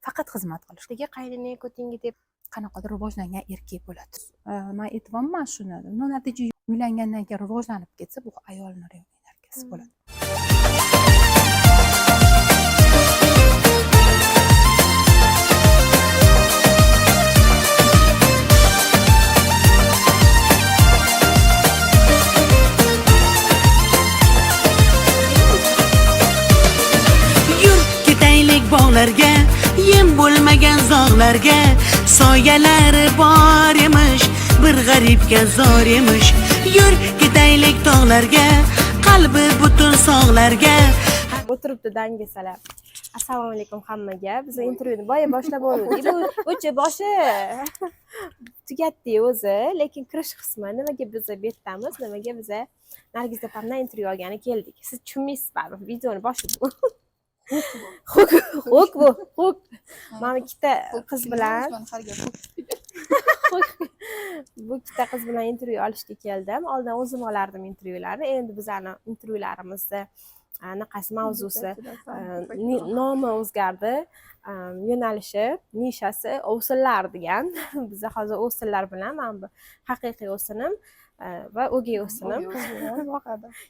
faqat xizmat qilish. Nega qaynini ko'tingga deb Qanaqadir rivojlangan erkak bo'ladi. Men aytyapman shuni. Natija uylangandan keyin rivojlanib ketsa, bu ayolning energiyasi bo'ladi. Bog'larga, yem bo'lmagan zog'larga, soyalari bor emish, bir g'aribga zor emish. Yur ketaylik tog'larga, qalbi butun sog'larga. O'tiribdi dangasalar. Assalomu alaykum hammaga. Biz intervyuni boya boshlab oldik. Bu o'chi boshi tugatdik o'zi, lekin kirish qismi nimaga biz bu yerdamiz, nimaga biz Nargiz opamdan intervyu olgani keldik. Siz tushunmaysiz baribir videoni boshlab. Huk bu. Mana ikkita qiz bilan bu ikkita qiz bilan intervyu olishga keldim. Oldin o'zim olardim intervyularni. Endi bizlarning intervyularimizni anaqasi mavzusi nomi o'zgardi. Yo'nalishi, nishasi o'sinlar degan. Biz hozir o'sinlar bilan men bu haqiqiy o'sinim va o'gay o'sinim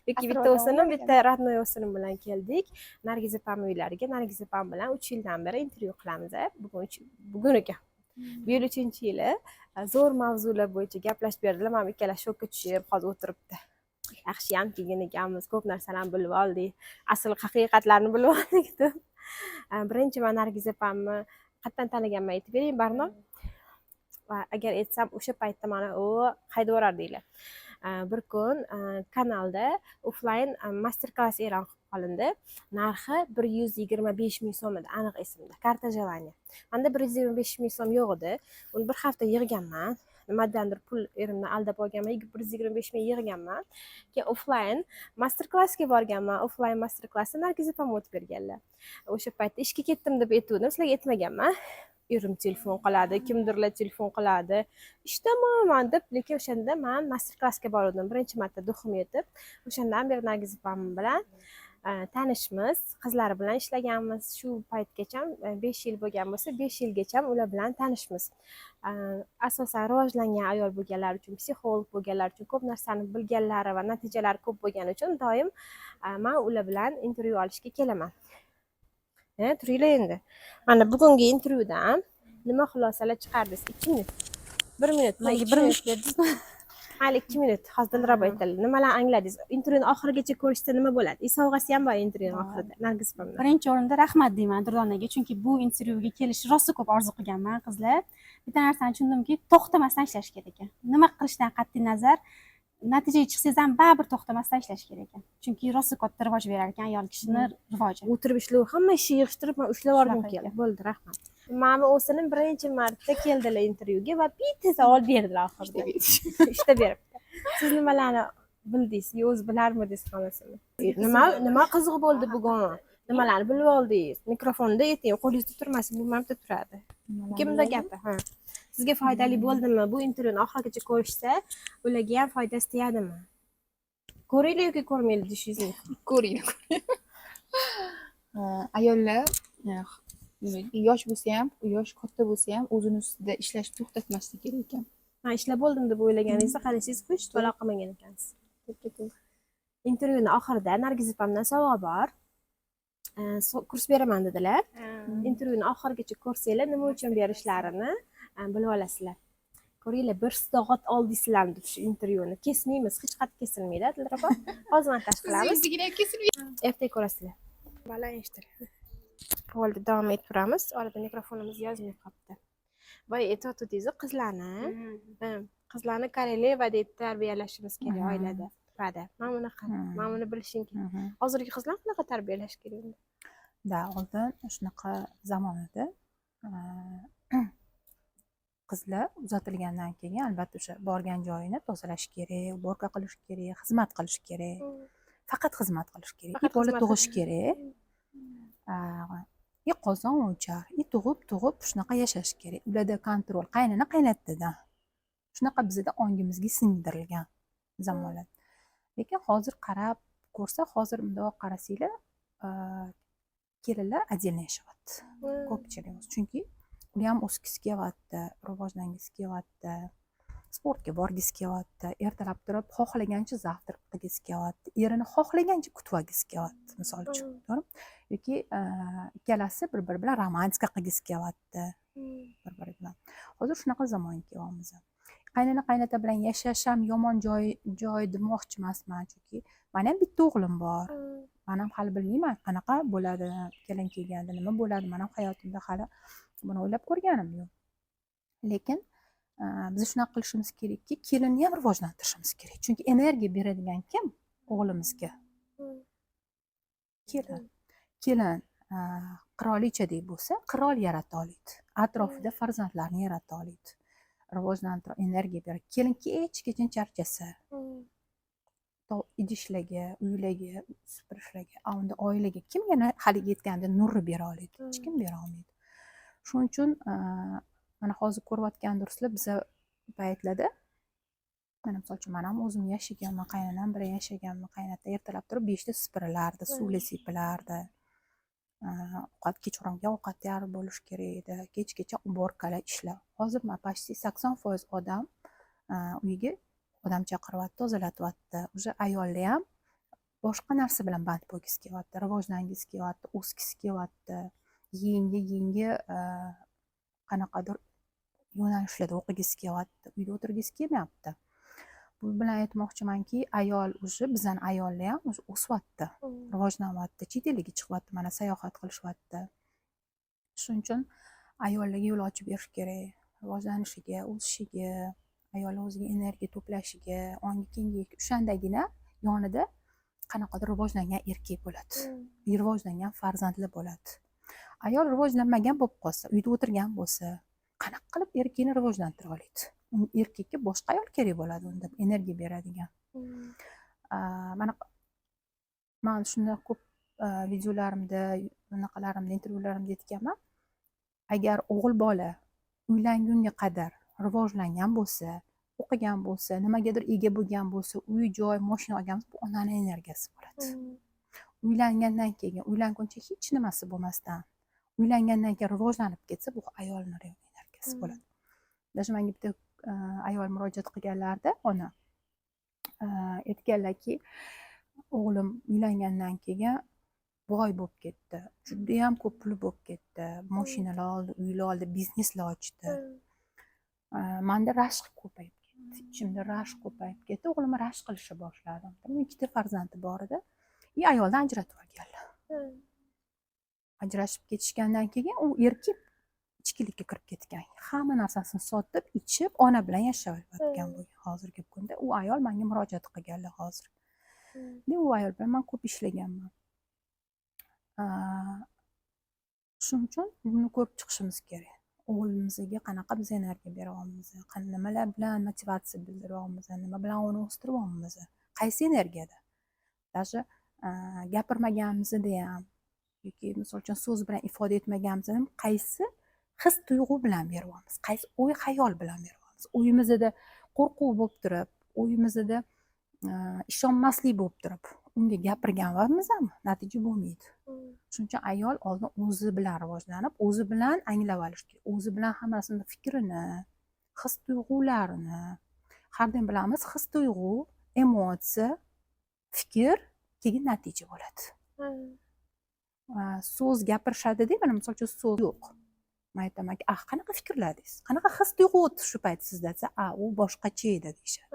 yoki bitta o'sinim, bitta родной o'sinim bilan keldik. Nargiz opam uylariga. Nargiz opam bilan 3 yildan beri intervyu qilamiz. Buguniga. Bu yil 3-yili zo'r mavzular bo'yicha gaplashib berdilar. Men ikkala shokka tushib, hozir o'tiribdi. Yaxshiyamki ekanmiz, ko'p narsalarni bilib oldik. Asl haqiqatlarni bilib oldik deb. Birinchi men Nargiz opamni qatdan taniganman aytib bering, Barno. Va agar aytsam o'sha paytda mana u haydab yuborardinglar. Bir kun kanalda offline master class e'lon qilindi. Narxi 125 ming so'm edi, aniq esimda. Karta jelaniya. Menda 125 ming so'm yo'q edi. Uni bir hafta yig'ganman. Nimadandir pul erimdan aldab olganman, 125 ming yig'ganman. Keyin offline master classga borganman. Offline master classni Nargiz opam o'tib berganlar. O'sha paytda ishga ketdim deb aytgandim, sizlarga aytmaganman. Erim telefon qiladi, kimdirlar telefon qiladi. Ishdaman deb, lekin o'shanda men master classga bordim. Birinchi marta duxim yetib, o'shandan beri Nargiz opam bilan tanishmiz, qizlar bilan ishlaganmiz. Shu paytgacha 5 yil bo'lgan bo'lsa, 5 yilgacha ular bilan tanishmiz. Asosan rivojlangan ayol bo'lganlar uchun, psixolog bo'lganlar uchun, ko'p narsani bilganlari va natijalari ko'p bo'lgani uchun doim men ular bilan intervyu olishga kelaman. Turinglar endi. Mana bugungi intervyudan nima xulosalar chiqardingiz? 2 minut. 1 minut. Menga 1 minut berdingizmi? Hali 2 minut. Hozir dilrabo aytadilar. Nimalarni angladingiz? Intervyuni oxirigacha ko'rishsa nima bo'ladi? Sovg'asi ham bor intervyuning oxirida. Nargiz opamdan. Birinchi o'rinda rahmat deyman Durdonaga, chunki bu intervyuga kelishni rosa ko'p orzu qilganman, qizlar. Bitta narsani tushundimki, to'xtamasdan ishlash kerak ekan. Nima qilishdan qat'iy nazar, natijaga chiqsangiz ham baribir to'xtamasdan ishlash kerak ekan. Chunki rosa katta rivoj berar ekan ayol kishini rivoji. O'tirib ishlayver, hamma ishni yig'ishtirib men ushlab yubordim keldi. Bo'ldi, rahmat. Mana o'sinim birinchi marta keldilar intervyuga va bitta savol berdilar oxirida. Ishda beribdi. Siz nimalarni bildingiz? O'z bilarmidingiz xolasini? Nima qiziq bo'ldi bugun? Nimalarni bilib oldingiz? Mikrofonda ayting, qo'lingizda turmasin, bu mamta turadi. Kimda gapi? Ha. Sizga foydali bo'ldimi? Bu intervyuni oxirigacha ko'rishsa, ularga ham foydasi tegadimi? Ko'ringlar yoki ko'rmaylar deyishingiz? Ko'ringlar. Ayollar yosh bo'lsa ham, yosh katta bo'lsa ham o'zini ustida ishlashni to'xtatmaslik kerak ekan. Men ishlab bo'ldim deb o'ylaganingizda qarasangiz, hech to'la qilmagan ekansiz. Intervyuni oxirida Nargiz opamdan savol bor. Kurs beraman dedilar. Intervyuni oxirigacha ko'rsanglar, nima uchun berishlarini bilib olasizlar. Ko'ringlar, 1 soat oldingizlarni shu intervyuni. Kesmaymiz, hech qat kesilmaydi, dilrabo. Hozir montaj qilamiz. Ertaga ko'rasizlar. Baland eshittir. Bo'ldi, davom etib turamiz. Orada mikrofonimiz yozmay qolibdi. Voy, aytayotdingiz qizlarni koroleva deb tarbiyalashimiz kerak oilada. Mana bunaqa. Men buni bilishim kerak. Hozirgi qizlar qanaqa tarbiyalash kerak? Oldin shunaqa zamon edi. Qizlar uzatilgandan keyin albatta o'sha borgan joyini tozalash kerak, uborka qilish kerak, xizmat qilish kerak. Faqat xizmat qilish kerak. Bola tug'ish kerak. Qozon o'char, tug'ib shunaqa yashash kerak. Ularda kontrol qaynana qaynatdidan. Shunaqa bizda ongimizga singdirilgan zamonlar. Lekin hozir qarab ko'rsa, hozir bundoq qarasanglar, kelinlar отдельно yashayapti ko'pchilik, chunki ular ham o'sgisi kelyapti, rivojlangisi kelyapti, sportga borgisi kelyapti, ertalab turib xohlagancha zavtrak qilgisi kelyapti, erini xohlagancha kutib olgisi kelyapti, misol uchun, to'g'rimi? Yoki ikkalasi bir-biri bilan romantika qilgisi kelyapti, bir-biri bilan. Hozir shunaqa zamonga kelyapmiz. Qaynona qaynota bilan yashash ham yomon joy demoqchi emasman, chunki meni ham bitta o'g'lim bor. Men ham hali bilmayman qanaqa bo'ladi, kelin kelganda nima bo'ladi. Men ham hayotimda hali buni o'ylab ko'rganim yo'q. Lekin biz shunaqa qilishimiz kerakki, kelinni ham rivojlantirishimiz kerak. Chunki energiya beradigan kim? O'g'limizga. Kelin qirolichadek bo'lsa, qirol yarata oladi. Atrofida farzandlarni yarata oladi. Rivojlantirib, energiya beradi. Kelin kechgacha charchasa, idishlarga, uylarga, supurishlarga, unda oilaga kimga hali yetganda nurni bera oladi? Hech kim bera olmaydi. Shuning uchun mana hozir ko'rayotgandirsizlar, biza paytlarda mana misol uchun men ham o'zim yashaganman, qaynonam bilan yashaganman. Qaynota ertalab turib 5 ta supurilardi, suvli sepilardi. Kechqurunga ovqat tayyor bo'lish kerak edi. Kechgacha uborkalar ishlar. Hozir men почти 80% odam uyiga odam chaqiryapti, tozalatyapti. O'sha ayollar ham boshqa narsa bilan band bo'lgisi kelyapti, rivojlangisi kelyapti, o'sgisi kelyapti. Yangi qanaqadir yo'nalishlarda o'qigisi kelyapti, uyda o'tirgisi kelmayapti. Bu bilan aytmoqchimanki, ayol o'sha bizning ayollar ham o'sha o'syapti, rivojlanyapti, chet elga chiqyapti, mana sayohat qilishyapti. Shuning uchun ayollarga yo'l ochib berish kerak, rivojlanishiga, o'sishiga, ayol o'ziga energiya to'plashiga, ongi kengayishi. O'shandagina yonida qanaqadir rivojlangan erkak bo'ladi, rivojlangan farzandli bo'ladi. Ayol rivojlanmagan bo'lib qolsa, uyda o'tirgan bo'lsa, qanaqa qilib erkakni rivojlantira oladi? Erkakka boshqa ayol kerak bo'ladi, unda energiya beradigan. Men shunda ko'p videolarimda, bunaqalarimda, intervyularimda aytganman. Agar o'g'il bola uylangunga qadar rivojlangan bo'lsa, o'qigan bo'lsa, nimagadir ega bo'lgan bo'lsa, uy, joy, mashina olgan bo'lsa, bu onaning energiyasi bo'ladi. Uylangandan keyin, uylanguncha hech nimasi bo'lmasdan, uylangandan keyin rivojlanib ketsa, bu ayolning energiyasi bo'ladi. Даже menga bitta ayol murojaat qilganlarda, ona aytganlarki, o'g'lim uylangandan keyin boy bo'lib ketdi. Juda ham ko'p puli bo'lib ketdi. Mashinalar oldi, uylar oldi, bizneslar ochdi. Menda rashq ko'payib ketdi. Ichimda rashq ko'payib ketdi. O'g'lim rashq qilishni boshladi. 2 farzandi bor edi. Ayoldan ajratib olganlar. Ajrashib ketishgandan keyin u erkak ichkilikka kirib ketgan. Hamma narsasini sotib, ichib, ona bilan yashayotgan bo'lgan hozirgi kunda. U ayol menga murojaat qilganlar hozir. U ayol bilan men ko'p ishlaganman. Shuning uchun buni ko'rib chiqishimiz kerak. O'g'limizga qanaqa biz energiya beryapmiz, nimalar bilan motivatsiya bildiryapmiz, nima bilan uni o'stiryapmiz, qaysi energiyada. Даже gapirmaganimizda ham yoki misol uchun so'z bilan ifoda etmaganimizda ham qaysi his tuyg'u bilan beryapmiz, qaysi o'y xayol bilan beryapmiz. O'yimizda qo'rquv bo'lib turib, o'yimizda ishonmaslik bo'lib turib, unga gapirganmizmi, natija bo'lmaydi. Shuning uchun ayol oldin o'zi bilan rivojlanib, o'zi bilan anglab olish kerak. O'zi bilan hammasini fikrini, his tuyg'ularini, har doim bilamiz, his tuyg'u, emotsiya, fikr, keyin natija bo'ladi. So'z gapirishadi-da, mana misol uchun so'z yo'q. Men aytamanki, qanaqa fikrladingiz? Qanaqa his tuyg'u o'tdi shu payt sizda desa, u boshqacha edi deyishadi.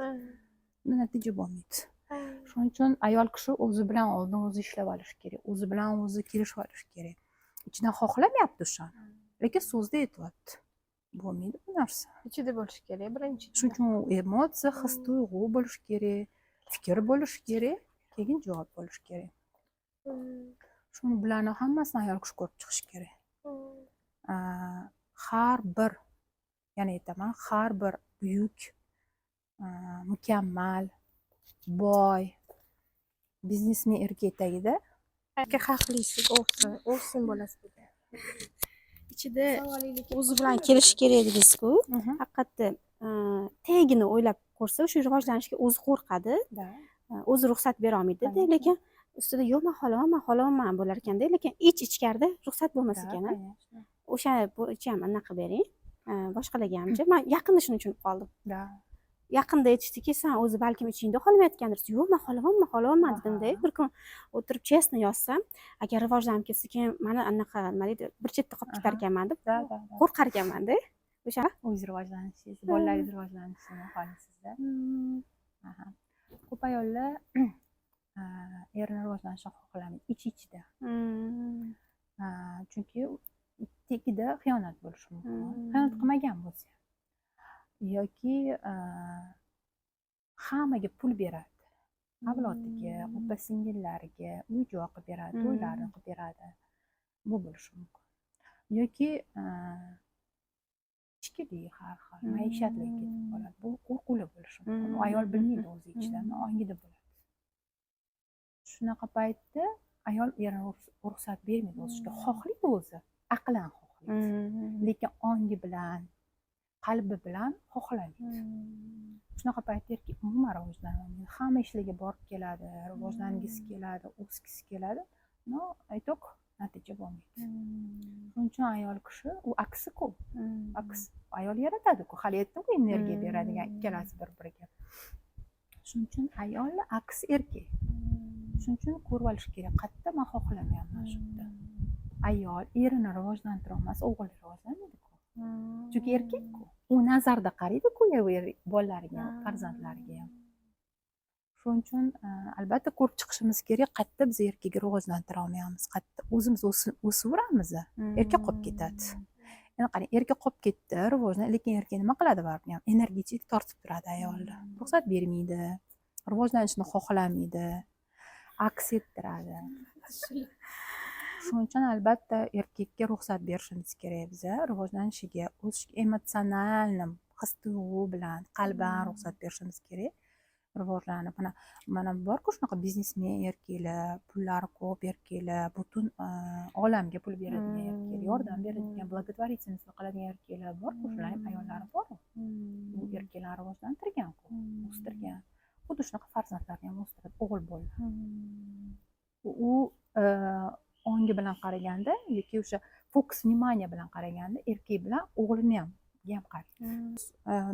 Natija bo'lmaydi. Shuning uchun ayol kishi o'zi bilan oldin o'zi ishlab olish kerak. O'zi bilan o'zi kelishib olish kerak. Ichidan xohlamayapti o'shani, lekin so'zda aytyapti. Bo'lmaydi bu narsa. Ichida bo'lish kerak birinchi. Shuning uchun emotsiya, his tuyg'u bo'lish kerak, fikr bo'lish kerak, keyin javob bo'lish kerak. Shuni bularni hammasini ayol kishi ko'rib chiqish kerak. Har bir, yana aytaman, har bir buyuk, mukammal, boy biznesmen erkak tagida haqlisiz, o'zsin bo'lasiz. Ichida o'zi bilan kelish kerak dedingiz-ku. Haqiqatda tagini o'ylab ko'rsa, o'sha rivojlanishga o'zi qo'rqadi. O'zi ruxsat bera olmaydi, lekin ustida yo'q man xohlamayman bo'lar ekanda, lekin ichkarida ruxsat bo'lmas Да, ekan. конечно. O'sha bo'yicha ham anaqa bering. Boshqalarga hamchi. Men yaqinda shuni tushunib qoldim. Да. Yaqinda aytishdiki, sen o'zi balkim ichingda xohlamayotgandirsiz. Yo'q, men xohlamayman dedimda. Bir kun o'tirib chestni yozsam, agar rivojlanib ketsa, keyin mana anaqa nima deydi, bir chetda qolib ketar ekanman deb Да, да, да. qo'rqar ekanman-da. O'sha O'z rivojlanishingiz, bolalaringiz rivojlanishini xohlaysizda. Aha. Ko'p ayollar erini rivojlanishini xohlamaydi ich-ichida. Chunki tagida xiyonat bo'lishi mumkin. Xiyonat qilmagan bo'lsa yoki hammaga pul beradi. Avlodiga, opa-singillariga uy-joy qilib beradi, to'ylarni qilib beradi. Bu bo'lishi mumkin. Yoki ichkilik har xil, maishatlik ketib qoladi. Bu qo'rquvli bo'lishi mumkin. U ayol bilmaydi o'zi ichidan, ongida bo'ladi. Shunaqa paytda ayol erini ruxsat bermaydi o'zishga. Xohlaydi o'zi, aqlan xohlaydi. Lekin ongi bilan, qalbi bilan xohlamaydi. Shunaqa paytda erkak umuman rivojlanmaydi. Hamma ishlarga borib keladi, rivojlangisi keladi, o'sgisi keladi. No, aytoq natija bo'lmaydi. Shuning uchun ayol kishi u aksi-ku. Aks ayol yaratadi-ku. Hali aytdim-ku, energiya beradigan ikkalasi bir-biriga. Shuning uchun ayol aks erkak. Shuning uchun ko'rib olish kerak. Qayerda men xohlamayman shu yerda. Ayol erini rivojlantira olmasa, o'g'il rivojlanmaydi-ku. Chunki erkak-ku. U nazarda qaraydi-ku bolalariga, farzandlariga ham. Shuning uchun albatta ko'rib chiqishimiz kerak, qayerda biz erkakni rivojlantira olmaymiz, qayerda o'zimiz o'saveramiz, erkak qolib ketadi. Endi qarang, erkak qolib ketdi, rivojlanadi, lekin erkak nima qiladi baribir ham? Energetik tortib turadi ayolni. Ruxsat bermaydi, rivojlanishni xohlamaydi, aks ettiradi. Shuning uchun albatta erkakka ruxsat berishimiz kerak biz, rivojlanishiga, o'sishiga emotsionalni his-tuyg'u bilan, qalban ruxsat berishimiz kerak. Rivojlanib, mana bor-ku shunaqa biznesmen erkaklar, pullari ko'p erkaklar, butun olamga pul beradigan erkaklar, yordam beradigan, благотворительность qiladigan erkaklar bor-ku, shular ham ayollari bor. Bu erkaklarni rivojlantirgan-ku, o'stirgan. Xuddi shunaqa farzandlarni ham o'stiradi, o'g'il bo'ldi. U ongi bilan qaraganda yoki o'sha fokus внимание bilan qaraganda erkak bilan o'g'lini ham qaraydi.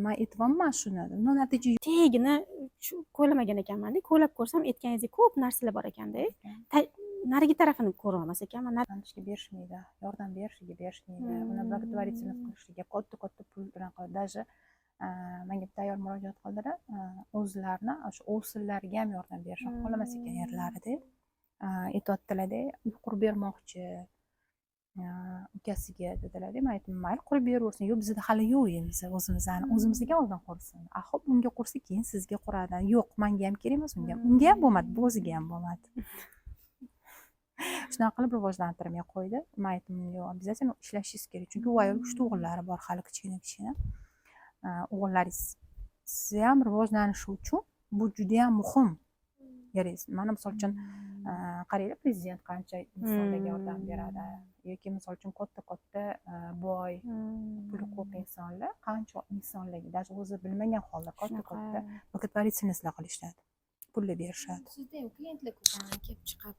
Men aytyapman shuni. Natija tagini ko'lamagan ekanman-da. Ko'lab ko'rsam aytganingizdek ko'p narsalar bor ekanda. Narigi tarafini ko'ra olmas ekanman. Rivojlanishga berishmaydi, yordam berishiga berishmaydi. Uni благотворительность qilishiga katta pul bilan qiladi. Даже menga bitta ayol murojaat qildilar, o'zlarini o'sha o'g'illariga ham yordam berishni xohlamas ekan erlarida. Aytyaptilar-da, uy qurib bermoqchi. Ukasiga dedilar-da, men aytdim, mayli qurib beraversin. Yo'q, bizda hali yo'q endi o'zimizga oldin qursin. Xo'p, unga qursa keyin sizga quradi. Yo'q, menga ham kerak emas unga. Unga ham bo'lmadi, o'ziga ham bo'lmadi. Shunaqa qilib rivojlantirmay qo'ydi. Men aytdim, yo'q, обязательно ishlashingiz kerak. Chunki u ayol 3 ta o'g'illari bor, hali kichkina. O'g'illaringiz ham rivojlanishi uchun bu juda ham muhim. Mana misol uchun qaranglar, prezident qancha insonlarga yordam beradi. Yoki misol uchun katta boy, puli ko'p insonlar qancha insonlarga, даже o'zi bilmagan holda katta благотворительность qilishadi. Pullar berishadi. Sizda ham klientlar ko'pdan kelib chiqib,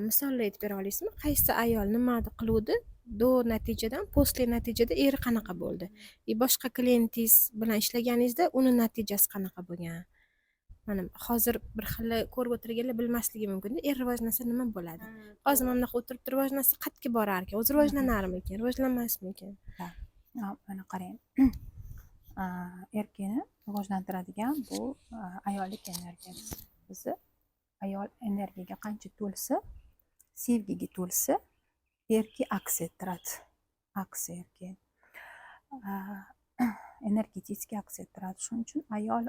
misollar aytib bera olasizmi? Qaysi ayol nimani qiluvdi? Do natijadan, posle natijada eri qanaqa bo'ldi? Boshqa klientingiz bilan ishlaganingizda uni natijasi qanaqa bo'lgan? Mana hozir bir xil ko'rib o'tirganlar bilmasligi mumkin. Er rivojlansa nima bo'ladi? Hozir mana bunaqa o'tirib rivojlansa qayerga borar ekan? O'zi rivojlanarmikan, rivojlanmasmikan? Mana qarang. Erkakni rivojlantiradigan bu ayollik energiyasi. Bizi ayol energiyaga qancha to'lsa, sevgiga to'lsa, erkak aks ettiradi. Aks erkak. Energetik aks ettiradi. Shuning uchun ayol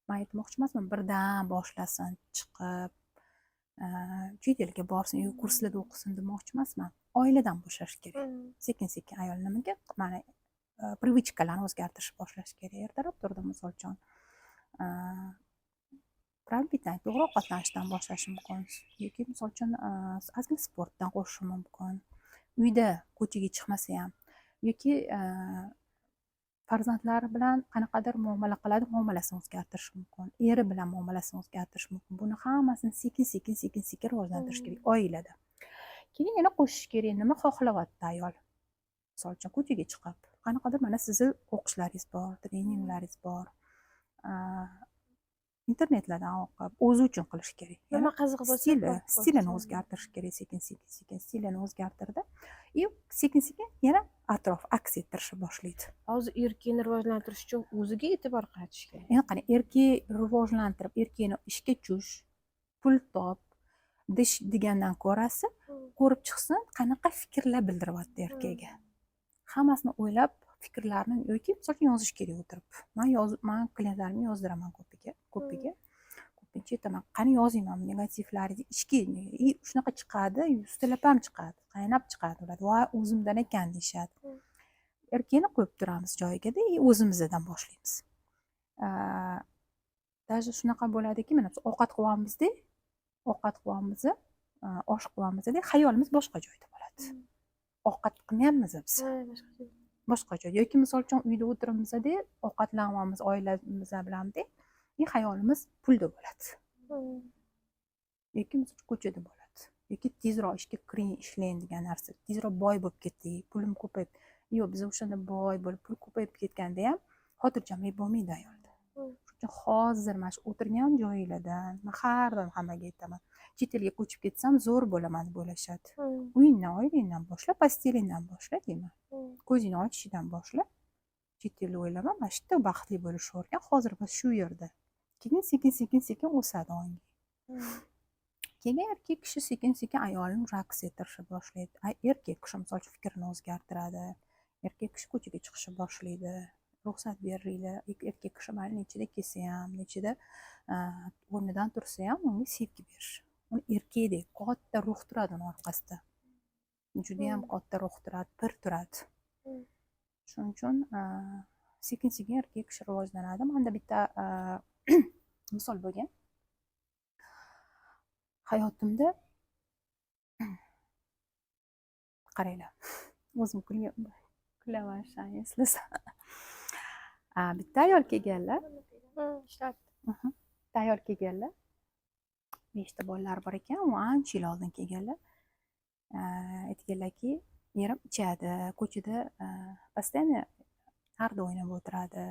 men aytmoqchi emasman, birdan boshlasin, chiqib, chet-elga borsin, yoki kurslarda o'qisin demoqchi emasman. Oiladan boshlash kerak. Sekin-sekin ayol nimaga? Mana привычкаlarni o'zgartirishni boshlash kerak. Ertaroq turdi, misol uchun. Правильно питание, to'g'ri ovqatlanishdan boshlashi mumkin. Yoki misol uchun ozgina sportdan qo'shishi mumkin. Uyda ko'chaga chiqmasa ham yoki farzandlari bilan qanaqadir muomala qiladi, muomalasini o'zgartirishi mumkin, eri bilan muomalasini o'zgartirishi mumkin. Buni hammasini sekin sekin sekin sekin rivojlantirish kerak oilada. Keyin yana qo'shish kerak, nima xohlayapti ayol. Misol uchun ko'chaga chiqib, qanaqadir mana sizni o'qishlaringiz bor, treninglaringiz bor, internetlardan o'qib, o'zi uchun qilish kerak. Nima qiziq bo'lsa, stilini o'zgartirish kerak, sekin sekin sekin stilini o'zgartirdi. И sekin sekin yana atrof aks ettirishni boshlaydi. hozir erkakni rivojlantirish uchun o'ziga e'tibor qaratish kerak. Endi qani erkak rivojlantirib, erkakni ishga tush, pul top, dish degandan ko'rasi, ko'rib chiqsin, qanaqa fikrlar bildiryapti erkakga. Hammasini o'ylab, fikrlarni yoki misol uchun yozish kerak o'tirib. Men klientlarimni yozdiraman ko'piga. Ko'pincha aytaman, qani yozayman negativlaringizni ichki, shunaqa chiqadi, yuztalab ham chiqadi, qaynab chiqadi ular. Voy, o'zimdan ekan deyishadi. Erkakni qo'yib turamiz joyiga-da, o'zimizdan boshlaymiz. Даже shunaqa bo'ladiki, mana biz ovqat qilyapmiz-da, osh qilyapmiz-da, xayolimiz boshqa joyda bo'ladi. Ovqat qilmayapmiz biz. Boshqa joyda. Yoki misol uchun uyda o'tiribmiz-da, ovqatlanyapmiz oilamiz bilan-da, xayolimiz pulda bo'ladi. Yoki misol uchun ko'chada bo'ladi. Yoki tezroq ishga kiring, ishlang degan narsa. Tezroq boy bo'lib ketdik, pulim ko'payib. Yo'q, biz o'shanda boy bo'lib, pul ko'payib ketganda ham xotirjamlik bo'lmaydi ayolda. Shuning uchun hozir mana shu o'tirgan joyinglardan men har doim hammaga aytaman. Chet elga ko'chib ketsam zo'r bo'laman deb o'ylashadi. Uyingdan, oilangdan boshla, postelingdan boshla deyman. Ko'zingni ochishidan boshla. Chet elni o'ylama, mana shu yerda baxtli bo'lishni o'rgan. Hozir biz shu yerda. Keyin sekin o'sadi ongi. Keyin erkak kishi sekin ayolni raks ettirishni boshlaydi. Erkak kishi misol uchun fikrini o'zgartiradi. Erkak kishi ko'chaga chiqishni boshlaydi. Ruxsat beringlar. Erkak kishi mana nechida kelsa ham, nechida o'rnidan tursa ham unga sevgi berish. Uni erkakdek katta ruh turadi uning orqasida. Juda ham katta ruh turadi, pir turadi. Shuning uchun sekin erkak kishi rivojlanadi. Menda bitta misol bo'lgan. Hayotimda qaranglar. O'zim kulaman shani eslasam. Bitta ayol kelganlar. Bitta ayol kelganlar. 5 ta bolalari bor ekan, u ancha yil oldin kelganlar. Aytganlarki, erim ichadi, ko'chada постоянно narda o'ynab o'tiradi.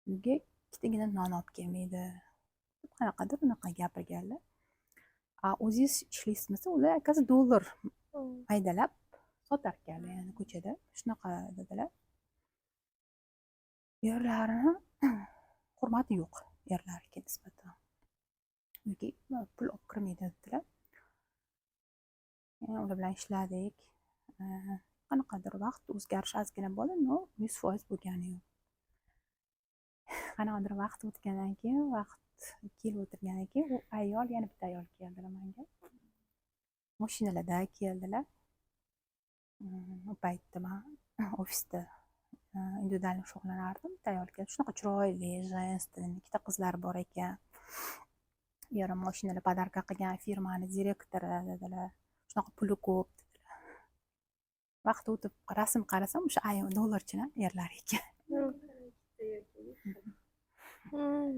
Uyga ikkitagina non olib kelmaydi. Qanaqadir unaqa gapirganlar. O'zingiz ishlaysizmi? Ular akasi dollar haydalab sotar ekanlar, ya'ni ko'chada. Shunaqa dedilar. Erlarini hurmati yo'q, erlariga nisbatan. Uyga pul olib kirmaydi dedilar. Ular bilan ishladik. Qanaqadir vaqt o'zgarish ozgina bo'ldi, no 100% bo'lgani yo'q. Qanaqadir vaqt o'tgandan keyin, 2 yil o'tirgandan keyin u ayol, yana bitta ayol keldilar menga. Mashinalarda keldilar. U paytda men ofisda individual shug'ullanardim. Bitta ayol keldi. Shunaqa chiroyli, женственный, ikkita qizlari bor ekan. Erim mashinalar podarka qilgan firmani direktori dedilar. Shunaqa puli ko'p dedilar. Vaqt o'tib rasm qarasam, o'sha ayol dollarchilar erlar ekan.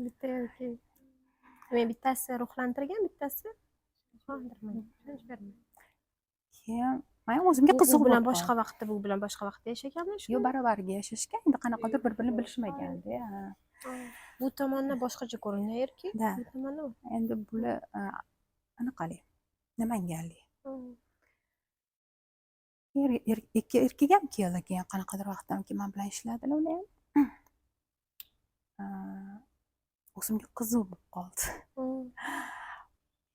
Bitta yoki. Men bittasi ruhlantirgan, bittasi ruhlantirmagan. Keyin men o'zimga qiziq bilan boshqa vaqtda, bu bilan boshqa vaqtda yashaganmi? Yo'q, barobarga yashashgan. Endi qanaqadir bir-birini bilishmaganda. Bu tomondan boshqacha ko'rinadi erkak. Bu tomondan. Endi bular anaqali, namanganlik. Erkak ham keldi keyin qanaqadir vaqtdan keyin men bilan ishladilar ular ham. O'zimga qiziq bo'lib qoldi.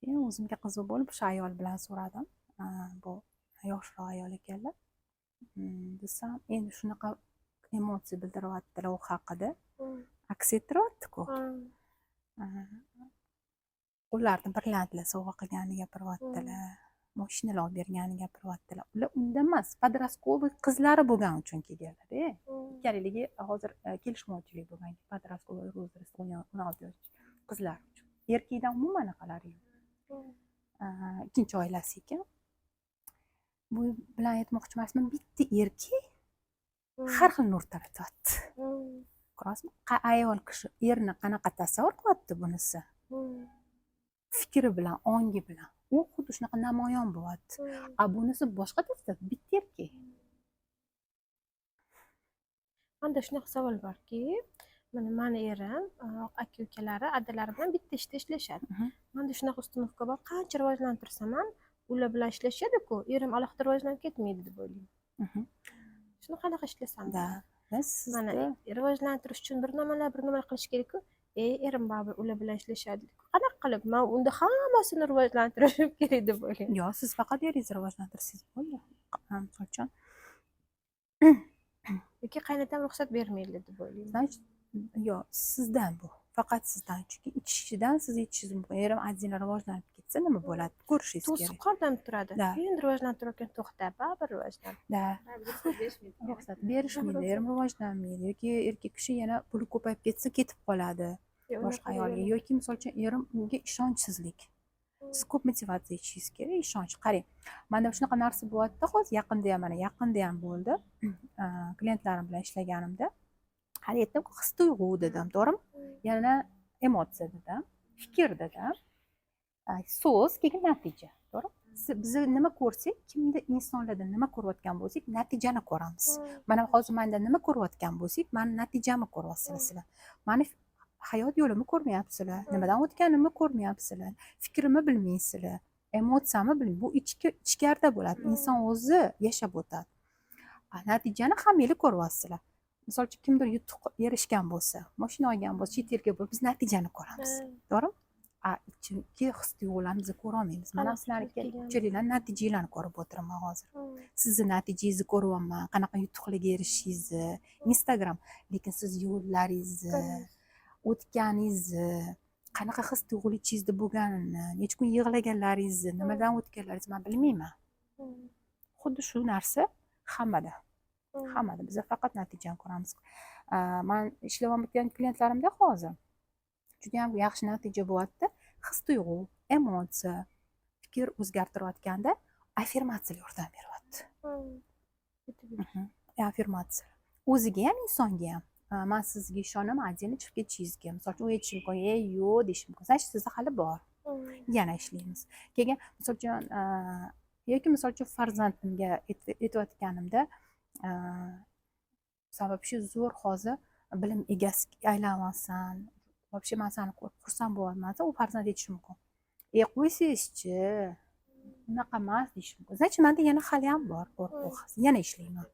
Keyin o'zimga qiziq bo'lib o'sha ayol bilan so'radim. Bu yoshroq ayol ekanlar. Desam, endi shunaqa emotsiya bildiryaptilar u haqida. Aks ettiryapti-ku. Ularni birlantilar sovg'a qilganini gapiryaptilar. Mashinalar olib berganini gapiryaptilar. Ular unda emas, подростковый qizlari bo'lgan uchun kelganlar. Ikkaligi hozir kelishmovchilik bo'lgan. Подростковый возраст 16 yosh qizlar uchun. Erkakdan umuman anaqalari yo'q. Ikkinchi oilasi ekan. Bu bilan aytmoqchi emasman, bitta erkak har xil nur taratyapti. Ko'rasizmi? Ayol kishi erni qanaqa tasavvur qilyapti bunisi? Fikri bilan, ongi bilan. U xuddi shunaqa namoyon bo'lyapti. Bunisi boshqa tasavvur, bitta erkak. Manda shunaqa savol borki, mana mani erim, aka ukalari, adalari bilan bitta ishda ishlashadi. Manda shunaqa ustunovka bor, qancha rivojlantirsam ham ular bilan ishlashadi-ku, erim alohida rivojlanib ketmaydi deb o'ylayman. Shuni qanaqa ishlasam bo'ladi? Mana rivojlantirish uchun bir nimalar qilish kerak-ku. Erim baribir ular bilan ishlashadi. Qanaqa qilib men unda hammasini rivojlantirishim kerak deb o'ylayman. Yo'q, siz faqat eringizni rivojlantirsangiz bo'ldi. Misol uchun yoki qaynatam ruxsat bermaydi deb o'ylayman. Yo'q, sizdan bu. Faqat sizdan. Chunki ichishdan siz ichishingiz mumkin. Erim отдельно rivojlanib ketsa nima bo'ladi? Ko'rishingiz kerak. To'siq qordam turadi. Keyin rivojlantirayotgan to'xta, baribir rivojlanadi. Ruxsat berishmaydi, erim rivojlanmaydi yoki erkak kishi yana puli ko'payib ketsa ketib qoladi boshqa ayolga yoki misol uchun erim unga ishonchsizlik. Siz ko'p motivatsiya ichishingiz kerak, ishonch. Qarang, menda shunaqa narsa bo'lyapti, hozir yaqinda ham bo'ldi. Klientlarim bilan ishlaganimda hali aytdim-ku, his tuyg'u dedim, to'g'rimi? Yana emotsiya dedim, fikr dedim, so'z, keyin natija, to'g'ri? Biz nima ko'rsak, kimda insonlarda nima ko'rayotgan bo'lsak, natijani ko'ramiz. Mana hozir menda nima ko'rayotgan bo'lsak, mani natijamni ko'ryapsizlar sizlar. Mani hayot yo'limni ko'rmayapsizlar, nimadan o'tganimni ko'rmayapsizlar, fikrimni bilmaysizlar, emotsiyamni bilmaysiz. Bu ichkarida bo'ladi. Inson o'zi yashab o'tadi. Natijani hammangiz ko'ryapsizlar. Misol uchun kimdir yutuq erishgan bo'lsa, mashina olgan bo'lsa, chet elga borib biz natijani ko'ramiz. To'g'rimi? Ichki his-tuyg'ularni biz ko'ra olmaymiz. Mana sizlarga ko'pchiliklar natijanglarni ko'rib o'tiraman hozir. Sizni natijangizni ko'ryapman, qanaqa yutuqlarga erishishingizni, Instagram, lekin siz yo'llaringizni, o'tganingizni, qanaqa his-tuyg'ular ichingizda bo'lganini, necha kun yig'laganlaringizni, nimadan o'tganlaringizni men bilmayman. Xuddi shu narsa hammada. Biz faqat natijani ko'ramiz. Men ishlayotgan klientlarimda hozir juda ham yaxshi natija bo'lyapti. His-tuyg'u, emotsiya, fikr o'zgartirayotganda affirmatsiyalar yordam beryapti. Affirmatsiya. O'ziga ham, insonga ham. Men sizga ishonaman, отдельно chiqib ketishingizga. Misol uchun u aytishi mumkin, yo'q deyish mumkin. Значит, sizda hali bor. Yana ishlaymiz. Keyin misol uchun yoki misol uchun farzandimga aytayotganimda sabab shu zo'r hozir bilim egasiga aylanmasan, вообще men seni ko'rib xursand bo'lyapman, u farzand aytishi mumkin. Qo'ysangizchi, unaqa emas deyish mumkin. Значит, menda yana hali ham bor qo'rquv, yana ishlayman.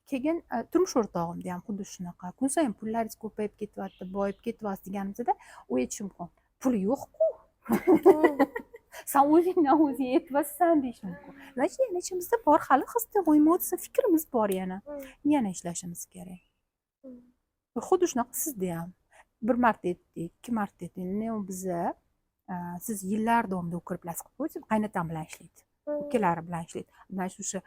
Keyin turmush o'rtog'imda ham xuddi shunaqa. Kun sayin pullaringiz ko'payib ketyapti, boyib ketyapti deganimizda u aytishi mumkin. Pul yo'q-ku. Sen o'zingdan o'zing aytvasan deyish mumkin. Значит, yana ichimizda bor, hali his-tuyg'u, emotsiya, fikrimiz bor yana. Yana ishlashimiz kerak. Xuddi shunaqa sizda ham. Bir marta aytdik, 2 marta aytdik. Biza siz yillar davomida ko'rib qilib qo'ysiz, qaynatam bilan ishlaydi. Ukalari bilan ishlaydi. Mana shu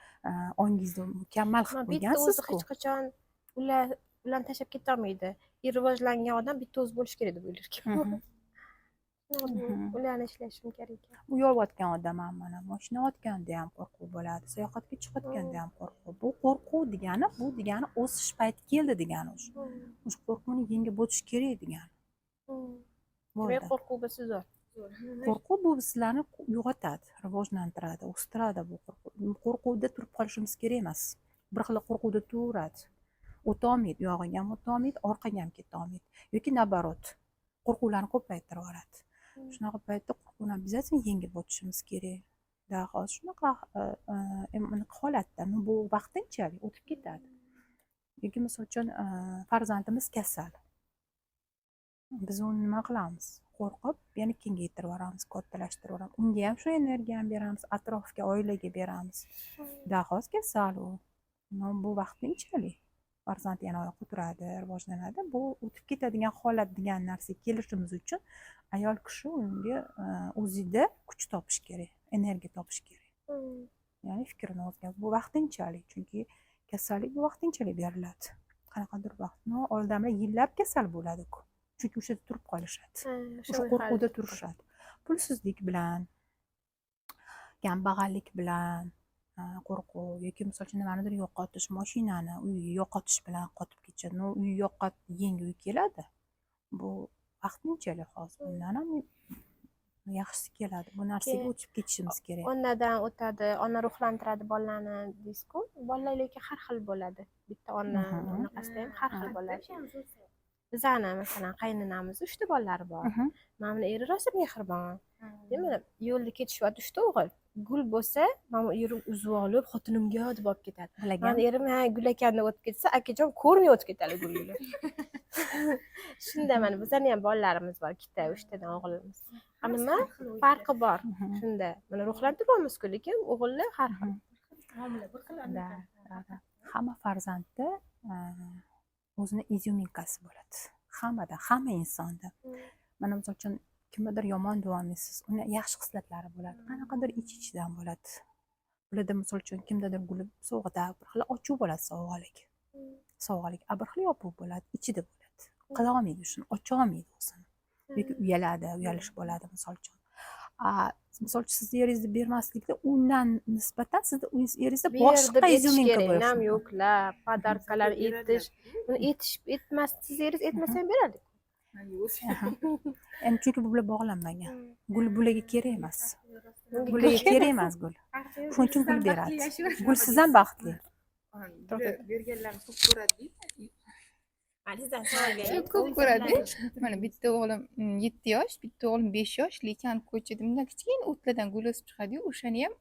ongingizni mukammal qilib qo'ygansiz-ku. Hech qachon ular bilan tashlab keta olmaydi. Rivojlangan odam bitta o'zi bo'lish kerak deb o'ylarkan. Ularni ishlashim kerak. Bu yo'layotgan odam ham mana mashina otganda ham qo'rquv bo'ladi, sayohatga chiqayotganda ham qo'rquv. Bu qo'rquv degani, o'sish payti keldi degani o'sha. O'sha qo'rquvni yengib o'tish kerak degani. Demak, qo'rquv bo'lsa zo'r. Qo'rquv bu sizlarni uyg'otadi, rivojlantiradi, o'stiradi bu qo'rquv. Qo'rquvda turib qolishimiz kerak emas. Bir xil qo'rquvda turadi. O'ta olmaydi, yog'iga ham o'ta olmaydi, orqaga ham keta olmaydi. Yoki nabarot, qo'rquvlarni ko'paytirib yuboradi. Shunaqa paytda qo'rquvni обязательно yengib o'tishimiz kerak. Hozir shunaqa holatda, bu vaqtinchalik o'tib ketadi. Yoki misol uchun farzandimiz kasal. Biz uni nima qilamiz? Qo'rqib, yana kengaytirib yuboramiz, kattalashtirib yuboramiz. Unga ham shu energiyani beramiz, atrofga, oilaga beramiz. Hozir kasal u. Bu vaqtinchalik. Farzand yana oyoqqa turadi, rivojlanadi. Bu o'tib ketadigan holat degan narsa kelishimiz uchun ayol kishi unga o'zida kuch topish kerak, energiya topish kerak. Ya'ni fikrini o'zgartirish. Bu vaqtinchalik, chunki kasallik bu vaqtinchalik beriladi. Qanaqadir vaqt. Odamlar yillab kasal bo'ladi-ku. Chunki o'sha turib qolishadi. O'sha qo'rquvda turishadi. Pulsizlik bilan, kambag'allik bilan, qo'rquv yoki misol uchun nimanidir yo'qotish, mashinani uyni yo'qotish bilan qotib ketishadi. No, uy yangi uy keladi. Bu vaqtinchalik hozir. Undan ham yaxshisi keladi. Bu narsaga o'tib ketishimiz kerak. Onadan o'tadi, ona ruhlantiradi bolalarni deysiz-ku. Bolalar lekin har xil bo'ladi. Bitta ona onaqasida ham har xil bo'ladi. Bizani masalan qaynonamiz 3 ta bolalari bor. Mana buni eri rosa mehribon. Demak, yo'lda ketishyapti 3 ta o'g'il. Gul bo'lsa, mana eri uzib olib, xotinimga deb olib ketadi. Mani erim Gul akani o'tib ketsa, akajon ko'rmay o'tib ketadi Gulni. Shunda mana bizani ham bolalarimiz bor, ikkita, 3 tadan o'g'ilimiz. Nima farqi bor? Shunda mana ruhlantiryapmiz-ku, lekin o'g'illar har xil. Hamma farzandda o'zini izyuminkasi bo'ladi. Hamma insonda. Mana misol uchun kimnidir yomon deyolmaysiz, uni yaxshi xislatlari bo'ladi. Qanaqadir ichidan bo'ladi. Bularda misol uchun kimdadir guli sovg'ida bir xil ochuv bo'ladi, sovg'alik, bir xil yopiq bo'ladi, ichida bo'ladi. Qila olmaydi shuni, ocha olmaydi o'zini. Yoki uyalish bo'ladi misol uchun. Misol uchun sizni yeringizni bermaslikda undan nisbatan sizni yeringizda boshqa izyuminka bo'lishi ham yo'qlar, podarkalar etish. Buni etmas, siz yeringiz etmasa ham beradi. Endi chunki bu bilan bog'lanmagan. Gul bularga kerak emas. Bularga kerak emas gul. Shuning uchun gul beradi. Gul siz ham baxtli. Berganlarni ko'p ko'radi-ku. Ko'p ko'radi. Mana bitta o'g'lim 7 yosh, bitta o'g'lim 5 yosh, lekin ko'chada bundan kichkina o'tlardan gul o'sib chiqadi-yu, o'shani ham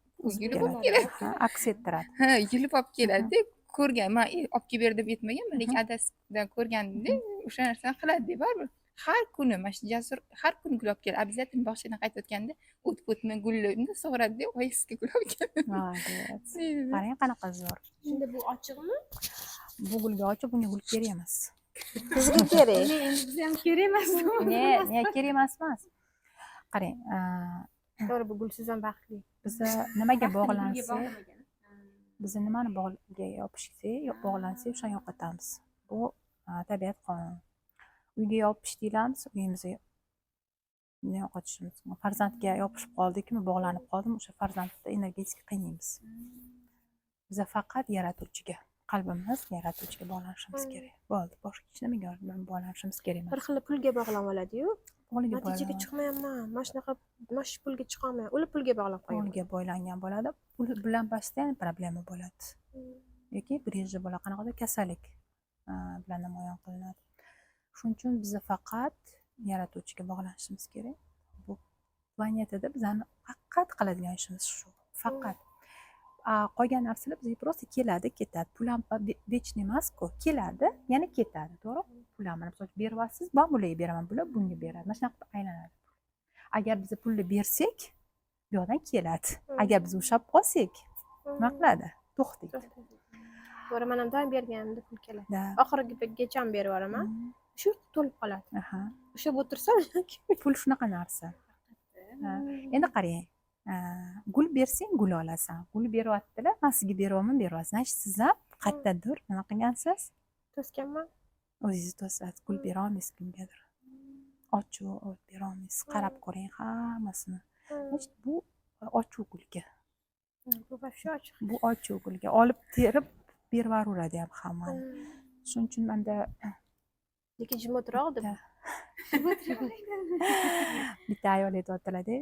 yulib olib keladi. Aks ettiradi. Yulib olib keladi. Ko'rgan, men olib kelib ber deb aytmaganman, lekin adasidan ko'rganimda o'sha narsani qiladi deb baribir. Har kuni mana shu Jasur har kuni gul olib keladi. Обязательно bog'chadan qaytayotganda o'tib-o'tmay gulni sug'uradi-da, oyisiga gul olib keladi. Молодец. Qarang qanaqa zo'r. Shunda bu ochiqmi? Bu gulga ochiq, bunga gul kerak emas. Sizga kerak. Endi bizga ham kerak emas. Ne, kerak emas. Qarang, To'g'ri, bu gulsiz ham baxtli. biz nimaga bog'lansak, biz nimani bog'ga yopishsak, bog'lansak o'shani yo'qotamiz. Bu tabiat qonuni. Uyga yopish deyilamiz, uyimizga yo'qotishimiz. Farzandga yopishib qoldikmi, bog'lanib qoldimi, o'sha farzandni energetik qiynaymiz. Biz faqat yaratuvchiga, qalbimiz yaratuvchiga bog'lanishimiz kerak. Bo'ldi, boshqa hech nimaga bog'lanishimiz kerak emas. Bir xil pulga bog'lanib oladi-yu. Pulga Natijaga chiqmayapman. Mana shunaqa pulga chiqolmayman. Ular pulga bog'lab qo'yadi. Pulga bog'langan bo'ladi. Pul bilan basta problema bo'ladi. Yoki birinchi bola qanaqadir kasallik bilan namoyon qilinadi. Shuning uchun biz faqat yaratuvchiga bog'lanishimiz kerak. Bu planetada bizani faqat qiladigan ishimiz shu. Faqat. Qolgan narsalar bizga просто keladi, ketadi. Pul ham вечный emas-ku. Keladi, yana ketadi, to'g'ri? Pul ham mana misol beryapsiz, men bularga beraman, bular bunga beradi. Mana shunaqa aylanadi. Agar biz pulni bersak, bu yoqdan keladi. Agar biz ushab qolsak, nima qiladi? To'xtaydi. To'g'ri, men ham doim berganimda pul keladi. Da. Oxirigacha ham berib yuboraman. Shu to'lib qoladi. Aha. Ushlab o'tirsam, Pul shunaqa narsa. Endi qarang. Gul bersang gul olasan. Gul beryaptilar, men sizga beryapman, beryapsiz. Siz ham qayerdadir nima qilgansiz? to'sganman. O'zingiz to'sasiz, gul bera olmaysiz kimgadir. Ochuv olib bera olmaysiz. Qarab ko'ring hammasini. Bu ochuv gulga. Bu вообще ochiq. Bu ochuv gulga olib terib berib yuboradi ham hammani. Shuning uchun menda Lekin jim o'tiroq deb. bitta ayol aytyaptilar-da,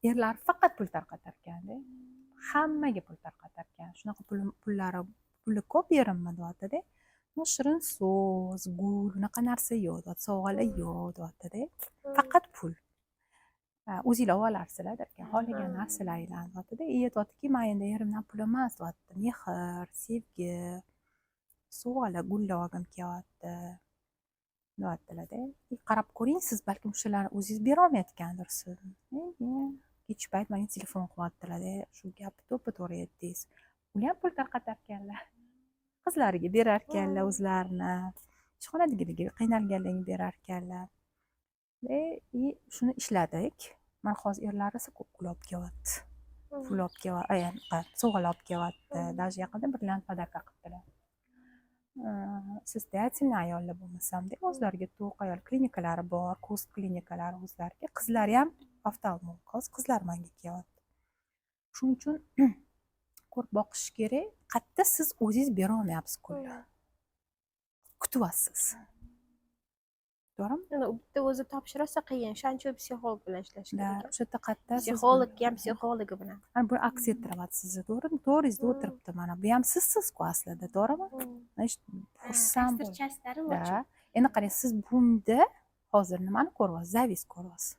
erlar faqat pul tarqatar ekanda. Hammaga pul tarqatar ekan. Shunaqa puli ko'p yerimmi deyapti-da. Shirin so'z, gul, unaqa narsa yo'q, sovg'alar yo'q deyapti-da. Faqat pul. O'zinglar olarsizlar derkan, xohlagan narsalaringlarni deyapti-da. Aytyaptiki, men endi erimdan pul emas deyapti. Mehr, sevgi, sovg'alar, gullar olgim kelyapti. deyaptilar-da. Qarab ko'ring, siz balkim shularni o'zingiz bera olmayotgandirsiz. Kech payt menga telefon qilyaptilar-da, shu gapni to'ppa-to'g'ri aytdingiz. Ular ham pul tarqatar ekanlar. Qizlariga berar ekanlar o'zlarini. Ishxonadagilarga qiynalganlarga berar ekanlar. Shuni ishladik. Mana hozir erlar esa ko'p pul olib kelyapti. Pul olib kelyapti, sovg'alar olib kelyapti. Даже yaqinda birlan podarka qildilar. Soстоятельный ayollar bo'lmasam-da, o'zlariga to'q ayol klinikalari bor, ko'z klinikalari o'zlariga. Qizlari ham oftalmolog, qizlar menga kelyapti. shuning uchun ko'rib boqish kerak. Qayerda siz o'zingiz bera olmayapsiz kunlar, kutyapsiz, to'g'rimi? Endi u bitta o'zi topish rosa qiyin, o'shaning uchun psixolog bilan ishlash Da, kerak. o'sha yerda qayerda siz Psixologga ham psixologi bilan. mana bu aks ettiryapti sizni, to'g'rimi? To'g'ringizda o'tiribdi mana. Bu ham sizsiz-ku aslida, to'g'rimi? Xursand qaysidir bo'ling. chastlari Da. Endi qarang, siz bunda hozir nimani ko'ryapsiz? Zavis ko'ryapsiz.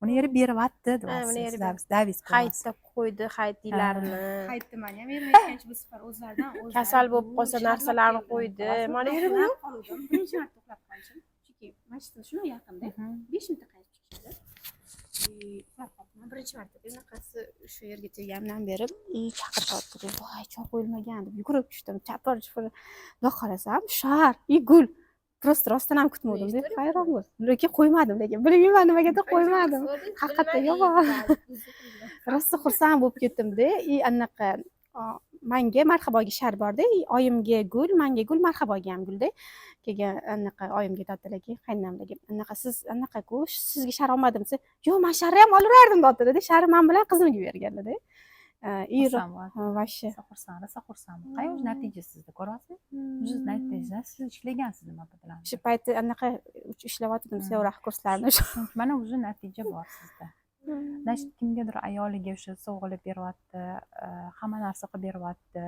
Uni yeri beryapti buni deyapsiz. yeri Zavis ko'ryapsiz. Haytda qo'ydi, haytiylarini. qaytdi mana ham aytgancha bu safar o'zlaridan o'zlari Kasal bo'lib qolsa narsalarni qo'ydi. Mana yeri buni. birinchi marta uxlab qolishim chunki masjidga shunday yaqinda 5 minutda qaytib chiqishadi. Birinchi marta bunaqasi o'sha yerga kelgandan beri chaqiryapti deb voy choy qo'yilmagan deb yugurib tushdim, chapar chupar xudo qarasam shahar gul просто rostdan ham kutmadim deb hayron bo'ldim, lekin qo'ymadim, lekin bilmayman nimaga qo'ymadim. Haqiqatda yo'q. Rosa xursand bo'lib ketdimda anaqa manga marhaboga shar borda, oyimga gul, menga gul, marhaboga ham gulda. Keyin anaqa oyimga dadilagi, qaynonamga anaqa siz anaqa-ku, sizga shar olmadim desa, "Yo'q, men sharni ham olaverardim" dotdi. Shari men bilan qizimga berganlar-da. Vashi. Rosa xursand. Qayoq natija sizda ko'ryapsiz? Siz natija siz ishlagansiz nima bilan? Shu payti anaqa ishlayotgandim sevraq kurslarni. Mana o'zi natija bor sizda. Значит, kimgadir ayoliga o'sha sovg'alab beryapti, hamma narsa qilib beryapti.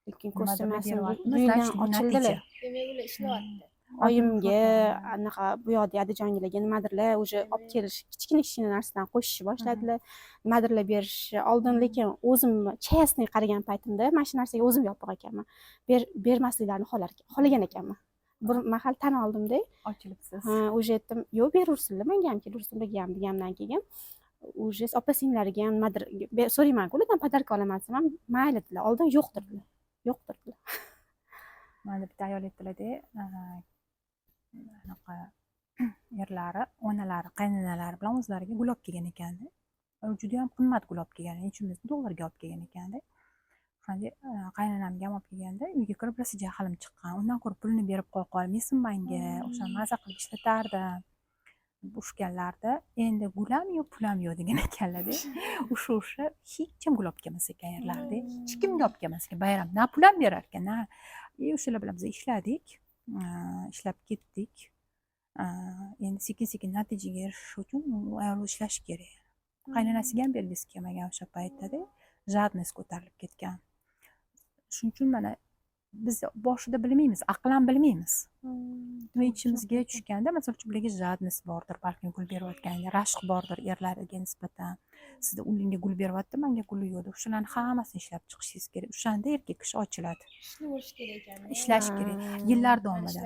Lekin Nimadir ko'rsamasin, beryapti. uydan Значит, bu ochildilar. natija. Demak, ular ishlayapti. Oyimga anaqa bu yoqda Adijongilarga nimadirlar o'sha olib kelish, kichkina narsadan qo'shishni boshladilar. Nimadirlar berishni oldin, lekin o'zim chestni qaragan paytimda mana shu narsaga o'zim yopiq ekanman. Bermasliklarini xohlagan ekanman. Bir mahal tan oldimda, Ochilibsiz. o'sha aytdim, "Yo'q, beraversinlar, menga ham kelaversin" degandan keyin уже opa-singlarga ham nimadir so'rayman-ku, ulardan podarka olaman desam ham mayli dedilar. Oldin yo'qdir dedilar. Yo'qdir dedilar. Mana bitta ayol aytdilar-da, anaqa erlari, onalari, qaynonalari bilan o'zlariga gul olib kelgan ekanda. Juda ham qimmat gul olib kelgan, necha ming dollarga olib kelgan ekanda. O'shanda qaynonamga ham olib kelganda, uyga kirib rosa jahlim chiqqan. Undan ko'ra pulni berib qo'ya qolmaysan menga, o'sha maza qilib ishlatardim. Ushganlarda endi gul ham yo'q, pul ham yo'q degan ekanlar-da. O'sha hech kim gul olib kelmas ekan erlarda. Hech kimga olib kelmas ekan bayram. Na pul ham berar ekan, na o'shalar bilan biz ishladik, ishlab ketdik. Endi sekin-sekin natijaga erishish uchun ayol ishlash kerak. Qaynonasiga ham bergisi kelmagan o'sha paytda-da, jadность ko'tarilib ketgan. Shuning uchun mana biz boshida bilmaymiz, aqlan bilmaymiz. Nima ichimizga tushganda, masalan, ularga jadность bordir, balkim gul berayotganda, rashq bordir erlarga nisbatan. Sizda ularga gul beryapti, menga guli yo'q deb, shularni hammasini ishlab chiqishingiz kerak. O'shanda erkak kishi ochiladi. Ishlayverish kerak ekan. Ishlash kerak. Yillar davomida.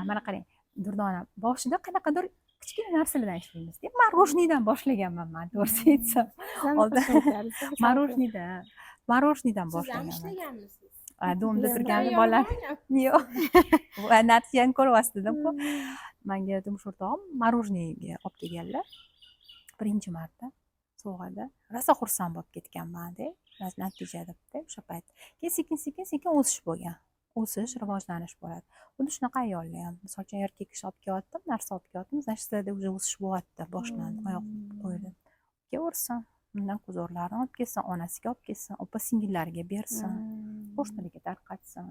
Mana qarang, Durdona, boshida qanaqadir kichkina narsalardan ishlaymiz. Marojniydan boshlaganman men, to'g'risini aytsam. Oldin marojniydan boshlaganman. Siz ham ishlaganmisiz? Domda turganda bolalar yo'q. Natijani ko'ryapsiz dedim-ku. Menga turmush o'rtog'im marojniyga olib kelganlar. Birinchi marta sovg'ada. Rosa xursand bo'lib ketganman-da. Natija debdi o'sha payt. Keyin sekin o'sish bo'lgan. O'sish, rivojlanish bo'ladi. Xuddi shunaqa ayollar ham. Misol uchun erkak kishi olib kelyapti, narsa olib kelyapti, значит, уже o'sish bo'lyapti, boshlandi, oyoq qo'ydi. Kelaversin. Undan ko'zorlarni olib kelsin, onasiga olib kelsin, opa-singillariga bersin, qo'shnilarga tarqatsin.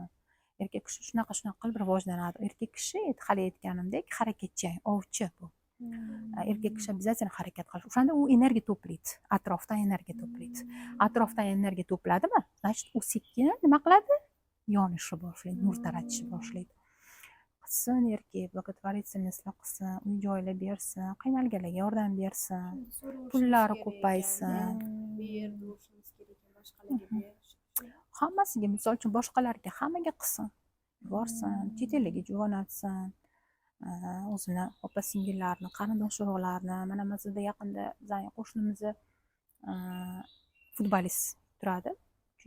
Erkak kishi shunaqa qilib rivojlanadi. Erkak kishi hali aytganimdek harakatchan, ovchi bu. Erkak kishi обязательно harakat qilish. O'shanda u energiya to'playdi, atrofdan energiya to'playdi. Atrofdan energiya to'pladimi? Значит, u sekin nima qiladi? Yonishni boshlaydi, nur taratishni boshlaydi. Qilsin erkak, благотворительностьlar qilsin, uy joylar bersin, qiynalganlarga yordam bersin, pullari ko'paysin. Hammasiga, misol uchun boshqalarga, hammaga qilsin. Borsin, chet elga jo'natsin. O'zini opa-singillarini, qarindosh urug'larni, mana bizda yaqinda bizning qo'shnimizni futbolist turadi.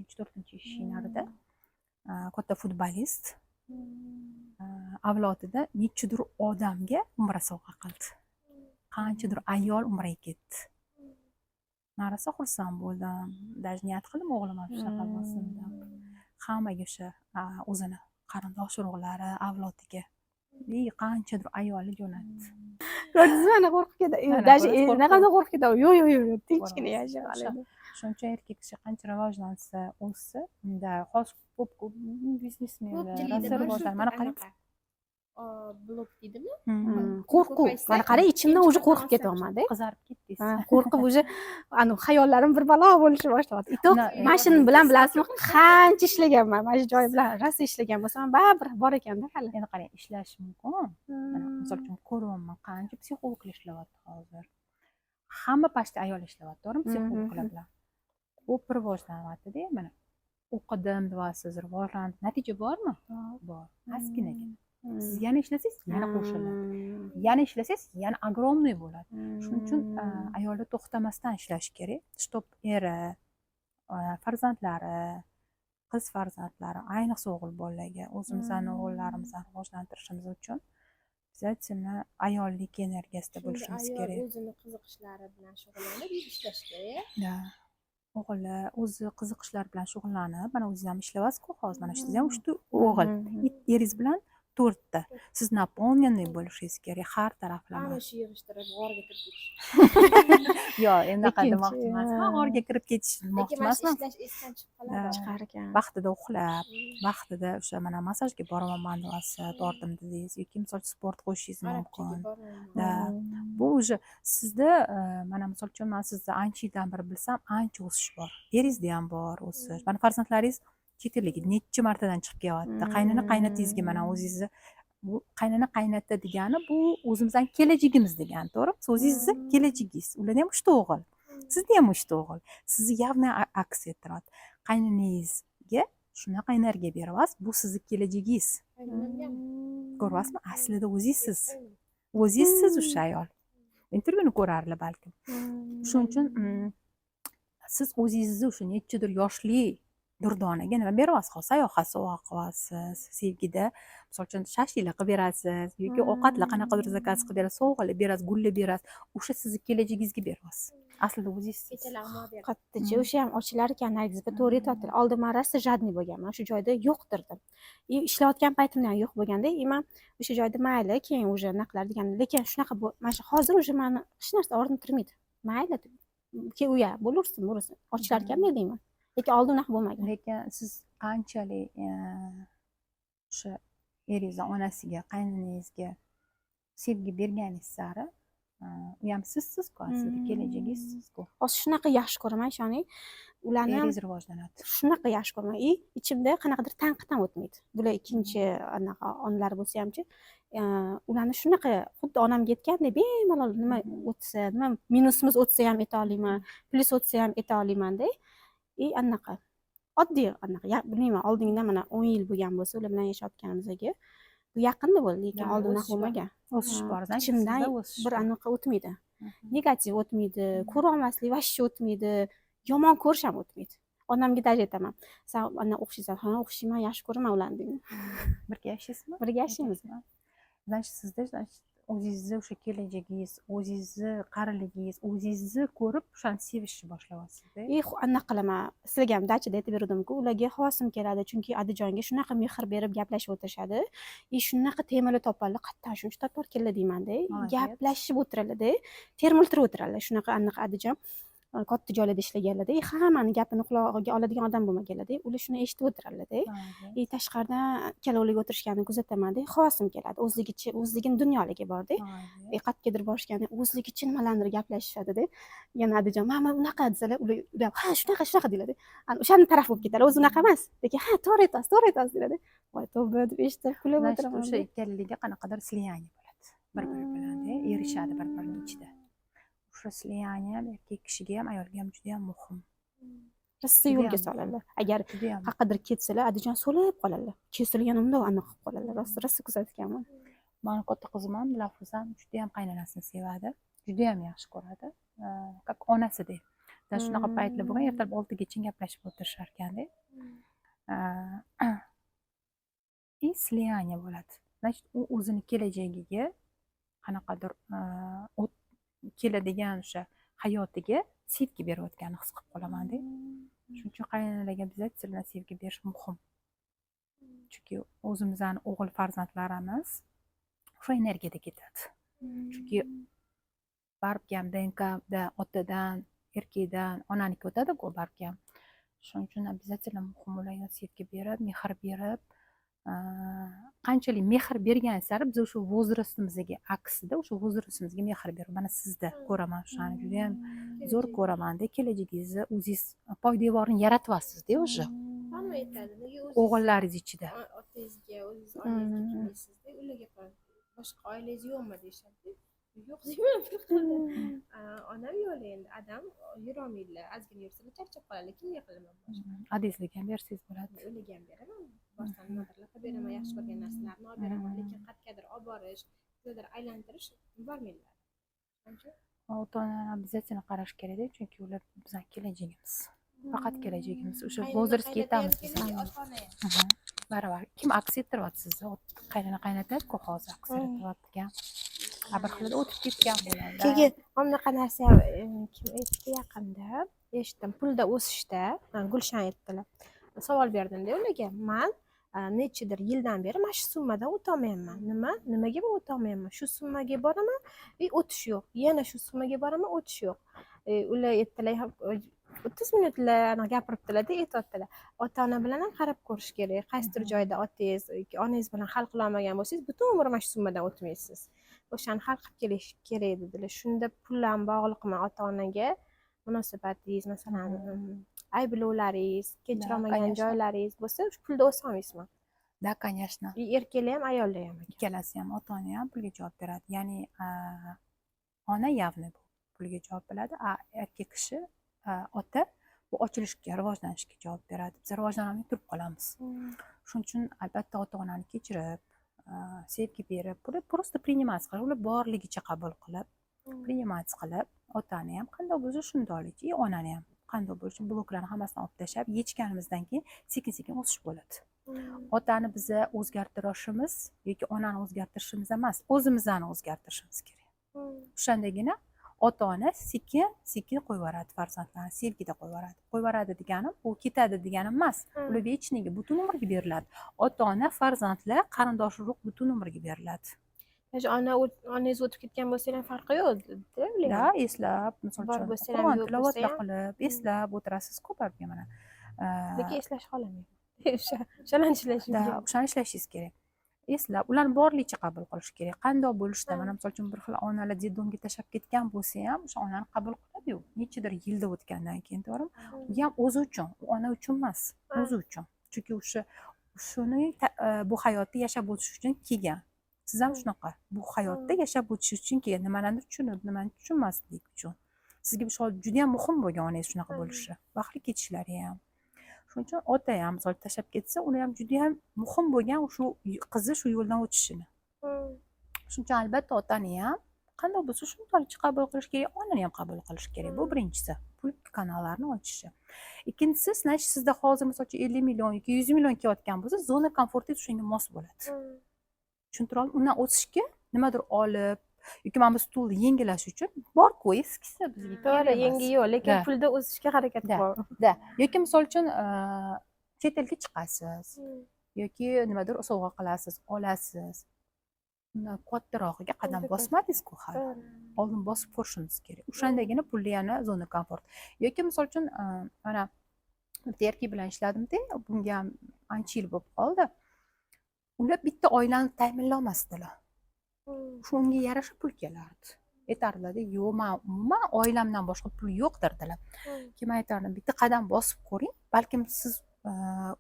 3-4 ishlarida. Katta futbolist. Avlodida nechidir odamga umra sovg'a qildi. Qanchadir ayol umraga ketdi. Men rosa xursand bo'ldim. Даже niyat qildim o'g'lim ham shunaqa bo'lsin deb. Hammaga o'sha o'zini qarindosh urug'lari avlodiga qanchadir ayolni jo'natdi. ko'rdingizmi ana qo'rqib ketadi Mana даже ko'rasiz, qo'rqib naqadar qo'rqib ketadi yo'q yo'q yo'q tinchgina Ko'ramiz. yasha O'sha- qoladi shuning uchun erkak kishi qancha rivojlansa o'ssa unda hozir ko'p bismillah ko'pchilikda rosa bor rivojlan shu mana qarang anaqa blok deydimi qo'rquv ko'paysa, mana qarang ichimdan уже qo'rqib tinch ketyapmanda qizarib ketdingiz qo'rqib уже xayollarim bir balo bo'lishni boshlayapti и то No, mana shu bilan bilasizmi qancha ishlaganman mana shu joy bilan rosa ishlagan bo'lsam baribir bor ekanda hali endi qarang ishlash mumkin mana misol uchun ko'ryapman qancha psixologlar ishlayapti hozir hamma почти ayol ishlayapti to'g'rimi psixologlar bilan ko'p rivojlanyaptida mana o'qidim deyapsiz rivojlandi natija bormi bor ozginagina siz yana ishlasangiz yana qo'shiladi yana ishlasangiz yana огромный bo'ladi shuning uchun ayollar to'xtamasdan ishlashi kerak чтоб eri farzandlari qiz farzandlari ayniqsa o'g'il bolalarga o'zimizni o'g'illarimizni rivojlantirishimiz uchun обязательно ayollik energiyasida bo'lishimiz kerak o'zini qiziqishlari bilan shug'ullanib ishlash kerak Да. o'g'li o'zi qiziqishlar bilan shug'ullanib mana o'zingiz ham ishlayapsizku hozir mana siz ham 3 o'g'il eringiz bilan 4ta siz наполненный bo'lishingiz kerak har taraflama ana shu yig'ishtirib g'orga kirib ketish yo'q enaqa Ikkinchi, demoqchi emasman g'orga kirib ketish demoqchi lekin mana shu emasman ishlash esdan chiqib qoladi chiqar ekan vaqtida uxlab vaqtida o'sha mana massajga boraman deyapsiz bordim dedingiz yoki misol sport qo'shishingiz arabchaga mumkin bormayman Да. bu уже sizda mana misol uchun man sizni ancha yildan beri bilsam ancha o'sish bor eringizda ham bor o'sish mana farzandlaringiz chet elga necha martadan chiqib kelyapti qaynona qaynotangizga mana o'zingizni bu qaynona qaynota degani bu o'zimizni kelajagimiz degani to'g'rimi o'zingizni kelajagingiz ularda ham 3 o'g'il sizda ham 3 o'g'il sizni явный aks ettiryapti qaynonangizga shunaqa energiya beryapsiz bu sizni kelajagingiz ko'ryapsizmi aslida o'zingizsiz o'zingizsiz o'sha ayol intervyuni ko'rarlar balkim shuning uchun siz o'zingizni o'sha nechadir yoshli durdonaga nima beryapsiz hozir sayohat sovg'a qilyapsiz sevgida misol uchun shashliklar qilib berasiz yoki ovqatlar qanaqadir zakaz qilib berasiz sovg'alar berasiz gullar berasiz o'sha sizni kelajagingizga beryapsiz aslida o'zingizsiz kechalar olma berdi qattiqcha o'sha ham ochilar ekan nargizga to'g'ri aytyaptilar oldin man rosa jadniy bo'lganman shu joyda yo'qdirdim и ishlayotgan paytimda ham yo'q bo'lganda и man o'sha joyda mayli keyin уже anaqilar degan lekin shunaqa mana shu hozir уже mani hech narsa o'rnitirmaydi mayli keyin uya bo'laversin ochilar ekan men deyman lekin oldin unaqa bo'lmagan lekin siz qanchalik o'sha eringizni onasiga qaynonangizga sevgi berganingiz sari u ham sizsizku aslida kelajagingiz sizku hozir shunaqa yaxshi ko'raman ishoning ularni ham eringiz rivojlanadi shunaqa yaxshi ko'raman и ichimda qanaqadir tanqid ham o'tmaydi bular ikkinchi anaqa onalar bo'lsa hamchi ularni shunaqa xuddi onamga aytgandek bemalol nima o'tsa nima minusimiz o'tsa ham ayta olaman plyus o'tsa ham ayta olamanda и anaqa oddiy anaqa bilmayman oldingidan mana 10 yil bo'lgan bo'lsa ular bilan yashayotganimizga bu yaqinda bo'ldi lekin oldin unaqa bo'lmagan o'sish bor ichimdan o'sish bir anaqa o'tmaydi negativ o'tmaydi ko'rolmaslik вообще o'tmaydi yomon ko'rish ham o'tmaydi onamga даже aytaman san ana o'xshaysan ha o'xshayman yaxshi ko'raman ularni deyman birga yashaysizmi birga yashaymiz значит sizda o'zingizni o'sha kelajagingiz o'zingizni qariligingiz o'zingizni ko'rib o'shani sevishni boshlayapsizda anaqa qilaman sizlarga ham dachada aytib beruvdimku ularga xavosim keladi chunki adijonga shunaqa mehr berib gaplashib o'tirishadi и shunaqa temalar topadilar qayerdan shuncha topar keladi deymanda gaplashib o'tiradilarda termiltirib o'tiradilar shunaqa anaqa adijon katta joylarda ishlaganlarda hammani gapini qulog'iga oladigan odam bo'lmaganlarda ular shuni eshitib o'tiradilarda tashqaridan ikkalovligi o'tirishganini kuzatamanda havosim keladi o'zligini dunyoligi borda qayergadir borishganda o'zligicha nimalarnidir gaplashishadida yana adijon mana unaqa desalar ular ha shunaqa shunaqa deyiladi o'shani taraf bo'lib ketadi o'zi unaqa emas lekin ha to'g'ri aytasiz deyiladi voy tavba deb eshitib kulib o'tiraman o'sha ikkalaligiga qanaqadir слияние bo'ladi bir biri bilan erishadi bir birining ichida o'sha слияние ham erkak kishiga ham ayolga ham juda ham muhim rosa yo'lga soladilar agar qayergadir ketsalar adijon so'lib qoladilar kesalar yana undoq anaqa qilib qoladilar rosa kuzatganman mani katta qizim ham dilafruz ham juda ham qaynonasini sevadi juda ham yaxshi ko'radi как onasidek shunaqa paytlar bo'lgan ertalab 6gacha gaplashib o'tirishar ekanda и слияние bo'ladi значит u o'zini kelajagiga qanaqadir keladigan o'sha hayotiga sevgi berayotganini his qilib qolamanda shuning uchun qaynonalarga обязательно sevgi berish muhim chunki o'zimizni o'g'il farzandlarimiz o'sha energiyada ketadi chunki baribir ham DNKda otadan erkakdan onaniki o'tadiku baribir ham. Shuning uchun обязательно muhim bo'lgan sevgi berib, mehr berib, qanchalik mehr bergan sari biz o'sha возрастimizga aksida o'sha возрастimizga mehr berib, mana sizda ko'raman shuni juda ham zo'r ko'ramanda, kelajagingizni o'zingiz poydevorni yaratyapsizda o'sha hamma aytadi nega o'g'illaringiz ichida. otangizga o'zingiz oilangizni kelmaysizda ularga boshqa oilangiz yo'qmi deyishadi. Yo'q deyman bir xil. Onam yo'q endi adam yurolmaydilar, ozgina yursalar charchab qoladi, kimga qilaman boshqa. Adangizga ham bersangiz bo'ladi. Ularga ham beraman, boshdan nimadir qilib beraman, yaxshi ko'rgan narsalarni olib beraman, lekin qayergadir olib borish, kimgadir aylantirish bormaydilar. Ota-onani обязательно qarash kerakda, chunki ular bizning kelajagimiz. Faqat kelajagimiz. O'sha возрастga yetamiz biz. Baravar. Kim aks ettiryapti sizni? Qaynona qaynotasiku hozir aks ettiryapti. Bir xilda o'tib ketgan bo'ladi. Keyin bunaqa narsa ham kim aytdi yaqinda eshitdim, pulda o'sishda Gulshan aytdilar. Savol berdimda ularga. Men nechidir yildan beri mana shu summadan o'tolmayapman. Nimaga men o'tolmayapman? Shu summaga boraman, o'tish yo'q. Yana shu summaga boraman, o'tish yo'q. Ular aytdilar, 30 minutlar gapiribdilar-da, aytibdilar. Ota-ona bilan ham qarab ko'rish kerak. Qaysidir joyda otangiz yoki onangiz bilan hal qila olmagan bo'lsangiz, butun umr mana shu summadan o'tmaysiz. O'shani hal qilib kelish kerak dedilar. Shunda pul bilan bog'liqmi ota-onaga munosabatingiz, masalan, ayblovlaringiz, kechira olmagan joylaringiz bo'lsa, shu pulda o'sa olmaysizmi? Da, конечно. Erkaklar ham, ayollar ham. Ikkalasi ham ota-ona ham pulga javob beradi. Ya'ni ona явно pulga javob beradi, erkak kishi ota bu ochilishga, rivojlanishga javob beradi. Biz rivojlanmay turib qolamiz. Shuning uchun albatta ota-onani kechirib, sevgi berib, buni просто принимать qilib, ular borligicha qabul qilib, принимать qilib, otani ham qanday bo'lsa shundaylik, onani ham qanday bo'lishi, bloklarni hammasini olib tashlab, yechganimizdan keyin sekin-sekin o'sish bo'ladi. Otani biza o'zgartirishimiz yoki onani o'zgartirishimiz emas, o'zimizni o'zgartirishimiz kerak. O'shandagina ota-ona sekin qo'yvoradi farzandlarni, sevgida qo'yvoradi. Qo'yvoradi deganim, u ketadi deganim emas. Ular vechniga butun umrga beriladi. Ota-ona, farzandlar, qarindosh urug' butun umrga beriladi. Onangiz o'tib ketgan bo'lsa ham farqi yo'q-da, Da, eslab, misol uchun, Qur'on tilovat qilib, eslab o'tirasiz-ku baribir mana. Lekin eslash qolamaydi. O'shani ishlashingiz kerak. O'shani ishlashingiz kerak. Eslab, ularni borligicha qabul qilish kerak. Qanday bo'lishda, mana misol uchun bir xil onalar dedonga tashlab ketgan bo'lsa ham, o'sha onani qabul qiladi-yu. Nechidir yilda o'tgandan keyin, to'g'rimi? U ham o'zi uchun, u ona uchun emas, o'zi uchun. Chunki shuni bu hayotda yashab o'tish uchun kelgan. Siz ham shunaqa. Bu hayotda yashab o'tish uchun kelgan. Nimalarni tushunib, nimani tushunmaslik uchun. Sizga bu juda ham muhim bo'lgan onangiz shunaqa bo'lishi. Baxtli ketishlari ham. Shuning uchun ota ham misol tashlab ketsa, uni ham juda ham muhim bo'lgan shu qizi shu yo'ldan o'tishini. Shuning uchun albatta otani ham qanday bo'lsa shunday qabul qilish kerak, onani ham qabul qilish kerak. Bu birinchisi. Pul kanallarni ochishi. Ikkinchisi, значит, sizda hozir misol uchun 50 million yoki 100 million kelayotgan bo'lsa, zona komfortingiz shunga mos bo'ladi. Tushuntirolmayman. Undan o'tishga nimadir olib yoki mana bu stulni yengillash uchun bor-ku, eskisi bizga to'g'ri, yangi yo'q, lekin pulda o'sishga harakat qiladi. Yoki misol uchun chet elga chiqasiz yoki nimadir sovg'a qilasiz, olasiz. Undan kattarog'iga qadam bosmadingiz-ku hali. Oldin bosib ko'rishingiz kerak. O'shandagina pulda yana zona komfort. Yoki misol uchun mana bitta erkak bilan ishladim-da, bunga ham ancha yil bo'lib qoldi. Ular bitta oilani ta'minlay olmasdilar. Shunga yarasha pul kelardi. Aytardilar-da, yo'q, men umuman oilamdan boshqa pul yo'q derdilar. Keyin aytardim, bitta qadam bosib ko'ring, balkim siz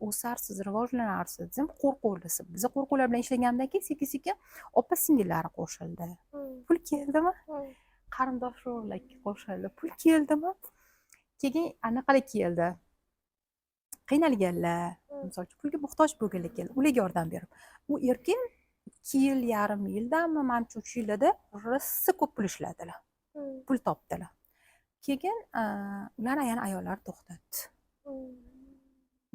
o'sarsiz, rivojlanarsiz. Biz ham qo'rquvlisiz. Biz qo'rquvlar bilan ishlagandan keyin sekin-sekin opa-singillari qo'shildi. Pul keldimi? Qarindoshlar qo'shildi. Pul keldimi? Keyin anaqalar keldi. Qiynalganlar, misol uchun pulga muhtoj bo'lganlar keldi. Ularga yordam berib. U erkin 2 yil, yarim yildami, menimcha 3 yilda rosa ko'p pul ishladilar. Pul topdilar. Keyin ular yana ayollar to'xtatdi.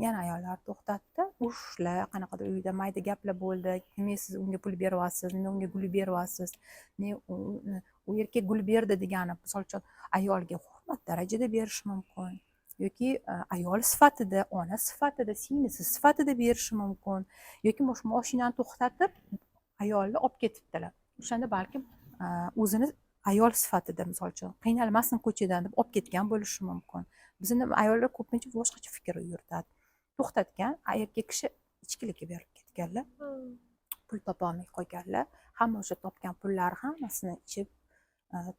Yana ayollar to'xtatdi. Urushlar, qanaqadir uyda mayda gaplar bo'ldi. Men siz unga pul beryapsiz, men unga gul beryapsiz. U erkak gul berdi degani, misol uchun ayolga hurmat darajada berish mumkin. Yoki ayol sifatida, ona sifatida, singlisi sifatida berishi mumkin. Yoki mashinani to'xtatib, ayolni olib ketibdilar. O'shanda balkim o'zini ayol sifatida misol uchun qiynalmasin ko'chadan deb olib ketgan bo'lishi mumkin. Bizni ayollar ko'pincha boshqacha fikr yuritadi. To'xtatgan erkak kishi ichkilikka berilib ketganlar, pul topolmay qolganlar, hamma o'sha topgan pullari hammasini ichib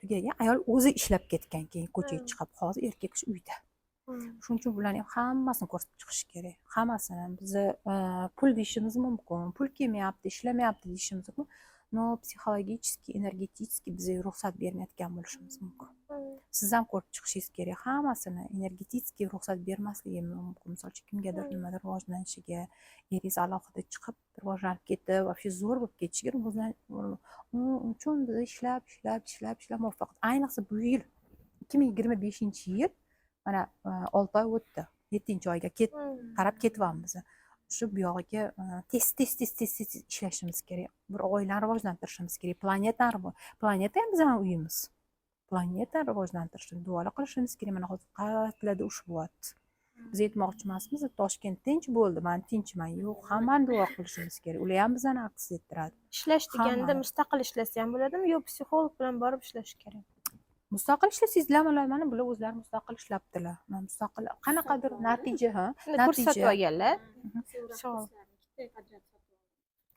tugagan. Ayol o'zi ishlab ketgan, keyin ko'chaga chiqib, hozir erkak kishi uyda. Shuning uchun bularni ham hammasini ko'rsatib chiqish kerak. Hammasini bizni pul deyishimiz mumkin, pul kelmayapti, ishlamayapti deyishimiz mumkin. Но psixologически, energetik bizga ruxsat bermayotgan bo'lishimiz mumkin. Siz ham ko'rib chiqishingiz kerak. Hammasini energetik ruxsat bermasligi mumkin. Misol uchun kimgadir nimadir rivojlanishiga, eringiz alohida chiqib rivojlanib ketib, вообще zo'r bo'lib ketishiga uchun biz ishlab muvaffaqiyat. Ayniqsa bu yil 2025-yil mana 6 oy o'tdi. 7-oyga qarab ketyapmiz. Shu buyog'iga tez ishlashimiz kerak. Bir oilani rivojlantirishimiz kerak. Planeta ham bizning uyimiz. Planeta rivojlantirishni duolar qilishimiz kerak. Mana hozir qayerlarda urush bo'lyapti. Biz aytmoqchi emasmiz, Toshkent tinch bo'ldi, men tinchman. Yo'q, hammani duo qilishimiz kerak. Ular ham bizani aks ettiradi. Ishlash deganda mustaqil ishlasa ham bo'ladimi yo psixolog bilan borib ishlash kerak? Mustaqil ishlasangizlar mana bular o'zlari mustaqil ishlabdilar. Mustaqil qanaqadir natija, Kurs sotib olganlar.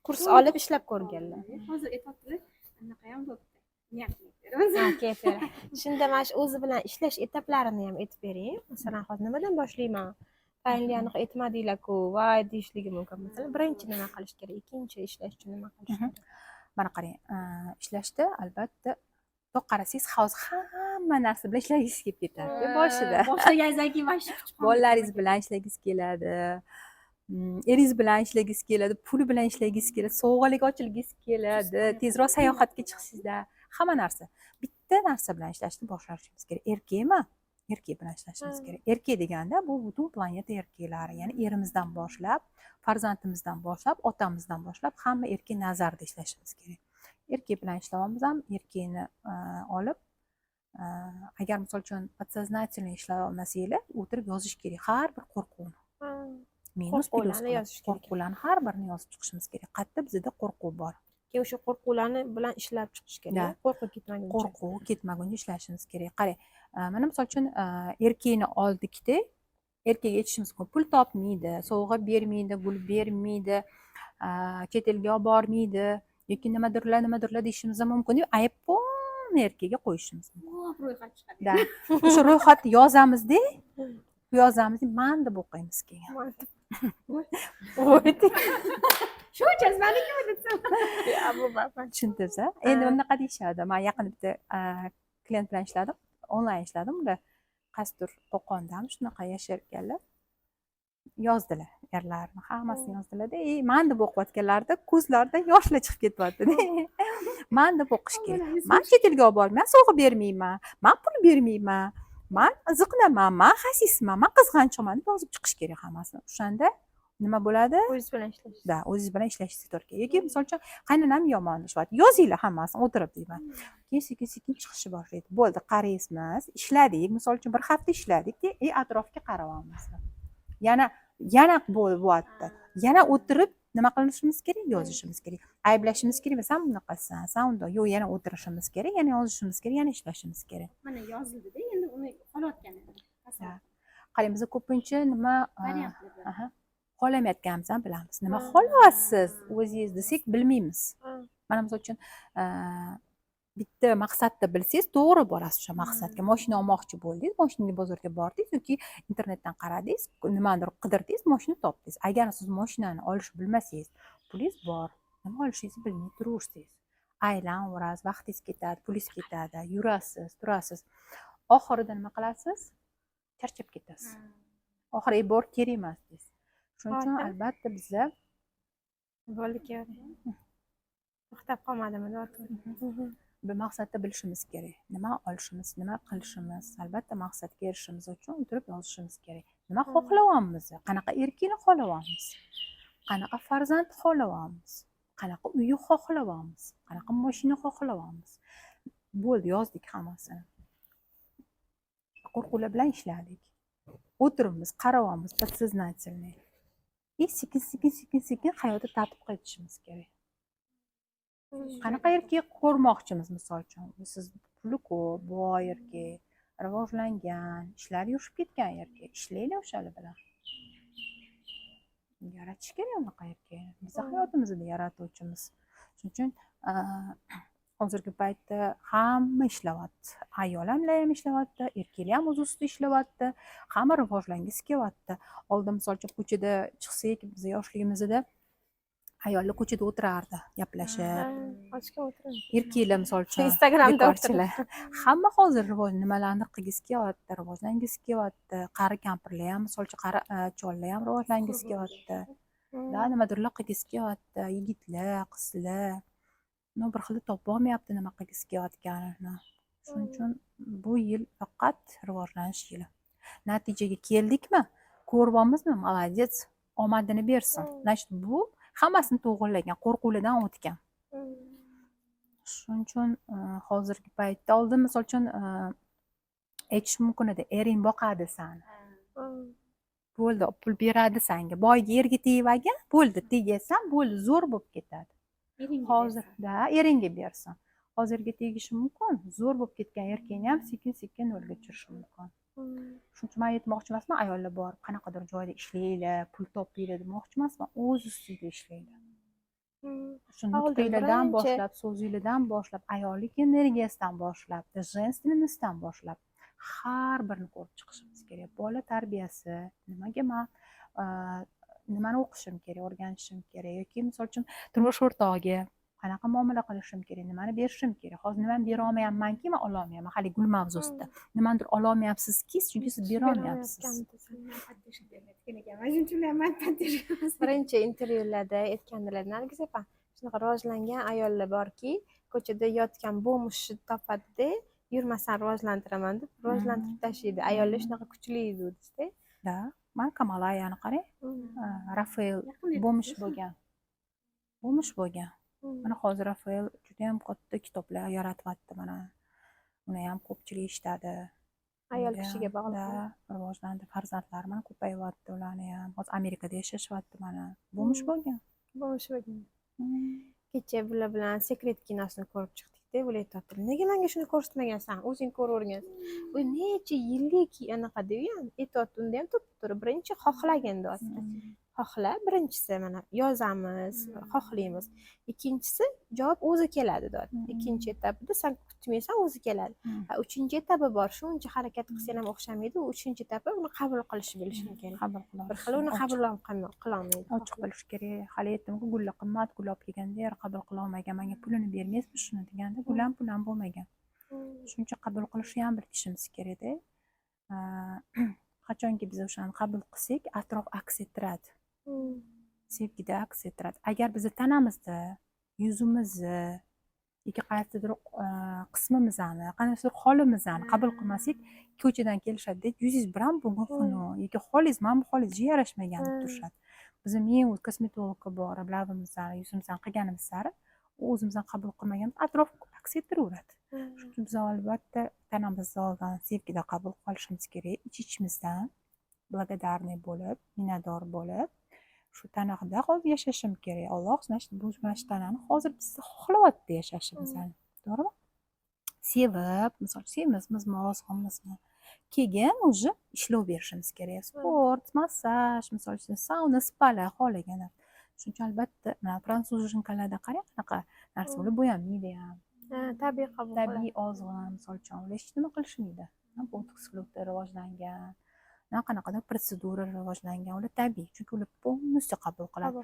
Kurs olib ishlab ko'rganlar. Hozir aytibdilar, anaqa ham bo'pti. Shunda mana shu o'zi bilan ishlash etaplarini ham aytib bering. Masalan, hozir nimadan boshlayman? Tayinli aniq aytmadinglar-ku, voy deyishligi mumkin. Masalan, birinchi nima qilish kerak, ikkinchi ishlash uchun nima qilish kerak? Mana qarang, ishlashda albatta to'q qarasangiz hozir hamma narsa bilan ishlagingiz kelib ketadi. Boshida boshlaganingizdan keyin mana shu bolalaringiz bilan ishlagingiz keladi. Eringiz bilan ishlagingiz keladi, pul bilan ishlagingiz keladi, sovg'alarga ochilgingiz keladi, tezroq sayohatga chiqsangizda, hamma narsa. Bitta narsa bilan ishlashni boshlashimiz kerak. Erkakmi? Erkak bilan ishlashimiz kerak. Erkak deganda bu butun planeta erkaklari, ya'ni erimizdan boshlab, farzandimizdan boshlab, otamizdan boshlab hamma erkak nazarida ishlashimiz kerak. Erkak bilan ishlayapmiz ham, erkakni olib, agar misol uchun podsoznательно ishlay olmasanglar, o'tirib yozish kerak har bir qo'rquvni. Minus Qo'rquvlarni yozish kerak. Qo'rquvlarni har birini yozib chiqishimiz kerak. Qayerda bizda qo'rquv bor. Keyin o'sha qo'rquvlarni bilan ishlab chiqish kerak. Qo'rqib ketmaguncha. Qo'rquv ketmaguncha ishlashimiz kerak. Qarang, mana misol uchun erkakni oldikda erkakga aytishimiz mumkin, pul topmaydi, sovg'a bermaydi, gul bermaydi, chet elga olib bormaydi yoki nimadirlar deyishimiz mumkin. Aybni erkakga qo'yishimiz mumkin. ro'yxat chiqadi. Da. O'sha ro'yxatni yozamizda, man deb o'qiymiz keyin. Shunchasi meniki desam. Tushundingiz? Endi bunaqa deyishadi. Men yaqinda bitta klient bilan ishladim, onlayn ishladim. Ular qaysidir Qo'qondami shunaqa yasharkanlar. Yozdilar erlarni, hammasini yozdilar-da. Man deb o'qiyotganlarida ko'zlaridan yoshlar chiqib ketyapti-da. Man deb o'qish kerak. Men chet elga olib bormayman, sovg'a bermayman, men pul bermayman, men ziqnaman, men xasisman, men qizg'anchiqman deb yozib chiqish kerak hammasini. O'shanda nima bo'ladi? O'zingiz bilan ishlash. Da, o'zingiz bilan ishlashingiz kerak. Yoki misol uchun qaynonam yomon deyapti. Yozinglar hammasini o'tirib deyman. Keyin sekin chiqishni boshlaydi. Bo'ldi, qaraysizmiz, ishladik. Misol uchun bir hafta ishladik-da, atrofga qarayapmiz. Yana bo'lyapti. Yana o'tirib nima qilishimiz kerak? Yozishimiz kerak. Ayblashimiz kerak. Sen bunaqasan, sen undoq. Yo'q, yana o'tirishimiz kerak, yana yozishimiz kerak, yana ishlashimiz kerak. Mana yozildi-da, endi uni olayotgan edim. Qarang, biz ko'pincha nima variantlar xohlamayotganimizni bilamiz. Nima xohlayapsiz o'zingiz desak bilmaymiz. Mana misol uchun bitta maqsadni bilsangiz, to'g'ri borasiz o'sha maqsadga. Mashina olmoqchi bo'ldingiz, mashinaga bozorga bordingiz yoki internetdan qaradingiz, nimadir qidirdingiz, mashina topdingiz. Agar siz mashinani olishni bilmasangiz, pulingiz bor, nima olishingizni bilmay turaversangiz, aylanverasiz, vaqtingiz ketadi, pulingiz ketadi, yurasiz, turasiz. Oxirida nima qilasiz? Charchab ketasiz. Oxiri bor kerak emas deysiz. Shuning uchun albatta bizlar bo'ldi kerak. To'xtab qolmadimi doktor? bir maqsadda bilishimiz kerak. Nima olishimiz, nima qilishimiz, albatta maqsadga erishishimiz uchun o'tirib yozishimiz kerak. Nima xohlayapmiz? Qanaqa erkakni xohlayapmiz? Qanaqa farzand xohlayapmiz? Qanaqa uy xohlayapmiz? Qanaqa mashina xohlayapmiz? Bo'ldi, yozdik hammasini. Qo'rquvlar bilan ishladik. O'tiribmiz, qarayapmiz, podsoznательный. Sekin hayotda tatbiq etishimiz kerak. qanaqa erkak ko'rmoqchimiz misol uchun siz puli ko'p boy erkak rivojlangan ishlari yurishib ketgan erkak ishlanglar o'shalar bilan yaratish kerak unaqa erkakni bizni hayotimizni yaratuvchimiz shuning uchun hozirgi paytda hamma ishlayapti ayollar ham ishlayapti erkaklar ham o'z ustida ishlayapti hamma rivojlangisi kelyapti oldin misol uchun ko'chada chiqsak biz yoshligimizda ayollar ko'chada o'tirardi gaplashib ochgan o'tiradi erkaklar misol uchun Instagramda bekorchilar hamma hozir nimalarni qilgisi kelyapti rivojlangisi kelyapti qari kampirlar ham misol uchun qari chollar ham rivojlangisi kelyapti nimadirlar qilgisi kelyapti yigitlar qizlar bir xil topolmayapti nima qilgisi kelayotganini shuning uchun bu yil faqat rivojlanish yili natijaga keldikmi ko'ryapmizmi молодец omadini bersin значит bu hammasini to'g'irlagan qo'rquvlardan o'tgan shuning uchun hozirgi paytda oldin misol uchun aytish mumkin edi ering boqadi sani bo'ldi pul beradi senga boyga erga tegmagan bo'ldi tegasan bo'ldi zo'r bo'lib ketadi hozirda eringga bersin hozirga tegishi mumkin zo'r bo'lib ketgan erkakni ham sekin sekin yo'lga tushirishi mumkin shuning uchun man aytmoqchi emasman ayollar borib qanaqadir joyda ishlanglar pul topinglar demoqchi emasman o'z ustida ishlanglar shu nutqinglardan boshlab so'zinglardan boshlab ayollik energiyasidan boshlab женственностьdan boshlab har birini ko'rib chiqishimiz kerak bola tarbiyasi nimaga man nimani o'qishim kerak o'rganishim kerak yoki misol uchun turmush o'rtog'iga qanaqa muomala qilishim kerak nimani berishim kerak hozir nimani berolmayapmanki man ololmayapman haligi gul mavzusida nimanidir ololmayapsizki chunki siz berolmayapsiz birinchi intervyularda aytgandilar nargiz opa shunaqa rivojlangan ayollar borki ko'chada yotgan bo'mishni topadida yurmasdan rivojlantiraman deb rivojlantirib tashlaydi ayollar shunaqa kuchli dedida da man kamalayani qarang rafael bo'mish bo'lgan mana hozir rafael judayam katta kitoblar yaratyapti mana uni ham ko'pchilik eshitadi ayol kishiga bog'liq rivojlandi farzandlari mana ko'payyapti ularni ham hozir amerikada yashashyapti mana bo'mish bo'lgan kecha bular bilan sekret kinosini ko'rib chiqdikda bular aytyaptilar nega menga shuni ko'rsatmagansan o'zing ko'rib o'rgansan u necha yillik anaqa deb ham aytyapti unda ham to'g'ri birinchi xohlagin deyapti xohla birinchisi mana yozamiz xohlaymiz ikkinchisi javob o'zi keladi deyapti ikkinchi etapida sen kutmaysan o'zi keladi uchinchi etapi bor shuncha harakat qilsang ham o'xshamaydi u uchinchi etapi uni qabul qilish bilishing kerak qabul qilish bir xil uni qabul qilolmaydi ochiq bo'lish kerak hali aytdimku gullar qimmat gul olib kelganda eri qabul qilolmagan menga pulini bermaysizmi shuni deganda gul ham pul ham bo'lmagan shuncha qabul qilishni ham bilishimiz kerakda qachonki biz o'shani qabul qilsak atrof aks ettiradi sevgida aks ettiradi agar bizni tanamizda yuzimizni yoki qaysidir qismimizni qanaqadir holimizni qabul qilmasak ko'chadan kelishadida yuzingiz bilan bugun xunuk yoki holingiz mana bu holingizga yarashmagan deb turishadi biz men kosmetologga borib labimizni yuzimizni qilganimiz sari o'zimizni qabul qilmagan atrof aks ettiraveradi shuning uchun biz albatta tanamizni oldin sevgida qabul qilishimiz kerak ichimizdan благодарный bo'lib minnatdor bo'lib shu tanada hozir yashashim kerak alloh значит bu mana shu tanani hozir bizni xohlayapti yashashimizni to'g'rimi sevib misol semizmizmi ozg'inmizmi keyin уже ishlov berishimiz kerak sport massaj misol uchun sauna spalar xohlaganlar shuning uchun albatta mana fransuzchalarda qarang qanaqa narsa ular bo'yanmaydi ham tabiiy qabul tabiiy ozg'in misol uchun ular hech nima qilishmaydi botoks rivojlangan qanaqadir protsedura rivojlangan ular tabiiy chunki ular полностью qabul qiladi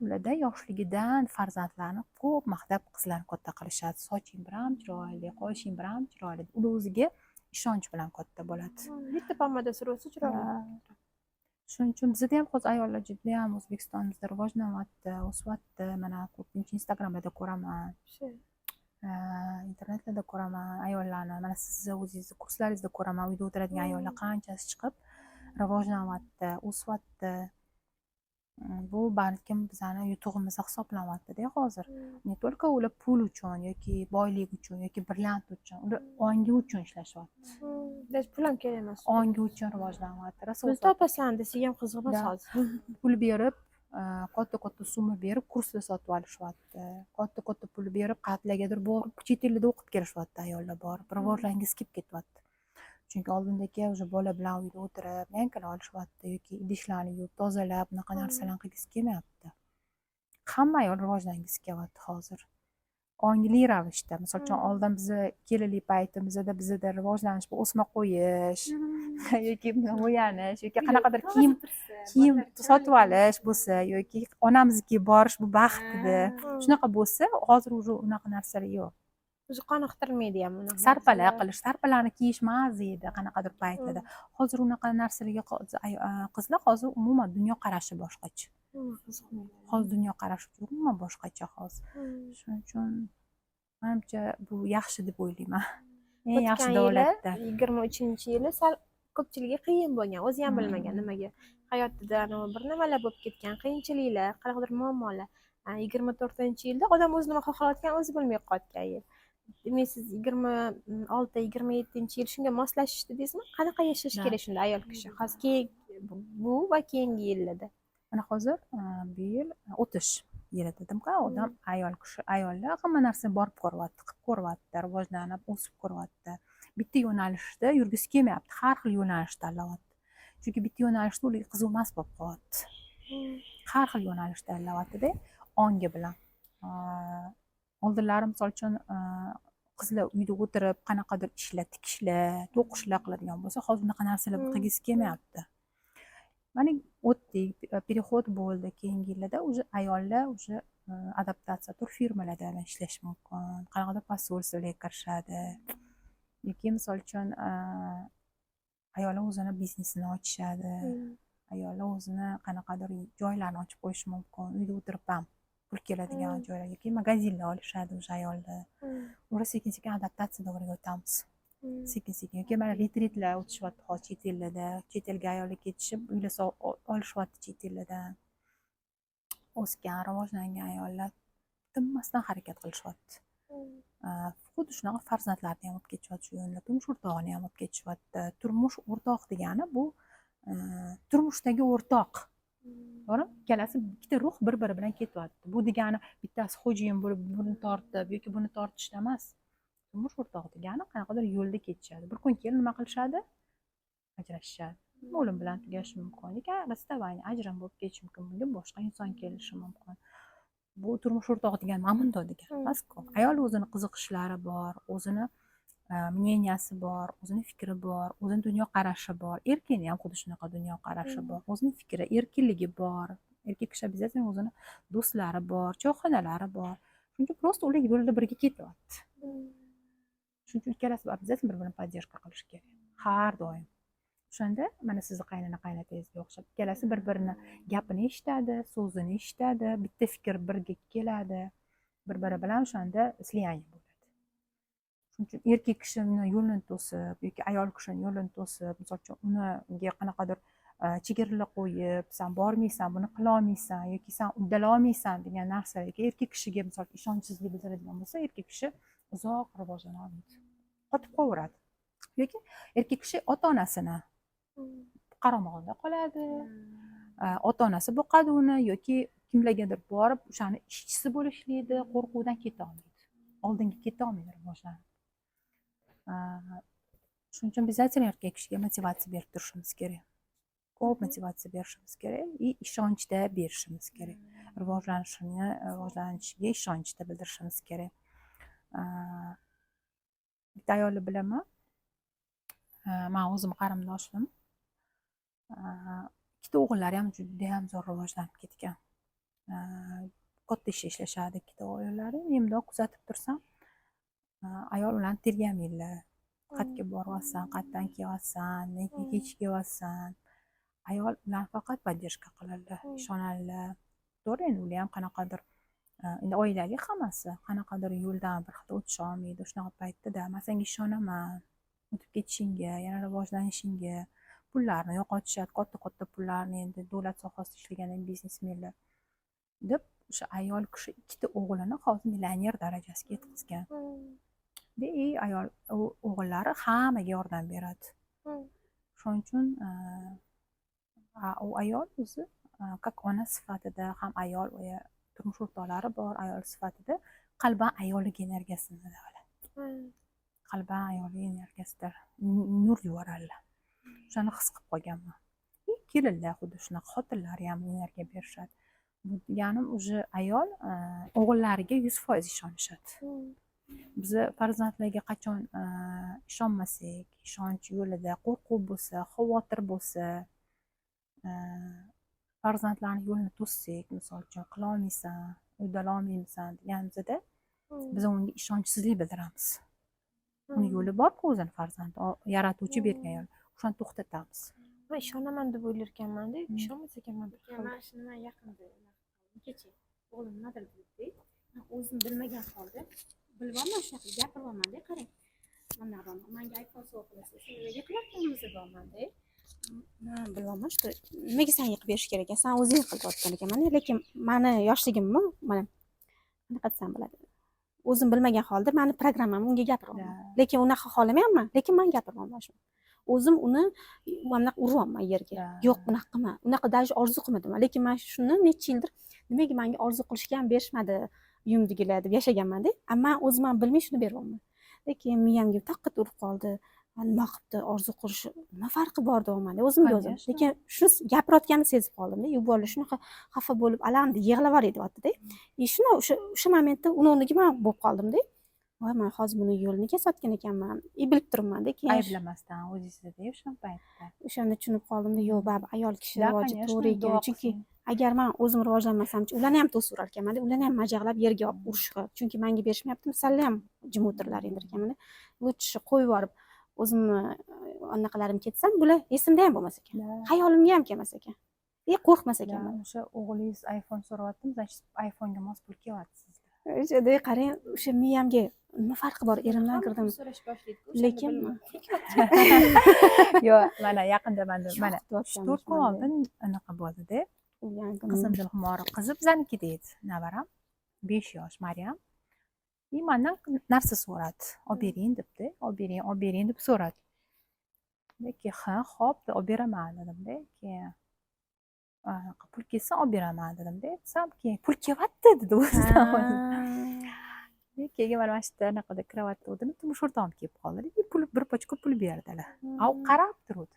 ularda yoshligidan farzandlarni ko'p maqtab qizlarni katta qilishadi soching biram chiroyli qoshing biram chiroyli ular o'ziga ishonch bilan katta bo'ladi bitta pomada suruvchi chiroyli shuning uchun bizda ham hozir ayollar judayam o'zbekistonimizda rivojlanyapti o'syapti mana ko'pincha instagramlarda ko'raman internetlarda ko'raman ayollarni mana sizni o'zingizni kurslaringizda ko'raman uyda o'tiradigan ayollar qanchasi chiqib rivojlanyapti o'syapti bu balkim bizani yutug'imizda hisoblanyaptida hozir не только ular pul uchun yoki boylik uchun yoki brilliant uchun ular ongi uchun ishlashyapti даже pul ham kerak emas ongi uchun rivojlanyapti pul topasan desak ham qiziq emas hozir pul berib katta katta summa berib kurslar sotib olishyapti, katta katta pul berib qayerlargadir borib chet elda o'qib kelishyapti ayollar borib, rivojlangisi kelib ketyapti. Chunki oldindagi o'sha bola bilan uyda o'tirib yankala olishyapti yoki idishlarni yuvib tozalab bunaqa narsalarni qilgisi kelmayapti. Hamma ayol rivojlangisi kelyapti hozir. Ongli ravishda, misol uchun oldin bizni kelinlik paytimizda bizda rivojlanish bu o'sma qo'yish yoki bo'yanish yoki qanaqadir kiyim sotib olish bo'lsa yoki onamiznikiga borish bu baxt edi. Shunaqa bo'lsa, hozir уже unaqa narsalar yo'q. O'zi qoniqtirmaydi ham unaqa. Sarpala qilish, sarpalarni kiyish mazza edi qanaqadir paytlarda. Hozir unaqa narsalarga qizlar hozir umuman dunyoqarashi boshqacha. Hozir dunyoqarashi umuman boshqacha hozir. Shuning uchun menimcha bu yaxshi deb o'ylayman. Eng yaxshi davlatda. 23-yili sal ko'pchiligi qiyin bo'lgan, o'zi ham bilmagan nimaga. Hayotida bir nimalar bo'lib ketgan, qiyinchiliklar, qanaqadir muammolar. 24-yilda odam o'zi nima xohlayotganini o'zi bilmay qolgan yil. Demak, siz 26-27 yil shunga moslashish dedingizmi? Qanaqa yashash kerak shunda ayol kishi? Hozir bu va keyingi yillarda. Mana hozir bu yil o'tish yili dedim-ku, odam ayollar hamma narsani borib ko'ryapti, qilib ko'ryapti, rivojlanib, o'sib ko'ryapti. Bitta yo'nalishda yurgisi kelmayapti, har xil yo'nalish tanlayapti. Chunki bitta yo'nalishda ularga qiziqmas bo'lib qolyapti. Har xil yo'nalish tanlayapti-da, ongi bilan. Oldinlari misol uchun qizlar uyda o'tirib qanaqadir ishlar, tikishlar, to'qishlar qiladigan bo'lsa, hozir unaqa narsalar qilgisi kelmayapti. Mana o'tdik, переход bo'ldi, keyingi yillarda уже ayollar уже adaptatsiya turfirmalarda ishlash mumkin, qanaqadir posolstvolarga kirishadi. Yoki misol uchun ayollar o'zini biznesini ochishadi. Ayollar o'zini qanaqadir joylarni ochib qo'yishi mumkin, uyda o'tirib ham pul keladigan joylar yoki magazinlar olishadi o'sha ayollar. Ura sekin-sekin adaptatsiya davriga o'tamiz. Sekin-sekin yoki mana retritlar o'tishyapti hozir chet ellarda, chet elga ayollar ketishib, uylar olishyapti chet ellardan. O'sgan, rivojlangan ayollar tinmasdan harakat qilishyapti. Xuddi shunaqa farzandlarni ham olib ketishyapti shu yo'lda, turmush o'rtog'ini ham olib ketishyapti. Turmush o'rtoq degani bu turmushdagi o'rtoq. To'g'rimi? Ikkalasi ikkita ruh bir-biri bilan ketyapti. Bu degani bittasi xo'jayin bo'lib buni tortib yoki buni tortishda emas. Turmush o'rtoq degani qanaqadir yo'lda ketishadi. Bir kun keyin nima qilishadi? Ajrashishadi. O'lim bilan tugashi mumkin. Yoki расставание, ajrim bo'lib ketishi mumkin. Bunga boshqa inson kelishi mumkin. Bu turmush o'rtoq degani mana bunday degani emas-ku. Ayol o'zini qiziqishlari bor, o'zini мненияsi bor, o'zini fikri bor, o'zini dunyoqarashi bor. Erkakning ham xuddi shunaqa dunyoqarashi bor, o'zini fikri, erkinligi bor. Erkak kishi обязательно o'zini do'stlari bor, choyxonalari bor. Shuning uchun просто ular yo'lda birga ketyapti. Shuning uchun ikkalasi обязательно bir-birini поддержка qilish kerak. Har doim. O'shanda mana sizni qaynona-qaynotangizga o'xshab ikkalasi bir-birini gapini eshitadi, so'zini eshitadi, bitta fikr birga keladi. Bir-biri bilan o'shanda слияние bo'ladi. Shuning uchun erkak kishini yo'lini to'sib yoki ayol kishini yo'lini to'sib, misol uchun unga qanaqadir chegaralar qo'yib, sen bormaysan, buni qila olmaysan yoki sen uddala olmaysan degan narsa yoki erkak kishiga misol ishonchsizlik bildiradigan bo'lsa, erkak kishi uzoq rivojlana olmaydi. Qotib qolaveradi. Yoki erkak kishi ota-onasini qaramog'ida qoladi. Ota-onasi boqadi uni yoki kimlargadir borib o'shani ishchisi bo'lib ishlaydi, qo'rquvdan keta olmaydi. Oldinga keta olmaydi rivojlanib. Shuning uchun обязательно erkak kishiga motivatsiya berib turishimiz kerak. Ko'p motivatsiya berishimiz kerak va ishonchda berishimiz kerak. Rivojlanishiga ishonchda bildirishimiz kerak. Bitta ayolni bilaman. Men o'zim qarindoshim. Ikkita o'g'illari ham juda ham zo'r rivojlanib ketgan. Katta ishda ishlashadi ikkita ayollari. Menimda kuzatib tursam, ayol ularni tergamaydilar. Qayerga boryapsan, qayerdan kelyapsan, nega kech kelyapsan. Ayol ularni faqat поддержка qiladi, ishonadilar. To'g'ri, endi ular ham qanaqadir endi oilaviy hammasi qanaqadir yo'ldan bir xil o'tisha olmaydi. Shunaqa paytda men senga ishonaman. O'tib ketishingga, yana rivojlanishingga, pullarni yo'qotishadi, katta-katta pullarni endi davlat sohasida ishlagan biznesmenlar deb o'sha ayol kishi ikkita o'g'lini hozir millioner darajasiga yetkazgan. Ayol o'g'illari hammaga yordam beradi. Shuning uchun u ayol o'zi как ona sifatida ham ayol turmush o'rtoqlari bor ayol sifatida qalban ayollik energiyasini oladi. Qalban ayollik energiyasida nur yuboradilar. O'shani his qilib qolganman. Kelinlar xuddi shunaqa, xotinlari ham energiya berishadi. Bu degani уже ayol o'g'illariga 100% ishonishadi. Biz farzandlarga qachon ishonmasak, ishonch yo'lida qo'rquv bo'lsa, xavotir bo'lsa, farzandlarni yo'lini to'ssak, misol uchun qila olmaysan, uddala olmaysan deganimizda biz unga ishonchsizlik bildiramiz. Uni yo'li bor-ku o'zini farzand yaratuvchi bergan yo'l. O'shani to'xtatamiz. Men ishonaman deb o'ylar ekanman-da, ishonmas ekanman. Mana shuni man yaqinda kecha o'g'lim nimadir dedi. Men o'zim bilmagan holda bilmayman, shunaqa gapiryapman-da, qarang. Mana bu menga iPhone sovg'a qilasiz. Sen nega qilyapsanmiz deyapman-da. Men bilmayman, shu nimaga sen yiqib berish kerak ekan? Sen o'zing qilayotgan ekanman, lekin meni yoshligimmi, mana qanaqa desam bo'ladi. O'zim bilmagan holda meni programmam unga gapiryapman. Lekin unaqa xohlamayapman, lekin men gapiryapman shu. O'zim uni mana uryapman yerga. Yo'q, bunaqa qilma. Unaqa даже orzu qilmadim. Lekin men shuni necha yildir nimaga menga orzu qilishga ham berishmadi uyimdagilar deb yashaganman-da. Ammo o'zim ham bilmay shuni beryapman. Lekin miyamga taqqa urib qoldi. Nima qilibdi orzu qilish? Nima farqi bor deyapman-da o'zimga o'zim. Lekin shuni gapirayotganini sezib qoldim-da. Yuborli shunaqa xafa bo'lib alamdi, yig'lab yuboryapti-da. Shuni o'sha momentda uni o'rniga men bo'lib qoldim-da. Voy, men hozir buni yo'lini kesayotgan ekanman. Bilib turibman-da, keyin Ayblamasdan o'zingizda o'sha paytda. O'shanda tushunib qoldim-da, yo'q, baribir ayol kishi rivoji to'g'ri ekan. Chunki agar men o'zim rivojlanmasam, ularni ham to'sib ekanman-da, ularni ham majaqlab yerga olib urishga. Chunki menga berishmayapti, masalan ham jim o'tirlar endi ekanman-da. Lutchi qo'yib yuborib o'zimni anaqalarim ketsam, bular esimda ham bo'lmas ekan. Xayolimga ham kelmas ekan. Qo'rqmas ekanman. O'sha o'g'lingiz iPhone so'rayapti, значит, iPhone'ga mos pul kelyapsiz. O'shada qarang, o'sha miyamga nima farqi bor, erimdan kirdim. Lekin yo'q, mana yaqinda mana 4 kun oldin anaqa bo'ldi-da. Qizim Dilxumori qizi bizaniki deydi, navaram 5 yosh Maryam. Mendan narsa so'radi. Olib bering debdi. Olib bering deb so'radi. Lekin ha, xo'p, olib beraman dedim-da. Keyin pul kelsa olib beraman dedim-da. Sam keyin pul kelyapti dedi o'zidan o'zi. Keyin mana shu yerda anaqada kravatda o'tirib turmush o'rtog'im kelib qoldi. Pul bir pochka pul berdilar. Av qarab turdi.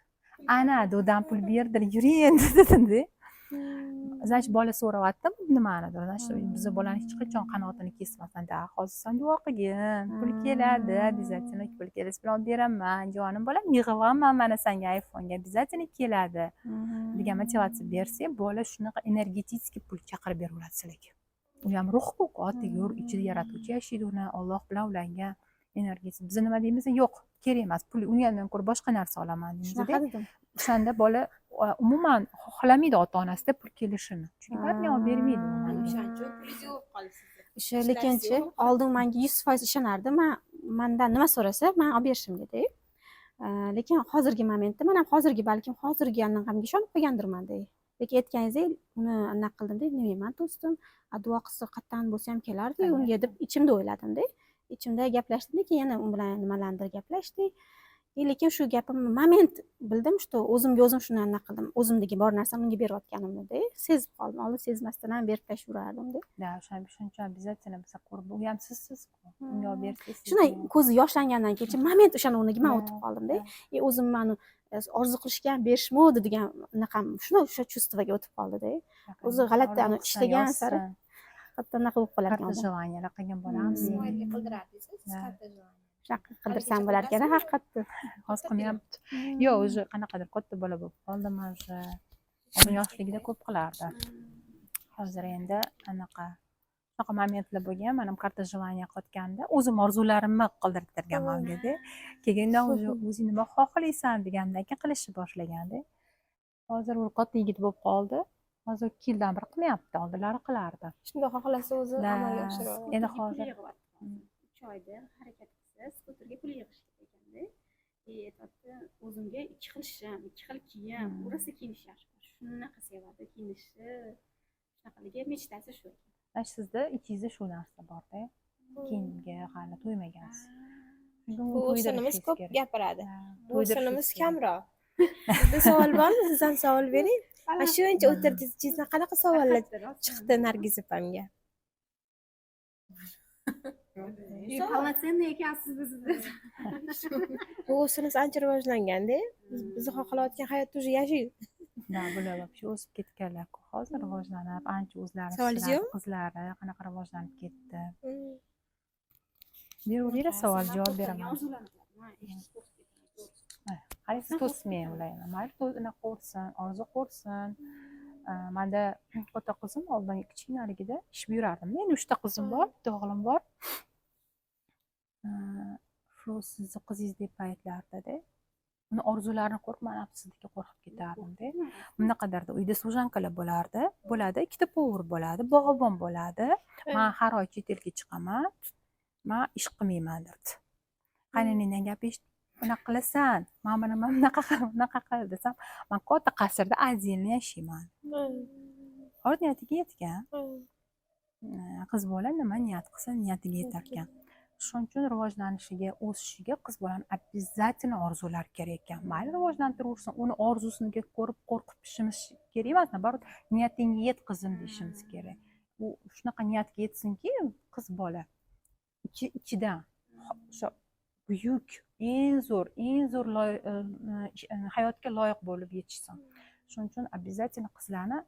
Ana, do'dan pul berdilar, yuring endi dedim-da. Значит, bola so'rayapti nimanidir. Значит, biz bolani hech qachon qanotini kesmasdan-da, hozir sen duo qilgin, pul keladi, обязательно pul kelsa bilan beraman, jonim bolam, yig'aman mana senga iPhone'ga обязательно keladi. degan motivatsiya bersa, bola shunaqa energetik pul chaqirib beraveradi sizlarga. U ham ruh-ku, otiga ichida yaratuvchi yashaydi uni, Alloh bilan ulangan energetik. Biz nima deymiz? Yo'q, kerak emas, pul undan ko'ra boshqa narsa olaman deymiz-da. O'shanda bola umuman xohlamaydi ota-onasida pul kelishini. Chunki baribir olib bermaydi. O'shancha puliga bo'lib qolasiz. O'sha lekinchi oldin menga 100% ishonardi. Mendan nima so'rasa, men olib berishim dedi. Lekin hozirgi momentda, men ham hozirgi balkim hozirgi anaqamga ishonib qo'ygandirman-da. Lekin aytganingizdek, uni anaqa qildim-da, nima do'stim, duo qilsa qattan bo'lsa ham kelardi unga deb ichimda o'yladim-da. Ichimda gaplashdim, keyin yana u bilan nimalardir gaplashdik. Lekin shu gapimni moment bildim, что o'zimga o'zim shuni anaqa qildim. O'zimdagi bor narsani unga berayotganimni sezib qoldim. Oldin sezmasdan ham berib tashlayverardim-da. Da, shuncha обязательно biza qurib, u ham sizku. Unga olib bersangiz. Shunday ko'zi yoshlangandan keyin moment o'shani o'rniga men o'tib qoldim-da. O'zim meni orzu qilishga ham berishmadi degan anaqam o'sha chувствоga o'tib qoldi-da. O'zi g'alati ishlagan sari hatto anaqa bo'lib qolar ekan. Kartajovaniylar qilgan bo'lamiz. Mo'yilga qildirardingiz, kartajovaniya. Shunaqa qildirsam bo'lar ekan, haqiqatda. Hozir qilmayapti. Yo'q, o'zi qanaqadir katta bola bo'lib qoldim o'zi. Oldin yoshligida ko'p qilardi. Hozir endi anaqa momentlar bo'lgan, men ham kartajovaniya qilayotganda o'zim orzularimni qildirtirganman dedi. Keyin o'zing nima xohlaysan degandan keyin qilishni boshlaganda. Hozir u katta yigit bo'lib qoldi. Hozir 2 yildan bir qilmayapti, oldinlari qilardi. Shunday xohlasa o'zi amalga oshiradi. Endi hozir 3 oyda harakat qilsa, skuterga pul yig'ish kerak ekanda. Aytibdi, o'zimga 2 xil shim, 2 xil kiyim, urasa kiyinish yaxshi. Shunaqa sevadi kiyinishni. Shunaqaligi mechitasi shu ekan. Sizda ichingizda shu narsa bor-da. Kiyimga hali to'ymagansiz. Bu o'sinimiz ko'p gapiradi. Bu o'sinimiz kamroq. Sizda savol bormi? Sizdan savol bering. shuncha o'tirdingiz, qanaqa savollar chiqdi Nargiz opamga? Полноценный ekansiz bizni. Bu o'zimiz ancha rivojlanganda, biz xohlayotgan hayotda уже yashaydi. bular вообще o'sib ketganlar-ku. Hozir rivojlanib, ancha o'zlari Savolingiz ishlardi, yo'qmi? qizlari qanaqa rivojlanib ketdi. Beravering, savol javob beraman. Qaysi to'smang ularni. Mayli unaqa qo'rsin, orzu qo'rsin. Manda katta qizim oldin kichkinaligida ish buyurardim. Meni 3 ta qizim bor, bitta o'g'lim bor. Shu sizni qizingizdek paytlarda uni orzularini ko'rib man sizniki qo'rqib ketardim-da. Bunaqalarda uyda slujankalar bo'ladi, ikkita povur bo'ladi, bog'bon bo'ladi. Men har oy chet elga chiqaman. Men ish qilmayman derdi. Qaynonangdan gap eshitib, bunaqa qilasan, men bunaqa qil desam, men katta qasrda azilni yashayman. Hozir niyatiga yetgan. Qiz bola nima niyat qilsa niyatiga yetar ekan. Shuning uchun rivojlanishiga, o'sishiga qiz bolani обязательно orzular kerak ekan. Mayli rivojlantirursin, uni orzusini ko'rib qo'rqib ishimiz kerak emas, baribir niyatingga yet qizim deyishimiz kerak. U shunaqa niyatga yetsinki, qiz bola ichidan o'sha buyuk, eng zo'r hayotga loyiq bo'lib yetishsin. Shuning uchun обязательно qizlarni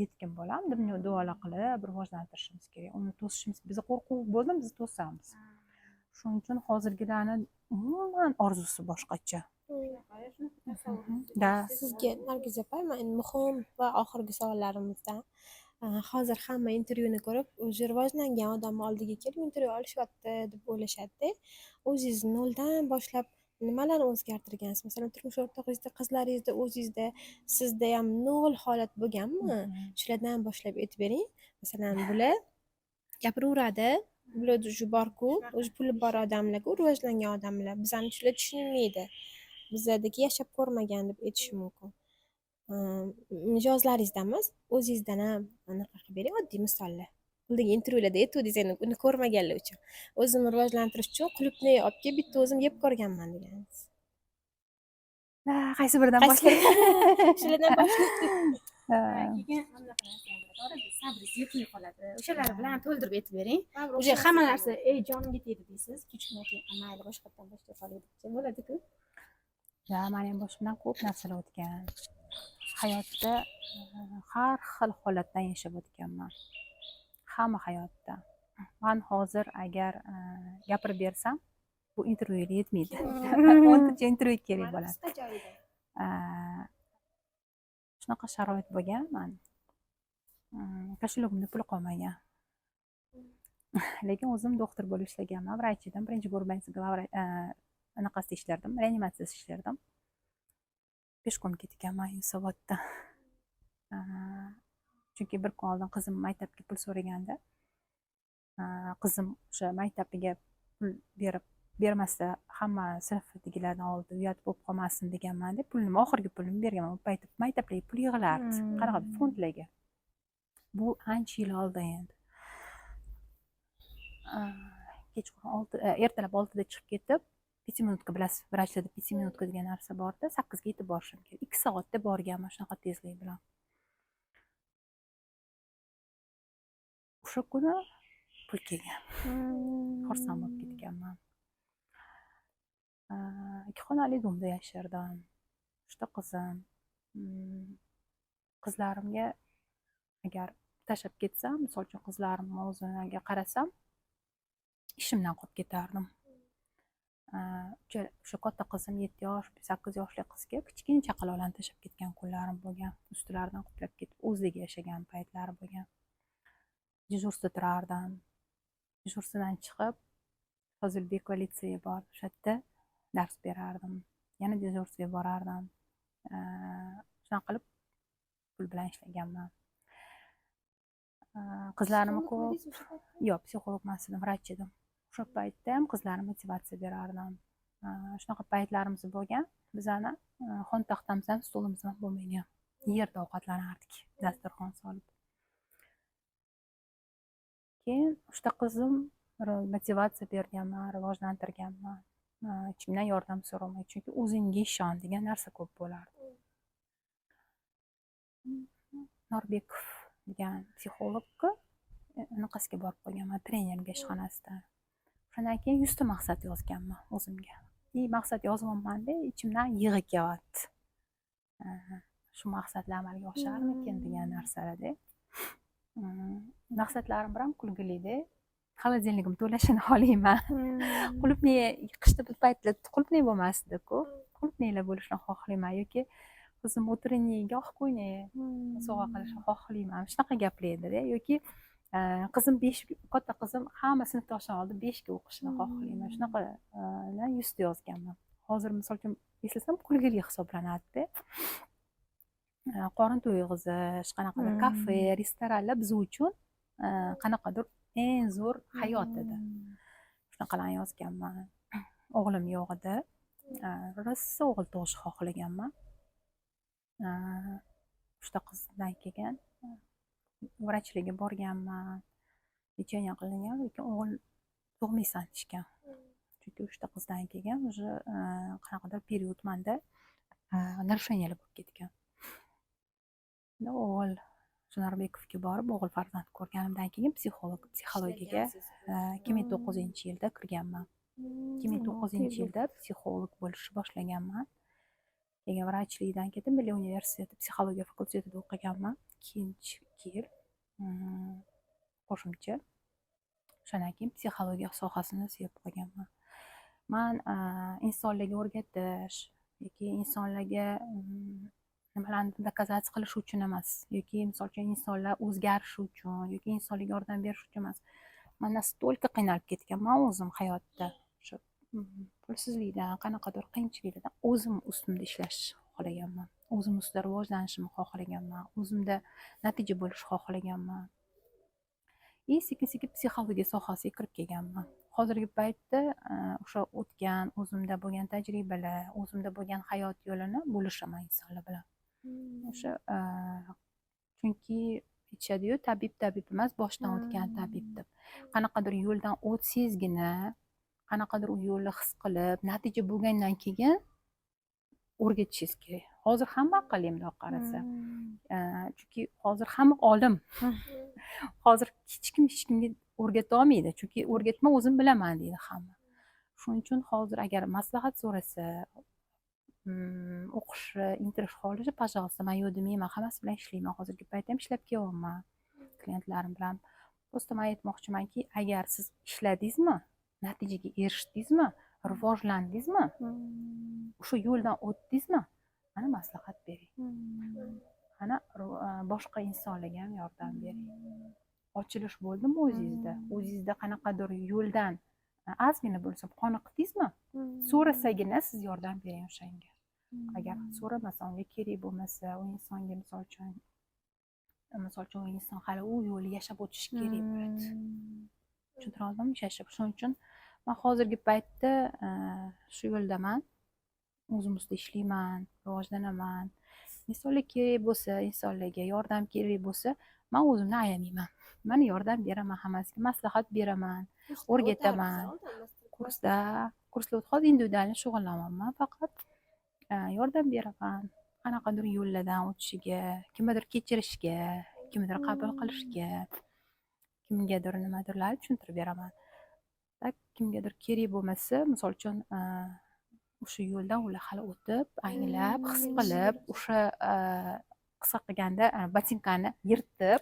yetkin bolam deb duolar qilib rivojlantirishimiz kerak. Uni to'sishimiz, biz qo'rquv bo'ldimi, biz to'samiz. Shuning uchun hozirgilarni umuman orzusi boshqacha. Sizga Nargiz opa, men muhim va oxirgi savollarimizdan hozir hamma intervyuni ko'rib, o'zi rivojlangan odamni oldiga kelib intervyu olishyapti deb o'ylashadi-da. O'zingiz noldan boshlab nimalarni o'zgartirgansiz? Masalan, turmush o'rtog'ingizda, qizlaringizda, o'zingizda, sizda ham nol holat bo'lganmi? Shulardan boshlab aytib bering. Masalan, bular gapiraveradi, bular уже bor-ku, o'zi puli bor odamlar-ku, rivojlangan odamlar. Bizani shular tushunmaydi. Bizlardagi yashab ko'rmagan deb aytishi mumkin. Mijozlaringizdan emas, o'zingizdan ham anaqa qilib bering, oddiy misollar. Buldagi intervyularda aytuvdingiz, endi uni ko'rmaganlar uchun. O'zimni rivojlantirish uchun qulupni olib kelib bitta o'zim yeb ko'rganman deganingiz. Qaysi biridan boshlayman? Shulardan boshlang. Keyin sabringiz yetmay qoladi. O'shalar bilan to'ldirib aytib bering. O'sha hamma narsa jonimga tegdi deysiz. Kichkina mayli boshqatdan boshlab qolaylik deb bo'ladi-ku. Men ham boshimdan ko'p narsalar o'tgan. Hayotda har xil holatdan yashab o'tganman. Hamma hayotda. Men hozir agar gapirib bersam, bu intervyuga yetmaydi. 10 intervyu kerak bo'ladi. Shunaqa sharoit bo'lgan men. Koshelogimda pul qolmagan. Lekin o'zim doktor bo'lib ishlaganman, vrach edim. Birinchi gurbangizga anaqasida ishlardim, reanimatsiyada ishlardim. Peshkom ketganman Yunusobodda. Chunki bir kun oldin qizim maktabga pul so'raganda, qizim o'sha maktabiga pul bermasa hamma sinfdagilardan oldida uyat bo'lib qolmasin deganman deb pulni oxirgi pulimni berganman. U payt maktablarga pul yig'ilardi. Qanaqa fondlarga. Bu ancha yil oldin endi. Kechqurun ertalab 6da chiqib ketib, 5 minutka bilasiz, vrachlarda 5 minutka degan narsa bor-da, 8ga yetib borishim kerak. 2 soatda borganman shunaqa tezlik bilan. O'sha kuni pul kelgan. Xursand bo'lib ketganman. 2 xonali domda yashardim. 3 ta qizim. Qizlarimga agar tashlab ketsam, misol uchun qizlarimni o'zimga qarasam, ishimdan qolib ketardim. O'sha katta qizim 7 yosh, 8 yoshli qizga kichkina chaqaloqlarni tashlab ketgan kunlarim bo'lgan. Ustilaridan qutlab ketib, o'zligi yashagan paytlari bo'lgan. Dejurstda turardim. Dejurstdan chiqib, Fozilbekova litseyi bor, o'sha yerda dars berardim. Yana dejurstga borardim. Shunaqa qilib pul bilan ishlaganman. Qizlarimni ko'p, yo'q, psixolog emas edim, vrach edim. O'sha paytda ham qizlarga motivatsiya berardim. Shunaqa paytlarimiz bo'lgan. Bizani xon taxtamiz ham, stolimiz ham bo'lmagan. Yerda ovqatlanardik, dasturxon solib. Keyin 3 ta qizim motivatsiya berganman, rivojlantirganman. Ichimdan yordam so'ramay, chunki o'zingga ishon degan narsa ko'p bo'lardi. Norbekov degan psixologga anaqasiga borib qolganman, trenerga ishxonasidan. Shundan keyin 100 ta maqsad yozganman o'zimga. Maqsad yozyapman-da, ichimdan yig'i kelyapti. Shu maqsadlar amalga osharmikin degan narsalarda. Maqsadlarim bilan kulgilida. Xolodilnigim to'lashini xohlayman. Qulupnay qishda bir paytlar qulupnay bo'lmasdi-ku. Qulupnaylar bo'lishini xohlayman yoki qizim o'tiriniyga olib qo'ynay, sovg'a qilishni xohlayman. Shunaqa gaplar edi-da. Yoki qizim katta qizim hamma sinfdoshidan oldin 5 ga o'qishini xohlayman. Shunaqa 100 ta yozganman. Hozir misol uchun eslasam kulgili hisoblanadi-da. Qorin to'yg'izish, qanaqadir kafe, restoranlar biz uchun qanaqadir eng zo'r hayot edi. Shunaqalarni yozganman. O'g'lim yo'q edi. Rosa o'g'il tug'ish xohlaganman. 3 ta qizdan keyin vrachlarga borganman. Lecheniya qilingan, lekin o'g'il tug'maysan deyishgan. Chunki 3 ta qizdan keyin уже qanaqadir period menda narasheniyalar bo'lib ketgan. O'g'il Norbekovga borib, o'g'il farzand ko'rganimdan keyin psixologiyaga 2009-yilda kirganman. 2009-yilda psixolog bo'lishni boshlaganman. Keyin vrachlikdan ketib, Milliy universiteti psixologiya fakultetida o'qiganman. 2-yil qo'shimcha. Shundan keyin psixologiya sohasini sevib qolganman. Men insonlarga o'rgatish yoki insonlarga nimalarni dokazat qilish uchun emas, yoki misol uchun insonlar o'zgarishi uchun yoki insonlarga yordam berish uchun emas. Men настолько qiynalib ketganman o'zim hayotda. Shu pulsizlikdan, qanaqadir qiyinchiliklardan o'zim ustimda ishlashni xohlaganman. O'zim ustida rivojlanishni xohlaganman. O'zimda natija bo'lishni xohlaganman. Sekin-sekin psixologiya sohasiga kirib kelganman. Hozirgi paytda o'sha o'tgan, o'zimda bo'lgan tajribalar, o'zimda bo'lgan hayot yo'lini bo'lishaman insonlar bilan. O'sha chunki aytishadi-yu, tabib emas, boshdan o'tgan tabib deb. Qanaqadir yo'ldan o'tsangizgina, qanaqadir u yo'lni his qilib, natija bo'lgandan keyin o'rgatishingiz kerak. Hozir hamma aqlli bundoq qarasa. Chunki hozir hamma olim. Hozir hech kimga o'rgata olmaydi. Chunki o'rgatma o'zim bilaman deydi hamma. Shuning uchun hozir agar maslahat so'rasa, o'qishni intilish xohlasa, pожалуйста, men yo'q demayman, hammasi bilan ishlayman. Hozirgi paytda ham ishlab kelyapman klientlarim bilan. Просто men aytmoqchimanki, agar siz ishladingizmi, natijaga erishdingizmi, rivojlandingizmi, o'sha yo'ldan o'tdingizmi, mana maslahat bering. Mana boshqa insonlarga ham yordam bering. Ochilish bo'ldimi o'zingizda? O'zingizda qanaqadir yo'ldan ozgina bo'lsa qoniqdingizmi? So'rasagina siz yordam bering o'shanga. Agar so'ramasa, unga kerak bo'lmasa, u insonga misol uchun u inson hali u yo'lni yashab o'tishi kerak bo'ladi. Tushuntira oldimmi? Shuning uchun men hozirgi paytda shu yo'ldaman. O'zim ustida ishlayman, rivojlanaman. Insonlar kerak bo'lsa, insonlarga yordam kerak bo'lsa, men o'zimni ayamayman. Men yordam beraman hammasiga, maslahat beraman, o'rgataman. Kurslar o'tkazib individual shug'ullanaman, faqat yordam beraman. Qanaqadir yo'llardan o'tishiga, kimgadir kechirishga, kimgadir qabul qilishga, kimgadir nimadirlar tushuntirib beraman. Kimgadir kerak bo'lmasa, misol uchun o'sha yo'ldan ular hali o'tib, anglab, his qilib, o'sha qisqa qilganda botinkani yirtib,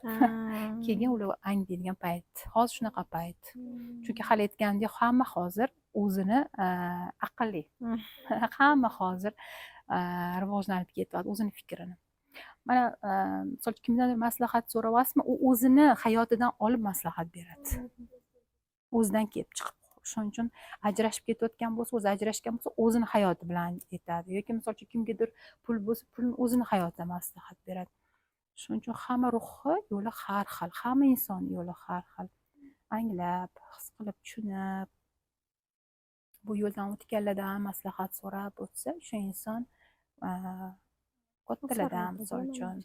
keyin ular anglaydigan payt. Hozir shunaqa payt. Chunki hali aytganimdek, hamma hozir o'zini aqlli. Hamma hozir rivojlanib ketyapti o'zini fikrini. Mana misol uchun kimdandir maslahat so'rayapsizmi, u o'zini hayotidan olib maslahat beradi. O'zidan kelib chiqib. Shuning uchun ajrashib ketayotgan bo'lsa, o'zi ajrashgan bo'lsa, o'zini hayoti bilan aytadi. Yoki misol uchun kimgadir pul bo'lsa, pulni o'zini hayotida maslahat beradi. Shuning uchun hamma ruhi yo'li har xil, hamma inson yo'li har xil. Anglab, his qilib, tushunib, bu yo'ldan o'tganlardan maslahat so'rab o'tsa, o'sha inson kattalardan misol uchun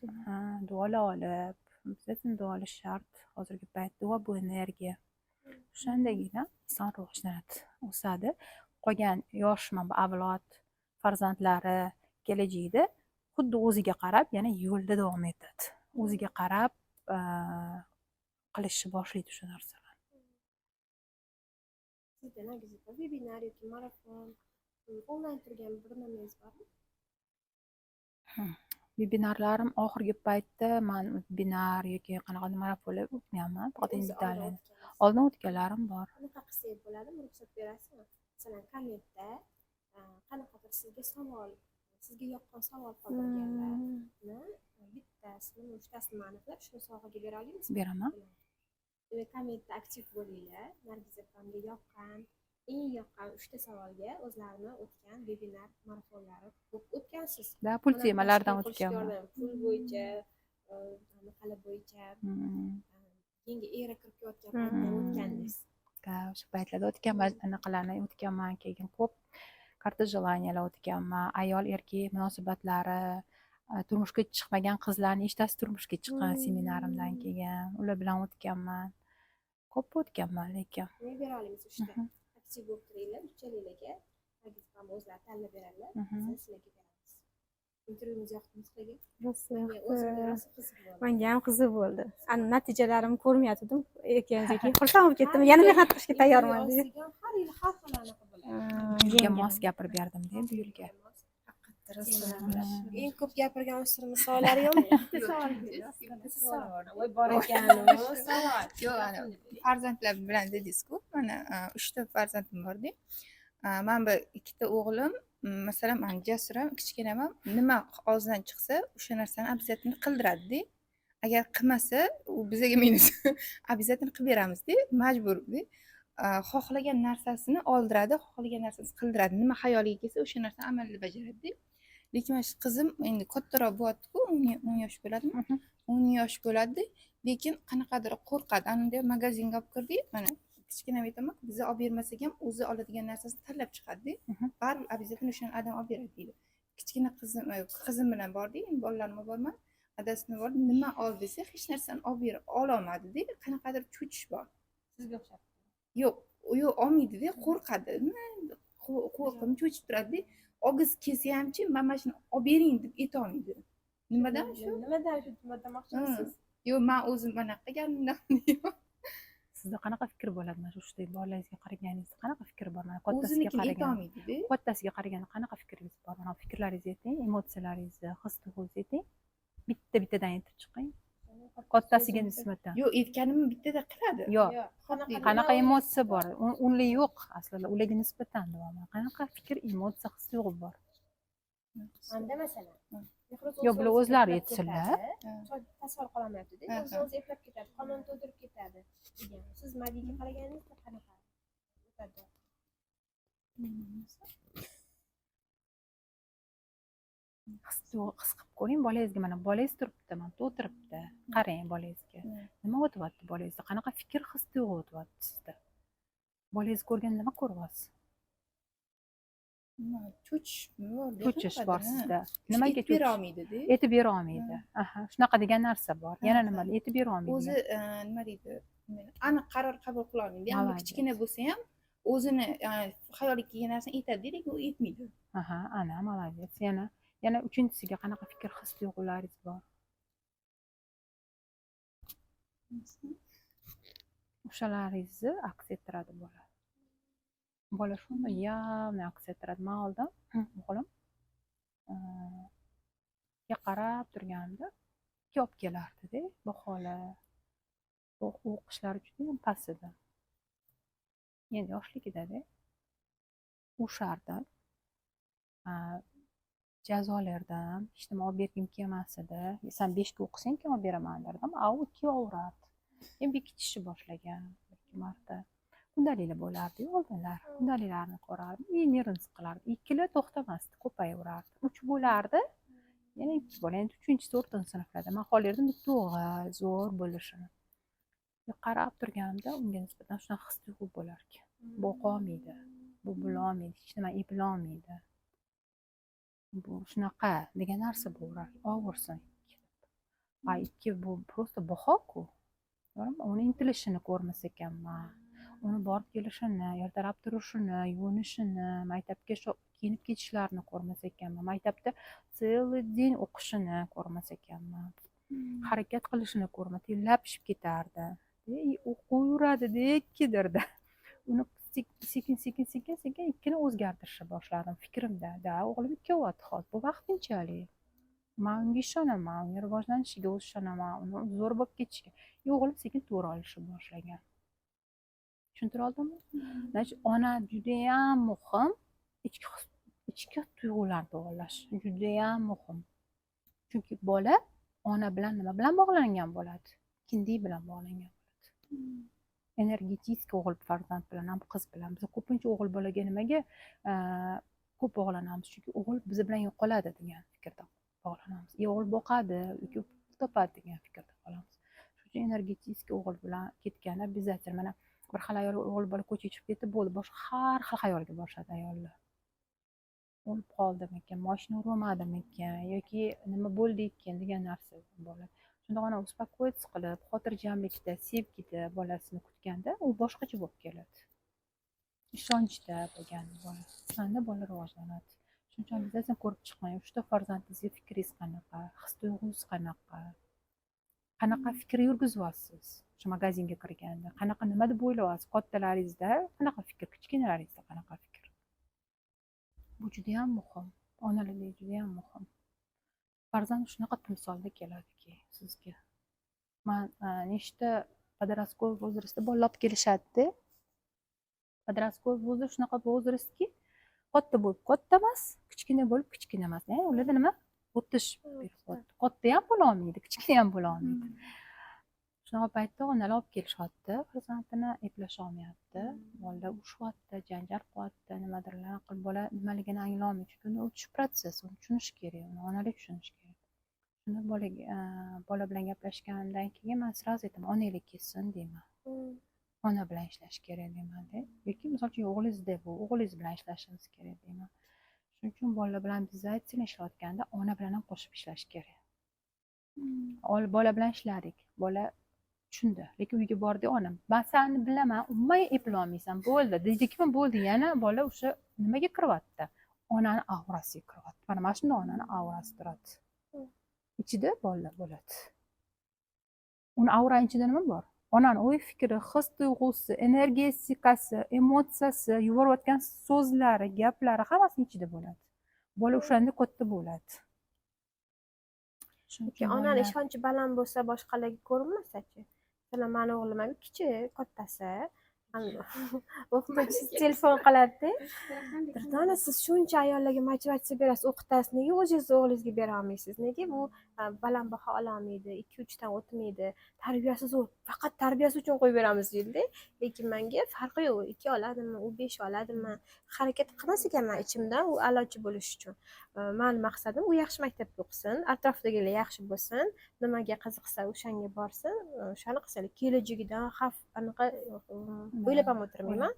duolar olib, bizda duo olish shart. Hozirgi paytda duo bu energiya. O'shandagina inson rivojlanadi, o'sadi. Qolgan yosh avlod farzandlari kelajakda xuddi o'ziga qarab yana yo'lda davom etadi. O'ziga qarab qilishni boshlaydi o'sha narsalar. Sizda Nargiza opa vebinar yoki marafon onlayn turgan bir nimangiz bormi? Vebinarlarim oxirgi paytda man webinar yoki qanaqadir marafonlar o'tmayapman. Faqat endi Italiyan. Oldin o'tganlarim bor. Qanaqa qilsak bo'ladi? Ruxsat berasizmi? Masalan, kommentda qanaqadir sizga savol, sizga yoqqan savol qoldirganlarni bittasini, uchtasini aniqlab shuni sovg'aga bera olamizmi? Beraman. Demak, kommentda aktiv bo'linglar. Nargiza opamga yoqqan, eng yoqqan 3 ta savolga o'zlarini o'tgan webinar marafonlari o'tgansiz. Da pul temalardan o'tganman. Pul bo'yicha, maqala bo'yicha, yangi era kirib kelayotgan paytda o'tgandingiz. O'sha paytlarda o'tganman, anaqalarni o'tganman, keyin ko'p karta желаниялар o'tganman. Ayol erkak munosabatlari, turmushga chiqmagan qizlarni nechtasi turmushga chiqqan seminarimdan keyin ular bilan o'tganman. Ko'p o'tganman lekin. Men bera olamiz 3 ta. Aktiv bo'lib turinglar, uchalanglarga Nargiza opam o'zlari tanlab beradilar. Biz sizlarga beramiz. Intervyuimiz yoqdimi sizlarga? Menga o'zimga rosa qiziq bo'ldi. Menga ham qiziq bo'ldi. Ani natijalarimni ko'rmayotgandim. Keyin xursand bo'lib ketdim. Yana mehnat qilishga tayyorman deb. Har yil har xil anaqa bo'ladi. Yilga mos gapirib berdim-da bu yilga. Eng ko'p gapirgan o'smirning savollari yo'qmi? Voy bor ekan, savol. Yo'q, ana farzandlar bilan dedingiz-ku, mana 3 ta farzandim bor-da. Men bir 2 ta o'g'lim, masalan, men jasuram, kichkinaman, nima og'zidan chiqsa, o'sha narsani обязательно qildiradi-da. Agar qilmasa, u bizga minus. Обязательно qilib beramiz-da, majbur-da. Xohlagan narsasini oldiradi, xohlagan narsasini qildiradi. Nima xayoliga kelsa, o'sha narsani amalda bajaradi-da. Lekin mana shu qizim endi kattaroq bo'lyapti-ku, 10 yosh bo'ladimi? 10 yosh bo'ladi, lekin qanaqadir qo'rqadi. Anada magazinga olib kirdik, mana kichkina aytaman, biza olib bermasak ham o'zi oladigan narsasini tanlab chiqadi-da. Baribir обязательно o'shani adam olib beradi deydi. Kichkina qizim bilan bordik, endi bolalarim borman. Adasini bordi, nima ol desa, hech narsani olib bera olmadi-da. Qanaqadir cho'chish bor. Sizga o'xshab. Yo'q, olmaydi-da, qo'rqadi. Qo'rqib cho'chib turadi-da. Og'iz kelsa hamchi, men mana shuni olib bering deb aytolmaydi. Nimadan shu? Nimadan shu demoqchimisiz? Yo'q, men o'zim bunaqa qilganimdan. Sizda qanaqa fikr bo'ladi mana shu bolalaringizga qaraganingizda qanaqa fikr bor? Mana kattasiga O'zinikini qaragan. aytolmaydi-da. Kattasiga qaraganda qanaqa fikringiz bor? Mana fikrlaringizni ayting, emotsiyalaringizni, his-tuyg'ungizni ayting. Bittadan aytib chiqing. Kattasiga nisbatan. Yo'q, aytganimni bittada qiladi. Yo'q. Qanaqa emotsiya bor? Unlar yo'q aslida, ularga nisbatan deyapman. Qanaqa fikr, emotsiya, his-tuyg'u bor? Manda masalan. Yo'q, bular o'zlari aytsinlar. Tasavvur qilolmayapti-da. O'zingiz eplab ketadi, qonun to'ldirib ketadi degan. Siz Madiga qaraganingizda qanaqa o'tadi? His qilib ko'ring bolangizga. Mana bolangiz turibdi, mana o'tiribdi. Qarang bolangizga. Nima o'tyapti bolangizda? Qanaqa fikr, his-tuyg'u o'tyapti sizda? Bolangiz ko'rganda nima ko'ryapsiz? Cho'chish bor sizda. Nimaga aytib bera olmaydi-da. Aytib bera olmaydi. Aha, shunaqa degan narsa bor. Yana nima aytib bera olmaydi? O'zi nima deydi? Aniq qaror qabul qila olmaydi. Ya'ni kichkina bo'lsa ham o'zini xayoliga kelgan narsani aytadi, lekin u aytmaydi. Aha, ana молодец. Yana uchinchisiga qanaqa fikr, his-tuyg'ularingiz bor? O'shalaringizni aks ettiradi bola. Bola shuni явно aks ettiradi. Men oldin o'g'lim qarab turganimda ikki olib kelardi-da, bu xola. Bu o'qishlari juda ham past edi. Endi yoshligida-da o'shardi. Jazolardan hech nima olib bergim kelmas edi. Sen 5 ga o'qisang kim olib beraman derdim. U 2 o'radi. Keyin bekitishni boshlagan bir marta. Kundalilar bo'lardi oldinlar. Kundalilarni ko'rardim. Nervim siqilardi. 2lar to'xtamasdi, ko'payaverardi. 3 bo'lardi. Yana 2 bola, endi 3-4 sinflarda. Men xohlardim bitta o'g'il zo'r bo'lishini. Qarab turganimda unga nisbatan shunaqa his-tuyg'u bo'lar ekan. Bu qolmaydi. Bu bo'lolmaydi. Hech nima eplolmaydi. Bu shunaqa degan narsa bo'lar. Og'irsin. Ikki bu просто baho-ku. Uni intilishini ko'rmas ekanman. Uni borib kelishini, ertalab turishini, yuvinishini, maktabga kiyinib ketishlarini ko'rmas ekanman. Maktabda целый день o'qishini ko'rmas ekanman. Harakat qilishini ko'rma, tillab-pishib ketardi. O'qiyveradidek kedirdi. Uni sekin ikkini o'zgartirishni boshladim fikrimda. O'g'lim ikkovati hozir bu vaqtinchalik. Men unga ishonaman, unga rivojlanishiga o'zi ishonaman, uni zo'r bo'lib ketishiga. O'g'lim sekin to'g'ri olishni boshlagan. Tushuntira oldimmi? Значит, ona judayam muhim. Ichki tuyg'ularni to'g'irlash judayam muhim. Chunki bola ona bilan nima bilan bog'langan bo'ladi? Kindiy bilan bog'langan bo'ladi. Energetik o'g'il farzand bilan ham qiz bilan. Biz ko'pincha o'g'il bolaga nimaga ko'p bog'lanamiz? Chunki o'g'il biz bilan yo'qoladi degan fikrda bog'lanamiz. O'g'il boqadi, yoki topadi degan fikrda qolamiz. Shuning uchun energetik o'g'il bilan ketganda obязательно mana bir xil ayol o'g'il bola ko'chaga chiqib ketdi, bo'ldi, boshqa har xil xayolga borishadi ayollar. O'lib qoldimikan, mashina urmadimikan yoki nima bo'ldi ekan degan narsa bo'ladi. Shunda ona uspokоиться qilib, xotirjamlikda, sevgida bolasini kutganda u boshqacha bo'lib keladi. Ishonchda bo'lgan bola. Shunda bola rivojlanadi. Shuning uchun bizdan ko'rib chiqmang, 3 ta farzandingizga fikringiz qanaqa, his-tuyg'ungiz qanaqa, qanaqa fikr yurgizyapsiz shu magazinga kirganda, qanaqa nima deb o'ylayapsiz, kattalaringizda qanaqa fikr, kichkinalaringizda qanaqa fikr. Bu juda ham muhim. Onalikda juda ham muhim. Farzand shunaqa timsolda keladiki sizga. Men nechta подростковый возрастda bolalar olib kelishadi-da. Подростковый возраст shunaqa возрастki, katta bo'lib katta emas, kichkina bo'lib kichkina emas. Ularda nima? O'tish periyodi. Katta ham bo'la olmaydi, kichkina ham bo'la olmaydi. Shunaqa paytda onalar olib kelishadi, farzandini eplasha olmayapti. Bolalar urushyapti, janjal qilyapti, nimadirlar qilib bola nimaligini anglaolmaydi. Chunki uni o'tish protsess, uni tushunish kerak, uni onalik tushunish kerak. Shunda bola bilan gaplashgandan keyin men sразу aytaman, onanglik kelsin deyman. Ona bilan ishlash kerak deyman-da. Yoki misol uchun o'g'lingizda bu, o'g'lingiz bilan ishlashingiz kerak deyman. Shuning uchun bolalar bilan обязательно ishlayotganda ona bilan ham qo'shib ishlash kerak. Bola bilan ishladik. Bola tushundi. Lekin uyga bordi, onam, "Men seni bilaman, umuman eplay olmaysan, bo'ldi." Deydikmi, bo'ldi, yana bola o'sha nimaga kiryapti? Onani aurasiga kiryapti. Mana shunda onani aurasi turadi. Ichida bolalar bo'ladi. Uni aura ichida nima bor? Onani o'y fikri, his tuyg'usi, energetikasi, emotsiyasi, yuborayotgan so'zlari, gaplari hammasi ichida bo'ladi. Bola o'shanda katta bo'ladi. Chunki onani ishonchi baland bo'lsa, boshqalarga ko'rinmasa-chi? Masalan, meni o'g'lim ham kichik, kattasi. O'qituvchisi telefon qiladi-da. "Durdona, siz shuncha ayollarga motivatsiya berasiz, o'qitasiz, nega o'zingiz o'g'lingizga bera olmaysiz? Nega bu baland baho ola olmaydi, 2-3 dan o'tmaydi, tarbiyasi zo'r, faqat tarbiyasi uchun qo'yib beramiz" deydi. Lekin menga farqi yo'q, 2 oladimi, u 5 oladimi, harakat qilmas ekanman ichimdan u a'lochi bo'lish uchun. Meni maqsadim u yaxshi maktabda o'qisin, atrofidagilar yaxshi bo'lsin, nimaga qiziqsa o'shanga borsin, o'shani qilsin. Kelajagidan xavf anaqa o'ylab ham o'tirmayman.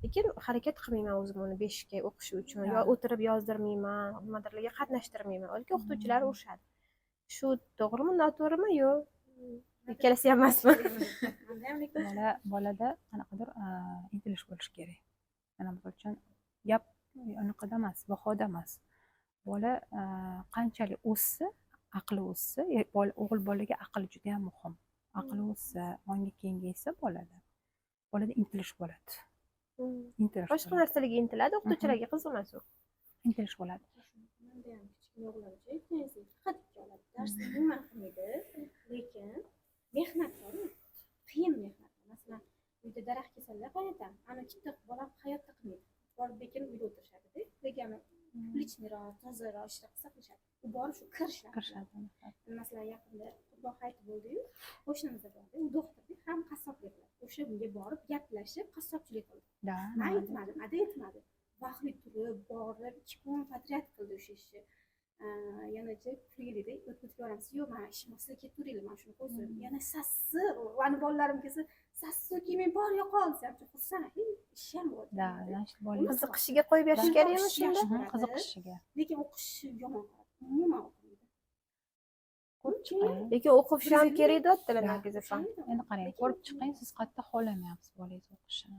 Lekin harakat qilmayman o'zim uni 5 ga o'qishi uchun, yo o'tirib yozdirmayman, nimadirlarga qatnashtirmayman. Balki o'qituvchilar urishadi. Shu to'g'rimi, noto'g'rimi? Yo'q. Ikkalasi ham emasmi? Bolada qanaqadir intilish bo'lishi kerak. Mana misol uchun gap anaqada emas, bahoda emas. Bola qanchalik o'ssa, aqli o'ssa, o'g'il bolaga aql juda ham muhim. Aqli o'ssa, ongi kengaysa bolada intilish bo'ladi. Intilish. Boshqa narsalarga intiladi, o'qituvchilarga qiziqmas u. Intilish bo'ladi. Darsni umuman qilmaydi, lekin mehnat bor, qiyin mehnat. Masalan, uyda daraxt kesalar, qayerdan? Ana bitta bola hayotda qilmaydi. Borib lekin uyda o'tirishadi-da. Lekin pulchniroq, tozaroq ishlar qilsa qilishadi. U borib shu kirishadi. Masalan, yaqinda Qurbon hayiti bo'ldi-yu, qo'shnimizda bordi, u doktor, ham qassoblik qiladi. O'sha bunga borib gaplashib, qassobchilik qildi. Men aytmadim, aytmadi. Vaqtli turib, borib, 2 kun podrad qildi o'sha ishni. Yanachi pulingizda o'tib boramiz. Yo'q, men ishim sizga ketib turinglar, men shuni qo'ydim. Yana sassi, ani bolalarim kelsa, sassi men bor yo'qol desam, xursand. Ish ham bor. Qiziqishiga qo'yib berish kerakmi shunda? Qiziqishiga. Lekin o'qishi yomon qiladi. Umuman o'qimaydi. Lekin o'qish ham kerak deyaptilar Nargiza opam. Endi qarang, ko'rib chiqing, siz qayerda xohlamayapsiz bolangiz o'qishini.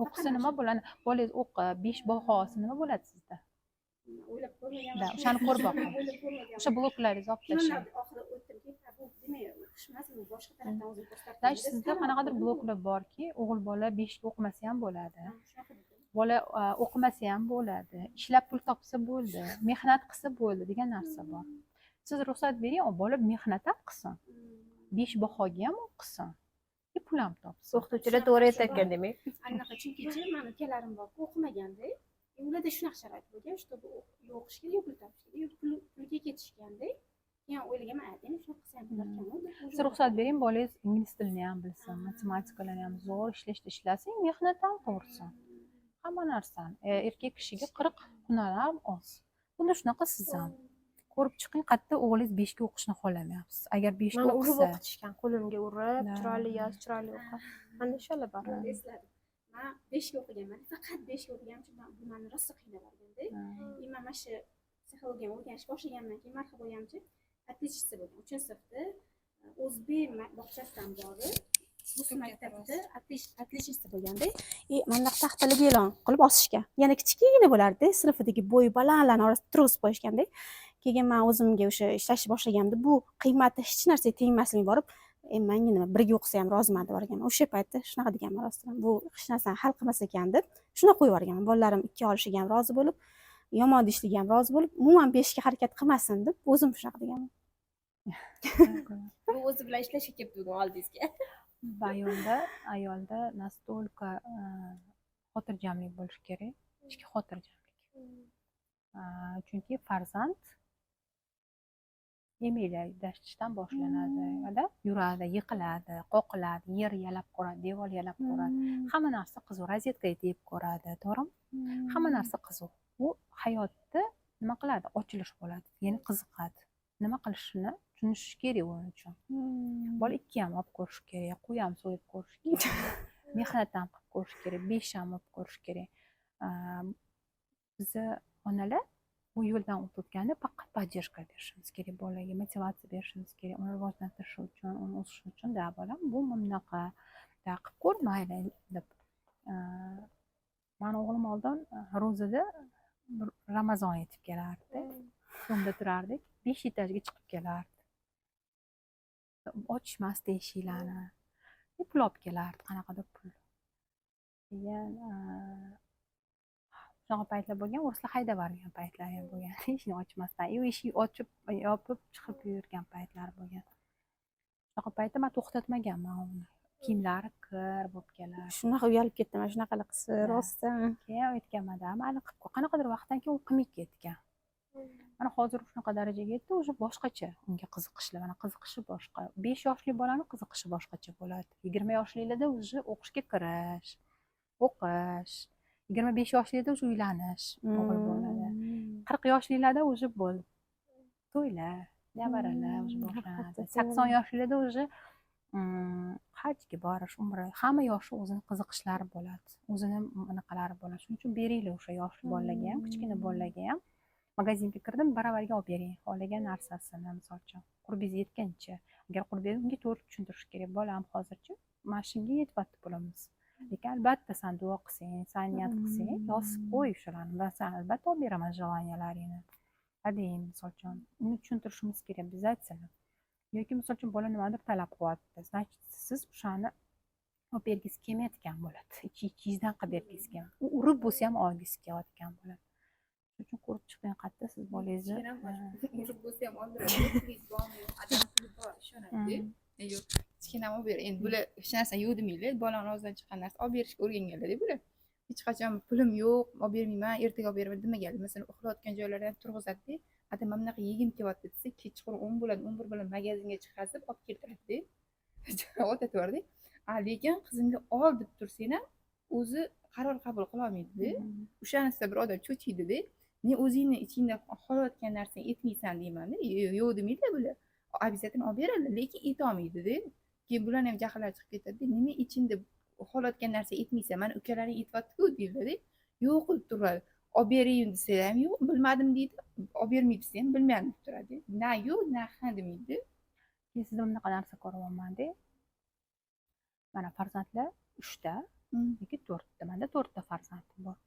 o'qisa nima bo'ladi? Bolangiz o'qib 5 baho olsa nima bo'ladi sizda? o'ylab ko'rmaganman. Da, o'shani ko'rib boqing. O'sha bloklaringizni olib tashlang. oxiri o'tdimki bu demak qishmas bu boshqa tarafdan o'zim ko'rsatdim. Значит, sizda qanaqadir bloklar borki, o'g'il bola 5 ga o'qimasa ham bo'ladi. Bola o'qimasa ham bo'ladi. Ishlab pul topsa bo'ldi, mehnat qilsa bo'ldi degan narsa bor. Siz ruxsat bering, bola mehnat ham qilsin. 5 bahoga ham o'qisin. Pul ham topsin. O'qituvchilar to'g'ri aytayotgan demak. Anaqa chunki mani ukalarim bor o'qimaganda ularda shunaqa sharoit bo'lgan чтобы o'qish kerak yo pul topish kerak yo pulga ketishganda keyin o'ylaganman demak shunaqa qilsa ham bo'larkan Siz ruxsat bering, bolangiz ingliz tilini ham bilsin, matematikalarni ham zo'r ishlasin, mehnat ham qilsin. Hamma narsani erkak kishiga 40 hunar ham oz. Bunda shunaqa siz ham ko'rib chiqing, qayerda o'g'lingiz 5 ga o'qishni xohlamayapsiz. Agar 5 ga Mani urib o'qisa, o'qitishgan, qo'limga urib, chiroyli yoz, chiroyli o'qi. Mana shular bor. esladim. Men 5 ga o'qiganman. Faqat 5 ga o'qiganim uchun bu meni rosa qiynab yuborganda. Men mana shu psixologiyani o'rganishni boshlagandan keyin marhaba bo'lganimcha отличница bo'lgan. 3-sinfda o'zbek bog'chasidan borib, rus maktabida отличница bo'lganda, mana taxtalarga e'lon qilib osishgan. Yana kichkina bo'lardi, sinfidagi bo'yi balandlarning orasida turg'izib qo'yishganda. Keyin men o'zimga o'sha ishlashni boshlaganimda bu qiymati hech narsaga tengmasligini borib, menga nima birga o'qisa ham roziman deb o'rganman. O'sha paytda shunaqa deganman rostdan. Bu hech narsani hal qilmas ekan deb shuna qo'yib yuborganman. Bolalarim 2 olishiga ham rozi bo'lib, yomon deyishligiga ham rozi bo'lib, umuman 5 ga harakat qilmasin deb o'zim shunaqa deganman. Bu o'zi bilan ishlashga kelib bugun oldingizga. ayolda настолько xotirjamlik bo'lishi kerak, ichki xotirjamlik. Chunki farzand yemilashdan boshlanadi, yuradi, yiqiladi, qoqiladi, yer yalab ko'radi, devor yalab ko'radi. Hamma narsa qiziq, rozetkaga tegib ko'radi, to'g'rimi? Hamma narsa qiziq. U hayotda nima qiladi? Ochilish bo'ladi, ya'ni qiziqadi. Nima qilishini tushunish kerak uning uchun. Bola 2 ham olib ko'rish kerak, qo'y ham so'yib ko'rish kerak, mehnat ham qilib ko'rish kerak, 5 ham olib ko'rish kerak. Bizni onalar bu yo'ldan o'tganda faqat поддержка berishimiz kerak, bolaga motivatsiya berishimiz kerak, uni rivojlantirish uchun, uni o'sishi uchun, da bolam bu bunaqa, da qilib ko'r mayli deb. Mani o'g'lim oldin ro'zada Ramazon yetib kelardi. So'mda turardik, 5 etajga chiqib kelardi. Ochmasdi eshiklarni. Pul olib kelardi, qanaqadir pul. Keyin shunaqa paytlar bo'lgan, o'rislar haydab yuborgan paytlar ham bo'lgan. Eshikni ochmasdan, eshik ochib, yopib chiqib yurgan paytlar bo'lgan. Shunaqa paytda men to'xtatmaganman uni. Kiyimlari kir bo'lib kelar. Shunaqa uyalib ketdim, shunaqa qilsa rostdan. Keyin aytganman-da, mayli qilib qo'y. Qanaqadir vaqtdan keyin u qilmay ketgan. Mana hozir shunaqa darajaga yetdi, o'sha boshqacha unga qiziqishlar, mana qiziqishi boshqa. 5 yoshli bolaning qiziqishi boshqacha bo'ladi. 20 yoshlilarda o'zi o'qishga kirish, o'qish. 25 yoshlarda o'zi uylanish o'g'il bo'ladi. 40 yoshlilarda o'zi bo'ldi. To'ylar, nevaralar o'zi boshlanadi. 80 yoshlilarda o'zi hajga borish, umra, hamma yoshi o'zini qiziqishlari bo'ladi. O'zini anaqalari bo'ladi. Shuning uchun beringlar o'sha yoshli bolalarga ham, kichkina bolalarga ham. Magazinga kirdim, baravariga olib bering, xohlagan narsasini, misol uchun, qurbingiz yetgancha. Agar qurbingiz unga to'g'ri tushuntirish kerak. Bolam hozirchi mana shunga yetyapti pulimiz. Lekin albatta sen duo qilsang, sen niyat qilsang, yozib qo'y shularni. Men sen albatta olib beraman желаниялаringni. Ading, misol uchun, uni tushuntirishimiz kerak, biz aytsalar. Yoki misol uchun bola nimadir talab qilyapti. Значит, siz o'shani olib bergisi kelmayotgan bo'ladi. Ichingizdan qilib bergisi keladi. U urib bo'lsa ham olgisi kelayotgan bo'ladi. Shuning uchun ko'rib chiqing, qayerda siz bolangizni Urib bo'lsa ham oldiradi, adam puli bor, ishonadi. Yo'q, kichkinam olib ber. Endi bular hech narsa yo'q demaylar, bolani og'zidan chiqqan narsa olib berishga o'rganganlar-da bular. Hech qachon pulim yo'q, olib bermayman, ertaga olib beraman demaganlar. Masalan, uxlayotgan joylarida ham turg'izadi-da, "Ata, mana bunaqa yegim kelyapti" desa, kechqurun 10 bo'ladi, 11 bo'ladi, magazinga chiqazib olib keltiradi-da. Odat bor-da. Lekin qizimga ol deb tursang ham o'zi qaror qabul qila olmaydi-da. O'shanisi bir odam cho'chiydi-da. Men o'zingni ichingda xohlayotgan narsani etmaysan deyman-da. Yo'q demaydi bular. Обязательно olib beradi, lekin etolmaydi-da. Keyin bularni ham jahllari chiqib ketadi. Nima ichingda xohlayotgan narsa etmaysan, mana ukalaring etyapti-ku deydi-da. Yo'q deb turadi. Olib bering desa ham yo'q, bilmadim deydi. Olib bermay desa ham bilmadim deb turadi. Na yo'q, na ha demaydi. Keyin sizda bunaqa narsa ko'ryapman-da. Mana farzandlar 3 ta, yoki to'rtta. Manda to'rtta farzandim bor.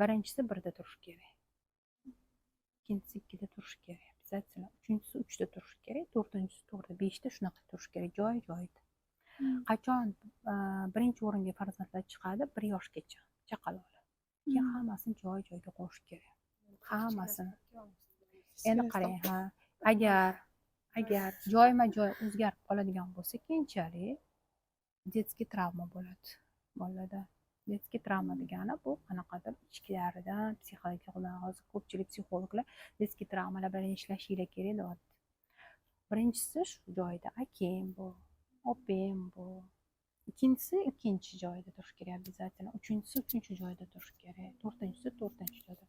Birinchisi birda turishi kerak, ikkinchisi ikkida turishi kerak, обязательно uchinchisi uchda turishi kerak, to'rtinchisi to'rtta, beshta shunaqa turishi kerak, joyida. Qachon birinchi o'ringa farzandlar chiqadi? 1 yoshgacha chaqaloqlar. Keyin hammasini joyiga qo'yish kerak. Hammasini. Endi qarang, agar joyma-joy o'zgarib qoladigan bo'lsa, keyinchalik детский travma bo'ladi bolalarda. Детский travma degani bu qanaqadir ichkilaridan psixologik, hozir ko'pchilik psixologlar детский travmalar bilan ishlashingiz kerak deyapti. Birinchisi shu joyda akang bu, opang bu. Ikkinchisi ikkinchi joyda turishi kerak, обязательно. Uchinchisi uchinchi joyda turishi kerak, to'rtinchisi to'rtinchi joyda.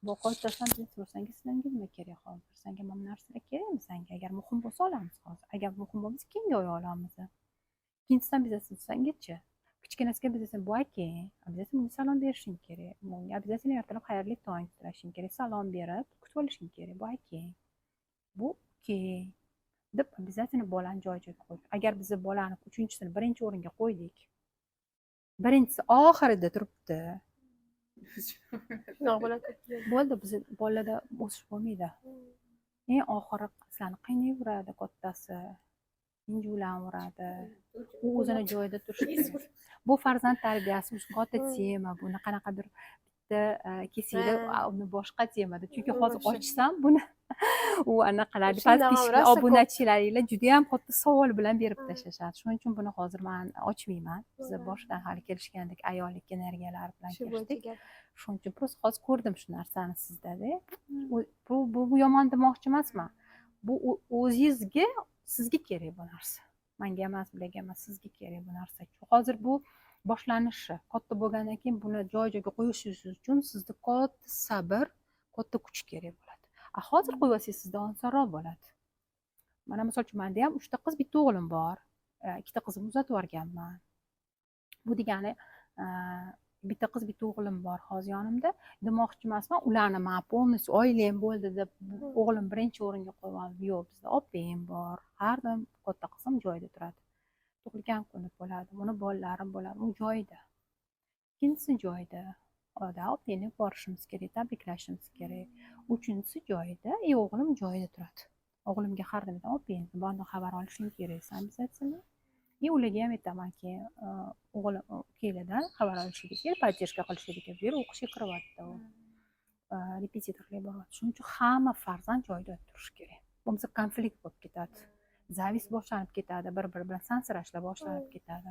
Bu qo'ysasan bilsangiz sizga nima kerak hozir? Senga mana bu narsalar kerakmi senga? Agar muhim bo'lsa olamiz hozir. Agar muhim bo'lmasa keyingi oy olamiz. Ikkinchisidan bizasan sengachi. Kichkinasiga bizasan bu akang, обязательно unga salom berishing kerak. Unga обязательно ertalab xayrli tong tilashing kerak, salom berib kutib olishing kerak. Bu akang. Bu ukang deb обязательно bolani joyiga qo'yish. Agar biz bolani uchinchisini birinchi o'ringa qo'ydik, birinchisi oxirida turibdi, Shunaqa bo'ladi. bo'ldi, biz bolada o'sish bo'lmaydi. Eng oxiri sizlarni qiynaveradi kattasi, injuvlanveradi. U o'zini joyida turishi kerak. Bu farzand tarbiyasi katta tema, buni qanaqadir bitta kesinglar uni boshqa temada. Chunki hozir ochsam buni u anaqalarni pastishlar, obunachilaringlar juda ham katta savol bilan berib tashlashadi. Shuning uchun buni hozir men ochmayman. Biz boshdan hali kelishgandek ayollik energiyalar bilan kelishdik. Shuning uchun просто hozir ko'rdim shu narsani sizda-da. Bu yomon demoqchi emasman. Bu o'zingizga, sizga kerak bu narsa. Menga emas, bularga emas, sizga kerak bu narsa. Hozir bu boshlanishi. Katta bo'lgandan keyin buni joyiga qo'yishingiz uchun sizda katta sabr, katta kuch kerak bo'ladi. Hozir qo'yib olsangiz sizda osonroq bo'ladi. Mana misol uchun menda ham 3 ta qiz, bitta o'g'lim bor. 2 ta qizimni uzatib yuborganman. Bu degani bitta qiz, bitta o'g'lim bor hozir yonimda. Demoqchi emasman, ularni men полностью oilam bo'ldi deb o'g'lim birinchi o'ringa qo'yib oldim. Yo'q, bizda opam bor. Har doim katta qizim joyida turadi. Tug'ilgan kuni bo'ladi, uni bolalarim bo'ladi, u joyida. Ikkinchisi joyida. Opani borishimiz kerak, tabriklashimiz kerak. Uchinchisi joyida, o'g'lim joyida turadi. O'g'limga har doim opangni bundan xabar olishing kerak, обязательно. Ularga ham aytamanki, o'g'lim kelidan xabar olishligi kerak, поддержка qilishligi kerak. Bu yer o'qishga kiryapti u. Repetitorga boryapti. Shuning uchun hamma farzand joyida turishi kerak. Bo'lmasa konflikt bo'lib ketadi. Zavis boshlanib ketadi, bir-biri bilan sansirashlar boshlanib ketadi.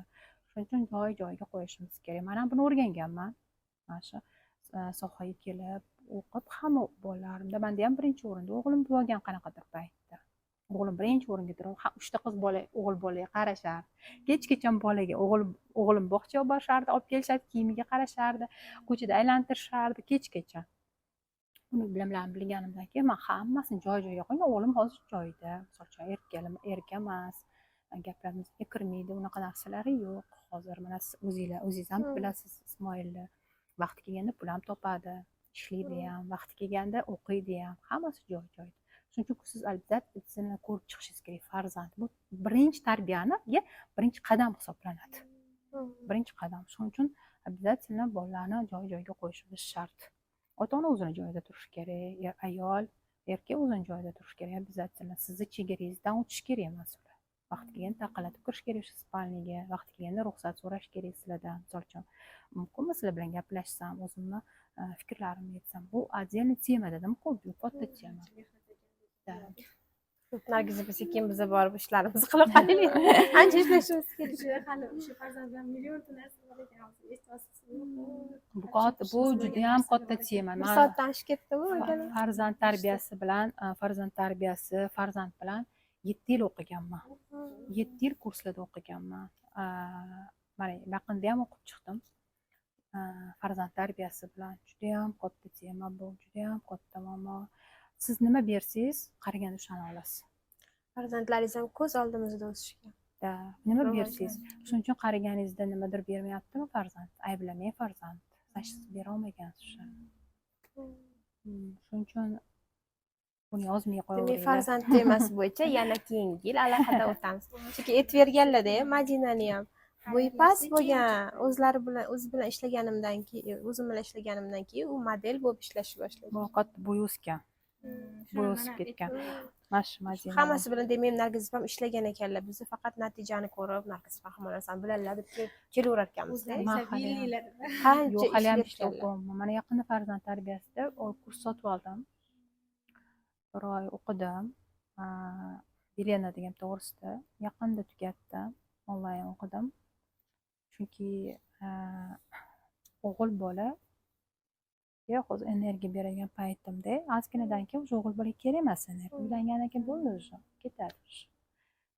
Shuning uchun joy-joyiga qo'yishimiz kerak. Men ham buni o'rganganman. Mana shu sohaga kelib, o'qib, hamma bolalarimda menda ham birinchi o'rinda o'g'lim bo'lgan qanaqadir paytda. O'g'lim birinchi o'ringa turib, 3 ta qiz bola, o'g'il bolaga qarashardi. Kechgacha bolaga o'g'lim bog'chaga olib borishardi, olib kelishardi, kiyimiga qarashardi, ko'chada aylantirishardi kechgacha. Uni bilan bilganimdan keyin men hammasini joy-joyiga qo'ydim. O'g'lim hozir joyida. Masalan, erka emas, gaplarimizga kirmaydi, unaqa narsalari yo'q. Hozir mana o'zingiz ham bilasiz, Ismoilni vaqti kelganda pul ham topadi, ishlaydi ham, vaqti kelganda o'qiydi ham, hammasi joy-joyida. Shuning uchun siz albatta sizni ko'rib chiqishingiz kerak. Farzand bu birinchi tarbiyaniga birinchi qadam hisoblanadi. Birinchi qadam. Shuning uchun обязательно bolalarni joy-joyiga qo'yishimiz shart. Ota-ona o'zini joyida turishi kerak, ayol, erkak o'zini joyida turishi kerak, обязательно. Sizni chegarangizdan o'tish kerak emas ular. Vaqti kelganda taqalatib kirish kerak spalniga, vaqti kelganda ruxsat so'rash kerak sizlardan. Misol uchun, mumkinmi sizlar bilan gaplashsam, o'zimni fikrlarimni aytsam. Bu отдельный tema dedim-ku, bu katta tema. Nargiz biz keyin biza borib ishlarimizni qilib qolaylik. Ancha ishlashimiz kerak. Hali o'sha farzandlar millionta narsa bor ekan, hozir eshityapsizmi? Bu juda ham katta tema. Bir soatdan oshib ketdi bu. Farzand tarbiyasi, farzand bilan 7 yil o'qiganman. 7 yil kurslarda o'qiganman. Mana yaqinda ham o'qib chiqdim. Farzand tarbiyasi bilan juda ham katta tema bu, juda ham katta muammo. Siz nima bersangiz, qaraganda o'shani olasiz. Farzandlaringiz ham ko'z oldimizda o'sishgan. Nima bersangiz, shuning uchun qaraganingizda nimadir bermayaptimi farzand? Ayblamang farzand. Siz bera olmagansiz o'shani. Shuning uchun buni yozmay qo'yaveringlar. Demak, farzand temasi bo'yicha yana keyingi yil alohida o'tamiz. Chunki aytib berganlar-da, Madinani ham bo'yi past bo'lgan o'zi bilan ishlaganimdan keyin o'zim bilan ishlaganimdan keyin u model bo'lib ishlashni boshlagan. Bu qattiq bo'yi o'sgan. Bo'yi o'sib ketgan. Mana shu Madina. Hammasi bilan demayman, Nargiz ham ishlagan ekanlar. Biz faqat natijani ko'rib, Nargiz ham hamma narsani biladilar deb kelaverar ekanmiz-da. Qancha Yo'q, hali ham ishlayotganlar. ishlayapman. Mana yaqinda farzand tarbiyasida kurs sotib oldim. Bir oy o'qidim. Elena degan to'g'risida yaqinda tugatdim. Onlayn o'qidim. Chunki o'g'il bola yo'q, o'zi energiya beradigan paytimda ozginadan keyin o'sha o'g'il bola kerak emas energiya. Uylangandan keyin bo'ldi o'sha, ketadi o'sha.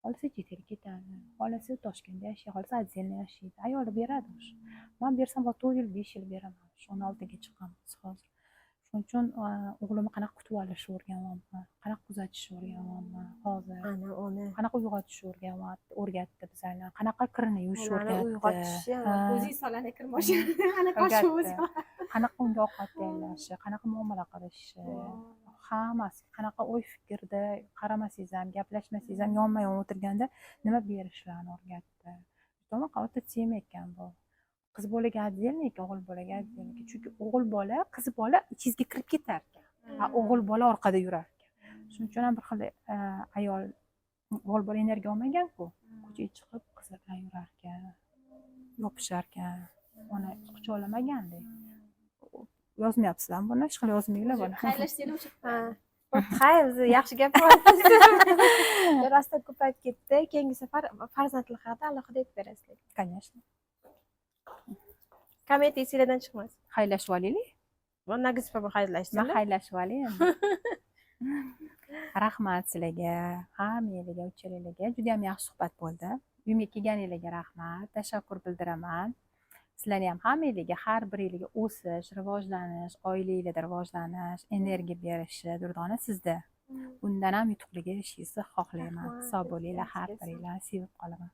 Xohlasa chet elga ketadi, xohlasa Toshkentda yashaydi, xohlasa отдельно yashaydi. Ayoli beradi o'sha. Men bersam 4 yil, 5 yil beraman. 16ga chiqamiz hozir. Shuning uchun o'g'limni qanaqa kutib olishni o'rganyapman, qanaqa kuzatishni o'rganyapman hozir. Ana uni. Qanaqa uyg'otishni o'rgatdi bizlarni, qanaqa kirni yuvishni o'rgatdi. Uyg'otishi, o'zingiz soladi kir moshinani. Ana qo'shib o'zi. Qanaqa unga ovqat tayyorlashi, qanaqa muomala qilishi, hammasi, qanaqa o'y fikrda qaramasangiz ham, gaplashmasangiz ham yonma-yon o'tirganda nima berishlarni o'rgatdi. To'g'ri, o'ta tema ekan bu. Qiz bolaga отдельно, o'g'il bolaga отдельно. Chunki o'g'il bola, qiz bola ichingizga kirib ketar ekan. O'g'il bola orqada yurar ekan. Shuning uchun ham bir xil ayol o'g'il bola energiya olmagan-ku, ko'chaga chiqib qizlar bilan yurar ekan, yopishar ekan. Ona quchoqlamagandek. Yozmayapsizlarmi buni? Hech qilib yozmanglar buni. Hay, biz yaxshi gapiryapmiz. Rostdan ko'payib ketdi. Keyingi safar farzandlar haqida alohida aytib berasizlar. Конечно. Komment esidan chiqmas. Xayrlashib olaylik. Nargiz opa xayrlashdi. Men xayrlashib olay endi. Rahmat sizlarga, hammangizga, uchalaringizga. Juda ham yaxshi suhbat bo'ldi. Uyimga kelganingizga rahmat, tashakkur bildiraman. Sizlarni ham hammangizga, har biringizga o'sish, rivojlanish, oilangizda rivojlanish, energiya berishi Durdona sizda. Bundan ham yutuqliga erishishingizni xohlayman. Sog' bo'linglar, har biringlarni sevib qolaman.